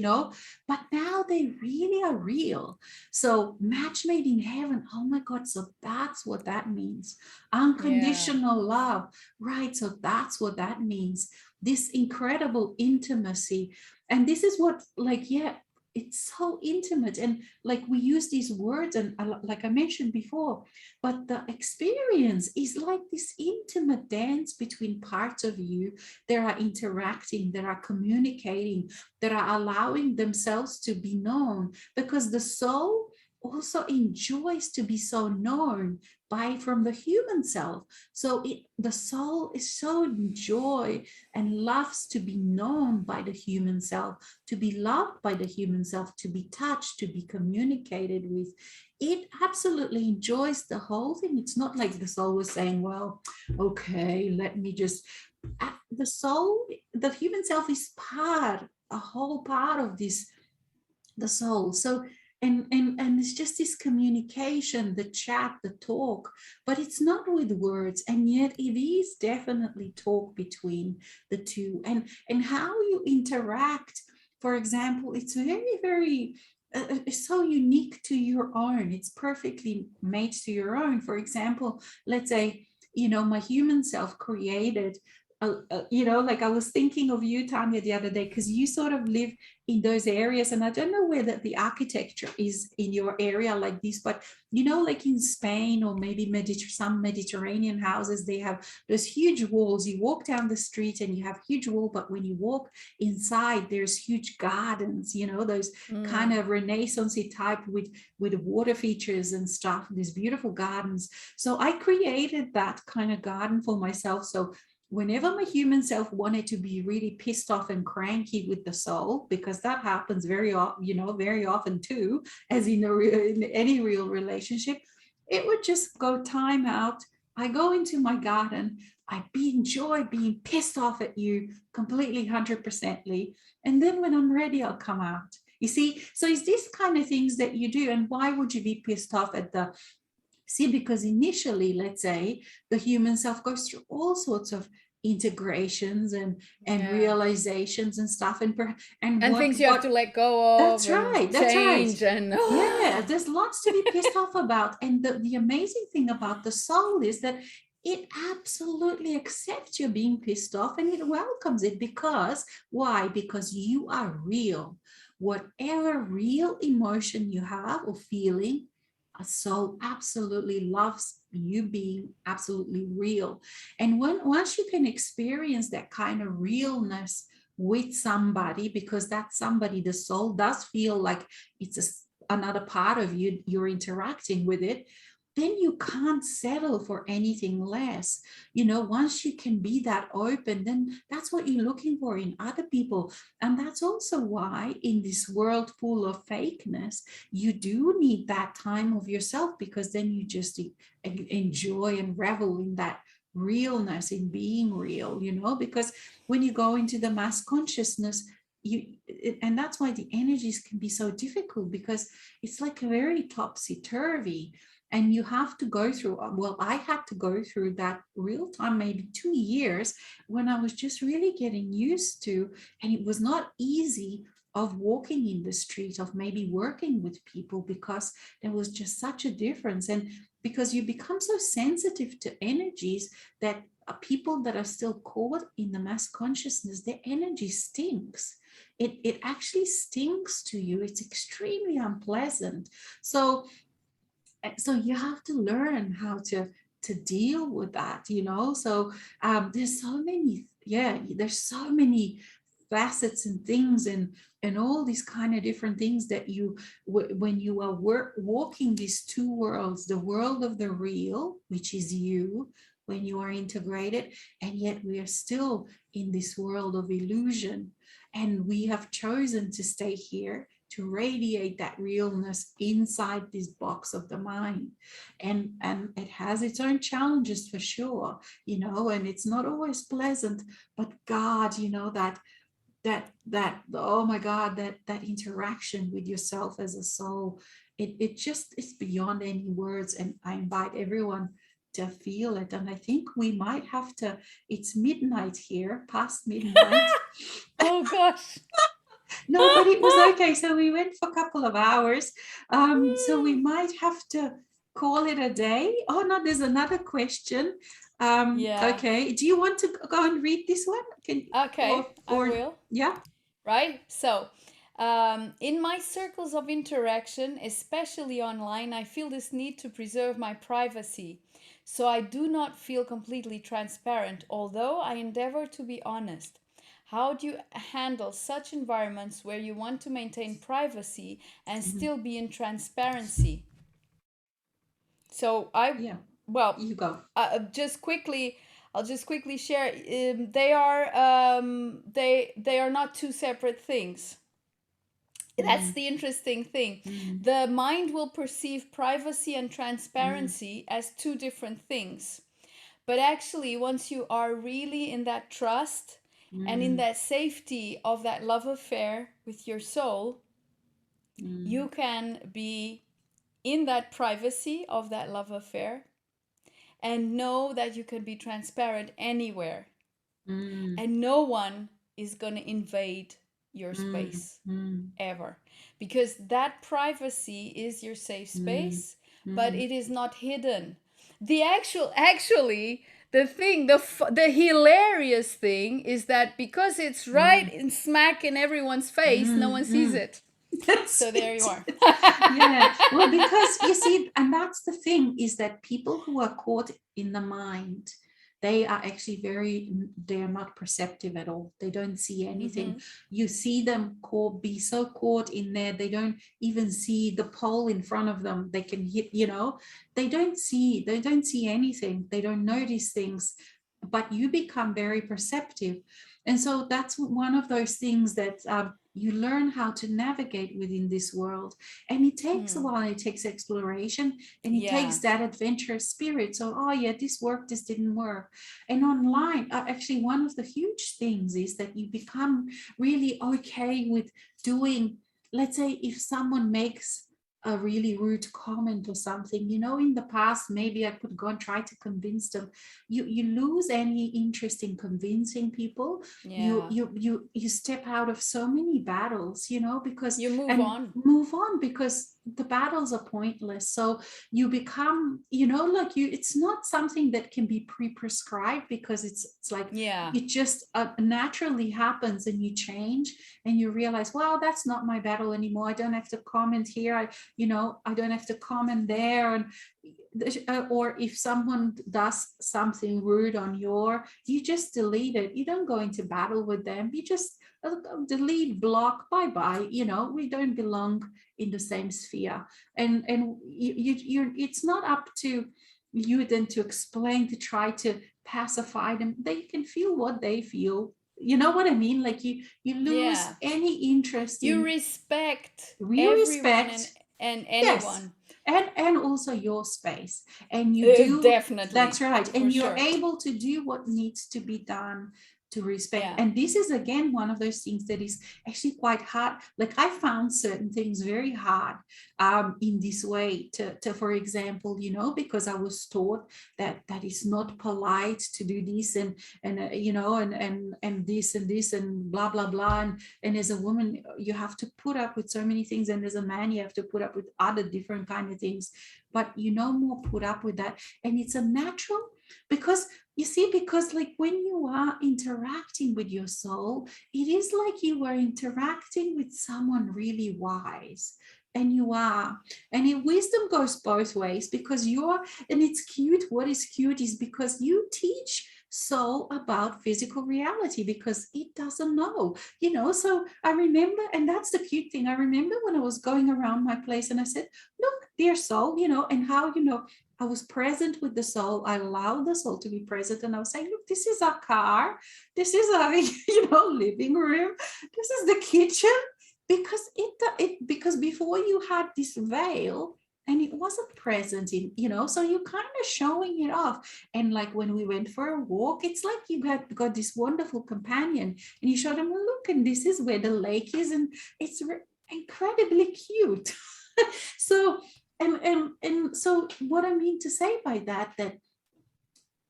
but now they really are real. So match made in heaven, oh my God, so that's what that means. Yeah. Unconditional love, right? So that's what that means. This incredible intimacy. And this is what, like, yeah, it's so intimate. And like we use these words, and like I mentioned before, but the experience is like this intimate dance between parts of you that are interacting, that are communicating, that are allowing themselves to be known, because the soul also enjoys to be so known by from the human self. So the soul is so enjoy and loves to be known by the human self, to be loved by the human self, to be touched, to be communicated with. It absolutely enjoys the whole thing. It's not like the soul was saying, well, okay, let me just, the soul, the human self is part, a whole part of this, the soul. So and it's just this communication, the chat, the talk, but it's not with words, and yet it is definitely talk between the two. And how you interact, for example, it's very, very it's so unique to your own. It's perfectly made to your own. For example, let's say, my human self created like I was thinking of you, Tanya, the other day, because you sort of live in those areas, and I don't know whether the architecture is in your area like this, but like in Spain, or maybe some Mediterranean houses, they have those huge walls. You walk down the street and you have huge wall, but when you walk inside, there's huge gardens, those kind of Renaissance type with water features and stuff, these beautiful gardens. So I created that kind of garden for myself. So whenever my human self wanted to be really pissed off and cranky with the soul, because that happens very often, very often too, as in any real relationship, it would just go time out. I go into my garden, I enjoy being pissed off at you completely 100%ly, and then when I'm ready, I'll come out. You see, so it's these kind of things that you do. And why would you be pissed off at the See, because initially, let's say, the human self goes through all sorts of integrations and Yeah. realizations and stuff, and And things you have to what let go of that's and right, that's right. change and Yeah, there's lots to be pissed off about. And the amazing thing about the soul is that it absolutely accepts you being pissed off, and it welcomes it. Because why? Because you are real. Whatever real emotion you have or feeling, a soul absolutely loves you being absolutely real. And once you can experience that kind of realness with somebody, because that somebody, the soul, does feel like it's another part of you, you're interacting with it, then you can't settle for anything less. Once you can be that open, then that's what you're looking for in other people. And that's also why in this world full of fakeness, you do need that time of yourself, because then you just enjoy and revel in that realness, in being real, because when you go into the mass consciousness, and that's why the energies can be so difficult, because it's like a very topsy-turvy. And you have to go through, well, I had to go through that real time, maybe 2 years, when I was just really getting used to, and it was not easy, of walking in the street, of maybe working with people, because there was just such a difference. And because you become so sensitive to energies that people that are still caught in the mass consciousness, their energy stinks. It actually stinks to you. It's extremely unpleasant. So you have to learn how to deal with that. So there's so many facets and things, and all these kind of different things that you, when you are walking these two worlds, the world of the real, which is you, when you are integrated, and yet we are still in this world of illusion, and we have chosen to stay here to radiate that realness inside this box of the mind. And it has its own challenges for sure, you know, and it's not always pleasant, but God, you know, that oh my God, that interaction with yourself as a soul, it just is beyond any words. And I invite everyone to feel it. And I think we might have to, it's midnight here, past midnight. Oh gosh. No, but it was okay. So we went for a couple of hours. So we might have to call it a day. Oh no, there's another question. Yeah. Okay. Do you want to go and read this one? Okay, I will. Yeah. Right? So, in my circles of interaction, especially online, I feel this need to preserve my privacy. So, I do not feel completely transparent, although I endeavor to be honest. How do you handle such environments where you want to maintain privacy and still be in transparency? So, Yeah. well, You go. just quickly, I'll just quickly share. They are not two separate things. That's the interesting thing. The mind will perceive privacy and transparency as two different things. But actually, once you are really in that trust and in that safety of that love affair with your soul, you can be in that privacy of that love affair and know that you can be transparent anywhere. And no one is going to invade your space ever, because that privacy is your safe space, but it is not hidden. The actually the thing, the hilarious thing is that because it's right in smack in everyone's face, no one sees it. So there you are. Yeah, well, because you see, and that's the thing, is that people who are caught in the mind, they are actually they are not perceptive at all. They don't see anything. You see them be so caught in there, they don't even see the pole in front of them. They can hit, you know, they don't see anything. They don't notice things, but you become very perceptive. And so that's one of those things that you learn how to navigate within this world. And it takes a while. It takes exploration, and it takes that adventurous spirit. So, oh yeah, this worked, this didn't work. And online, actually, one of the huge things is that you become really okay with doing, let's say, if someone makes a really rude comment or something, you know, in the past, maybe I could go and try to convince them. You lose any interest in convincing people. You step out of so many battles, you know, because you move on because the battles are pointless. So you become, you know, like it's not something that can be pre-prescribed, because it's like it just naturally happens, and you change and you realize, wow, that's not my battle anymore. I don't have to comment here. I don't have to comment there. And or if someone does something rude on you just delete it. You don't go into battle with them. You just delete, block, bye-bye. You know, we don't belong in the same sphere. And you it's not up to you then to explain, to try to pacify them. They can feel what they feel. You know what I mean? Like you lose any interest in. You respect everyone and anyone. Yes. And also your space, and you do definitely. That's right. And you're able to do what needs to be done to respect. And this is again one of those things that is actually quite hard. Like I found certain things very hard in this way to for example, you know, because I was taught that is not polite to do this and you know, and this and this and blah blah blah, and as a woman you have to put up with so many things, and as a man you have to put up with other different kind of things, but you no more put up with that. And it's a natural, because you see, because like when you are interacting with your soul, it is like you are interacting with someone really wise. And you are. And wisdom goes both ways, because you're, and it's cute. What is cute is because you teach so about physical reality because it doesn't know, So I remember, and that's the cute thing. I remember when I was going around my place and I said, look, dear soul, and how, I was present with the soul. I allowed the soul to be present. And I was saying, look, this is our car. This is our, living room. This is the kitchen. Because because before you had this veil, and it wasn't present in, so you're kind of showing it off. And like when we went for a walk, it's like you got this wonderful companion and you show them, well, look, and this is where the lake is, and it's incredibly cute. So and so what I mean to say by that,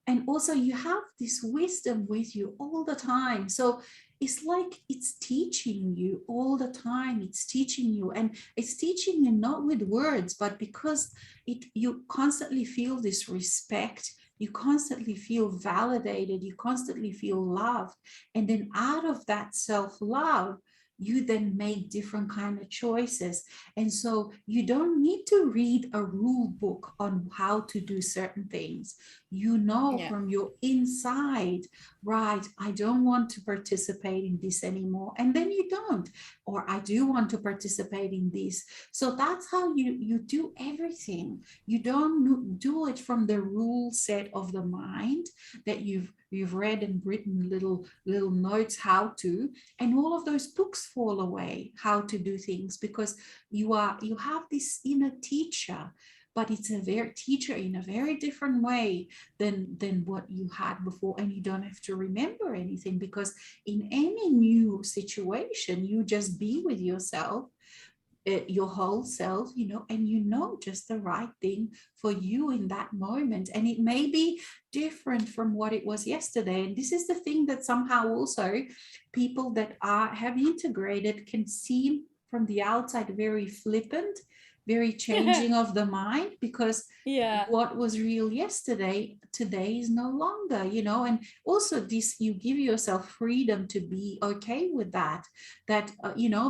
and also you have this wisdom with you all the time. So it's like it's teaching you all the time. It's teaching you, and it's teaching you not with words, but because you constantly feel this respect, you constantly feel validated, you constantly feel loved. And then out of that self-love, you then make different kind of choices. And so you don't need to read a rule book on how to do certain things. Yeah. From your inside, right, I don't want to participate in this anymore. And then you don't, or I do want to participate in this. So that's how you do everything. You don't do it from the rule set of the mind that you've read and written little notes how to, and all of those books fall away how to do things, because you have this inner teacher, but it's a very teacher in a very different way than what you had before. And you don't have to remember anything, because in any new situation, you just be with yourself, your whole self, and just the right thing for you in that moment. And it may be different from what it was yesterday. And this is the thing that somehow also people that have integrated can seem from the outside very flippant, very changing of the mind, because Yeah. what was real yesterday today is no longer, and also this, you give yourself freedom to be okay with that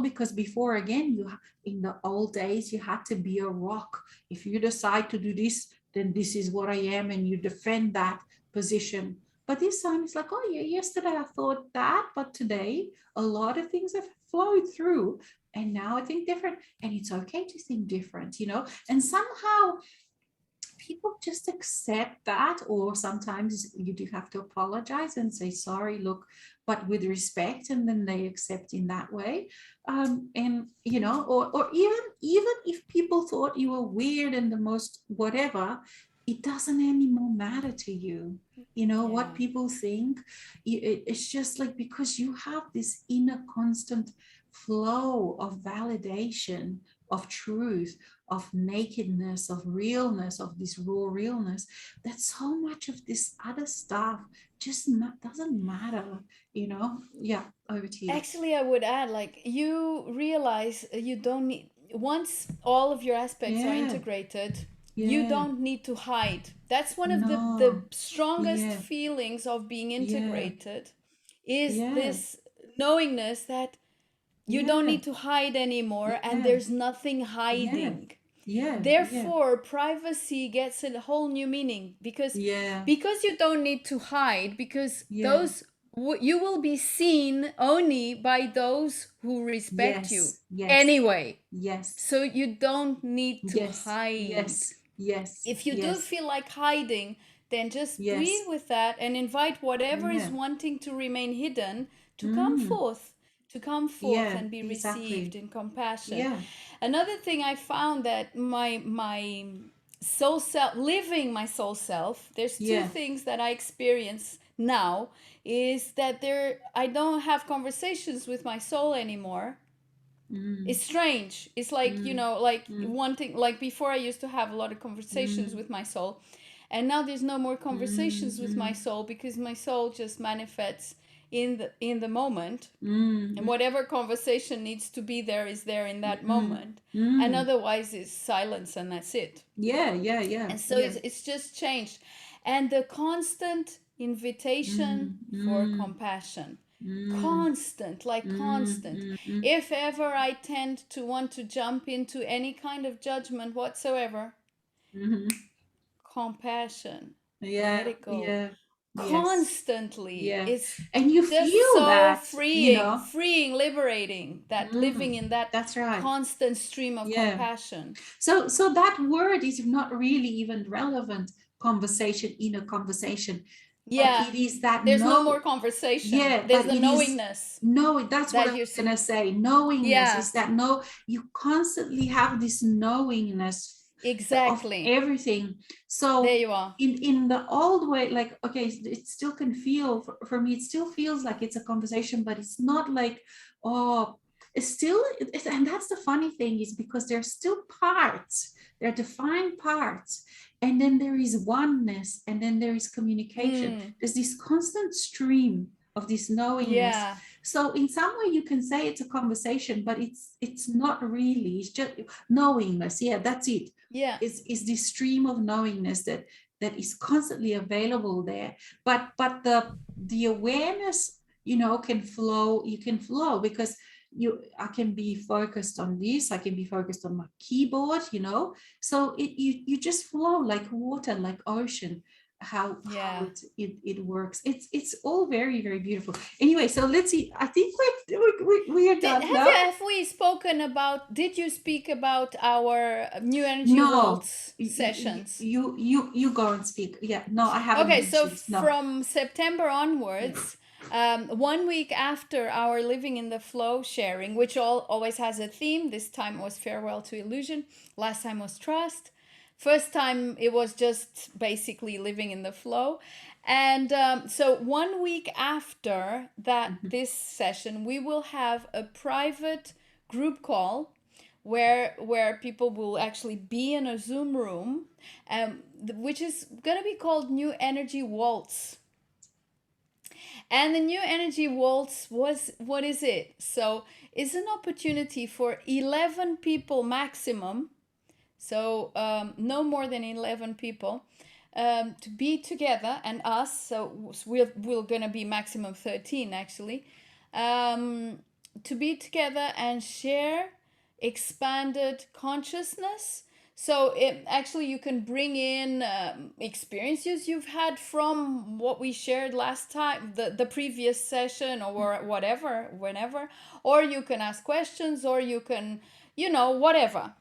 because before, again, you in the old days, you had to be a rock. If you decide to do this, then this is what I am, and you defend that position. But this time it's like, oh yeah, yesterday I thought that, but today a lot of things have flowed through, and now I think different, and it's okay to think different, and somehow people just accept that, or sometimes you do have to apologize and say sorry, look, but with respect, and then they accept in that way. And or even if people thought you were weird and the most whatever, it doesn't anymore matter to you, what Yeah. people think. It's just like, because you have this inner constant flow of validation, of truth, of nakedness, of realness, of this raw realness, that so much of this other stuff just doesn't matter, Yeah, over to you. Actually, I would add, like, you realize you don't need, once all of your aspects are Yeah, integrated, you yeah, don't need to hide. That's one of the no, strongest yeah, feelings of being yeah, integrated, is yeah, this knowingness that you don't yeah, need to hide anymore, and yeah, there's nothing yeah, hiding. yeah, yeah, Therefore, privacy gets a whole new meaning, yeah, because you don't need to hide, because yeah, you will be seen only by those who respect you yes, yes, anyway. yes, So you don't need to yes, hide. yes, yes, If you do yes, feel like hiding, then just breathe yes, with that and invite whatever is yeah, wanting to remain hidden to come mm, forth, yeah, and be received exactly, in compassion. yeah, Another thing I found, that my soul self, living my soul self, there's two yeah, things that I experience now, is that I don't have conversations with my soul anymore. mm, It's strange. It's like, mm, like mm, one thing, like before I used to have a lot of conversations mm, with my soul. And now there's no more conversations with my mm, soul, because my soul just manifests in the moment. mm, And mm, whatever conversation needs to be there is there in that mm, moment. And mm. otherwise it's silence, and that's it. Yeah, yeah, yeah, And so yeah. it's just changed. And the constant invitation Mm, for mm, compassion, mm, constant, like mm, constant. mm, mm. If ever I tend to want to jump into any kind of judgment whatsoever, Mhm. compassion, let Yeah, it go. yeah, Yes. constantly. Yeah. It's And you just feel so that, freeing, liberating, that living mm, in that that's right. constant stream of Yeah. compassion. So that word is not really even relevant conversation in a conversation, but Yeah, it is that there's no more no, conversation. yeah, There's but the it is knowingness no, that's what I that you're was gonna seeing. say. Knowingness Yeah, is that no, you constantly have this knowingness of exactly. everything. There So you are. in the old way, like, okay, it still can feel for me, it still feels like it's a conversation, but it's not like, oh, it's still and that's the funny thing, is because there's still parts, they're defined parts, and then there is oneness, and then there is communication. Mm, There's this constant stream of this knowingness. yeah, So in some way you can say it's a conversation, but it's not really, it's just knowingness. Yeah, that's it. yeah, Is this stream of knowingness that is constantly available there. But the awareness, can flow. You can flow because I can be focused on this, I can be focused on my keyboard, so you just flow like water, like ocean. How yeah. it works. It's all very, very beautiful. Anyway, so let's see. I think we are done now. Have we spoken about, did you speak about our new energy No, waltz sessions? you go and speak. Yeah, no, I haven't Okay, so mentioned. No. from September onwards, 1 week after our Living in the Flow sharing, which always has a theme, this time was Farewell to Illusion, last time was Trust. First time it was just basically living in the flow. And so 1 week after that, this session, we will have a private group call where people will actually be in a Zoom room, which is going to be called New Energy Waltz. And the New Energy Waltz was, what is it? So it's an opportunity for 11 people maximum, so no more than 11 people, to be together, and us, so we're gonna be maximum 13 actually, to be together and share expanded consciousness. So actually you can bring in experiences you've had from what we shared last time, the previous session, or whatever, whenever, or you can ask questions, or you can, whatever.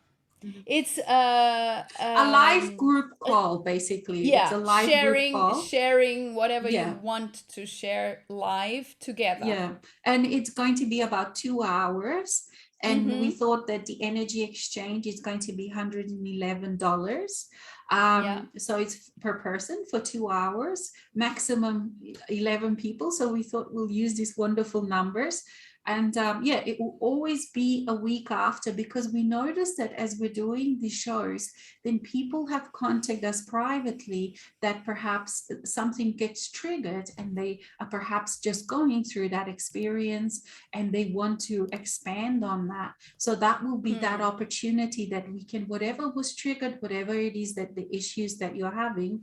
It's A live group call, basically. It's yeah, a live group call. sharing whatever you Yeah. want to share live together. Yeah, and it's going to be about 2 hours. And we thought that the energy exchange is going to be $111. Yeah. So it's per person for 2 hours, maximum 11 people. So we thought we'll use these wonderful numbers. And yeah, it will always be a week after, because we noticed that as we're doing the shows, then people have contacted us privately that perhaps something gets triggered, and they are perhaps just going through that experience, and they want to expand on that. So that will be that opportunity that we can, whatever was triggered, whatever it is that the issues that you're having,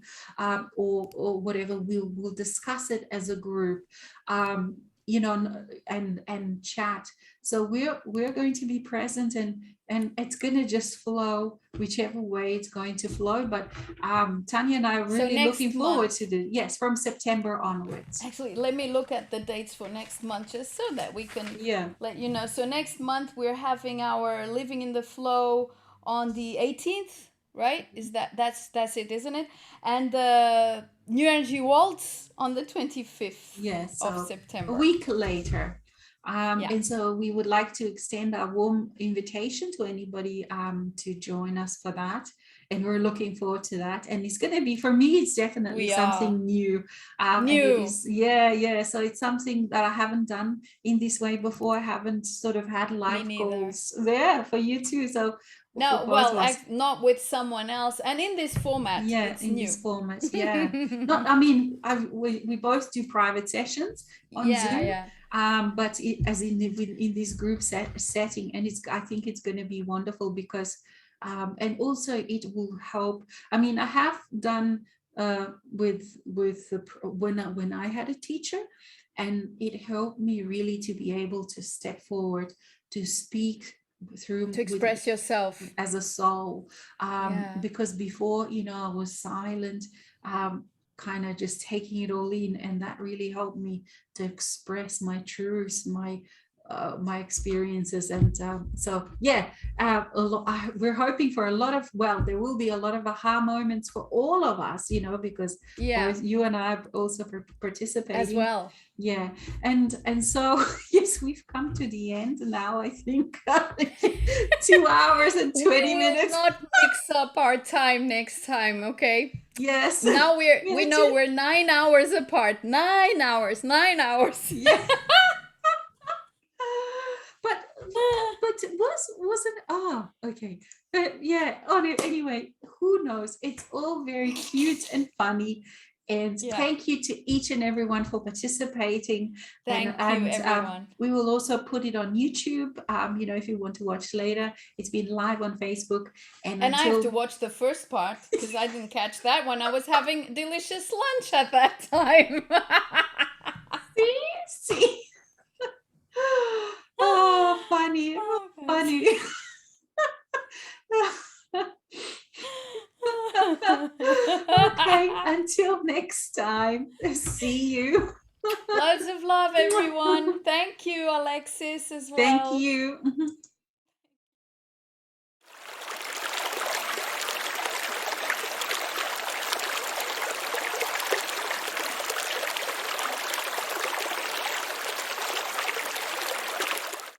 or whatever, we'll discuss it as a group. And chat. So we're going to be present, and it's going to just flow whichever way it's going to flow. But Tania and I are really looking forward to the, yes, from September onwards. Actually, let me look at the dates for next month, just so that we can let you know. So next month we're having our Living in the Flow on the 18th, right? Is that's it, isn't it? And the New Energy Waltz on the 25th of September. A week later. And so we would like to extend a warm invitation to anybody to join us for that. And we're looking forward to that. And it's going to be, for me, it's definitely something new. And it is, yeah. So it's something that I haven't done in this way before. I haven't sort of had live goals there for you too. So no, well, not with someone else, and in this format. Yeah, it's in new. this format, yeah. Not, I mean, we both do private sessions on Zoom, but as in this group setting, and I think it's going to be wonderful because, and also it will help. I mean, I have done when I had a teacher, and it helped me really to be able to step forward, to speak through, to express yourself as a soul, because before, I was silent, kind of just taking it all in, and that really helped me to express my truths, my experiences. And so yeah, we're hoping for a lot of, well, there will be a lot of aha moments for all of us, you know, because both you and I are also participating as well. Yeah. And so yes, we've come to the end now, I think. 2 hours and 20 minutes. We will not mix up our time next time, okay? Yes. Now we know we're 9 hours apart. 9 hours. Yeah. but wasn't okay. But yeah, anyway, who knows? It's all very cute and funny. And thank you to each and everyone for participating. Thank you, everyone. We will also put it on YouTube. You know, if you want to watch later, it's been live on Facebook. And I have to watch the first part because I didn't catch that one. I was having delicious lunch at that time. See. Oh, funny. Oh, funny. Okay, until next time. See you. Loads of love, everyone. Thank you, Alexis, as well. Thank you.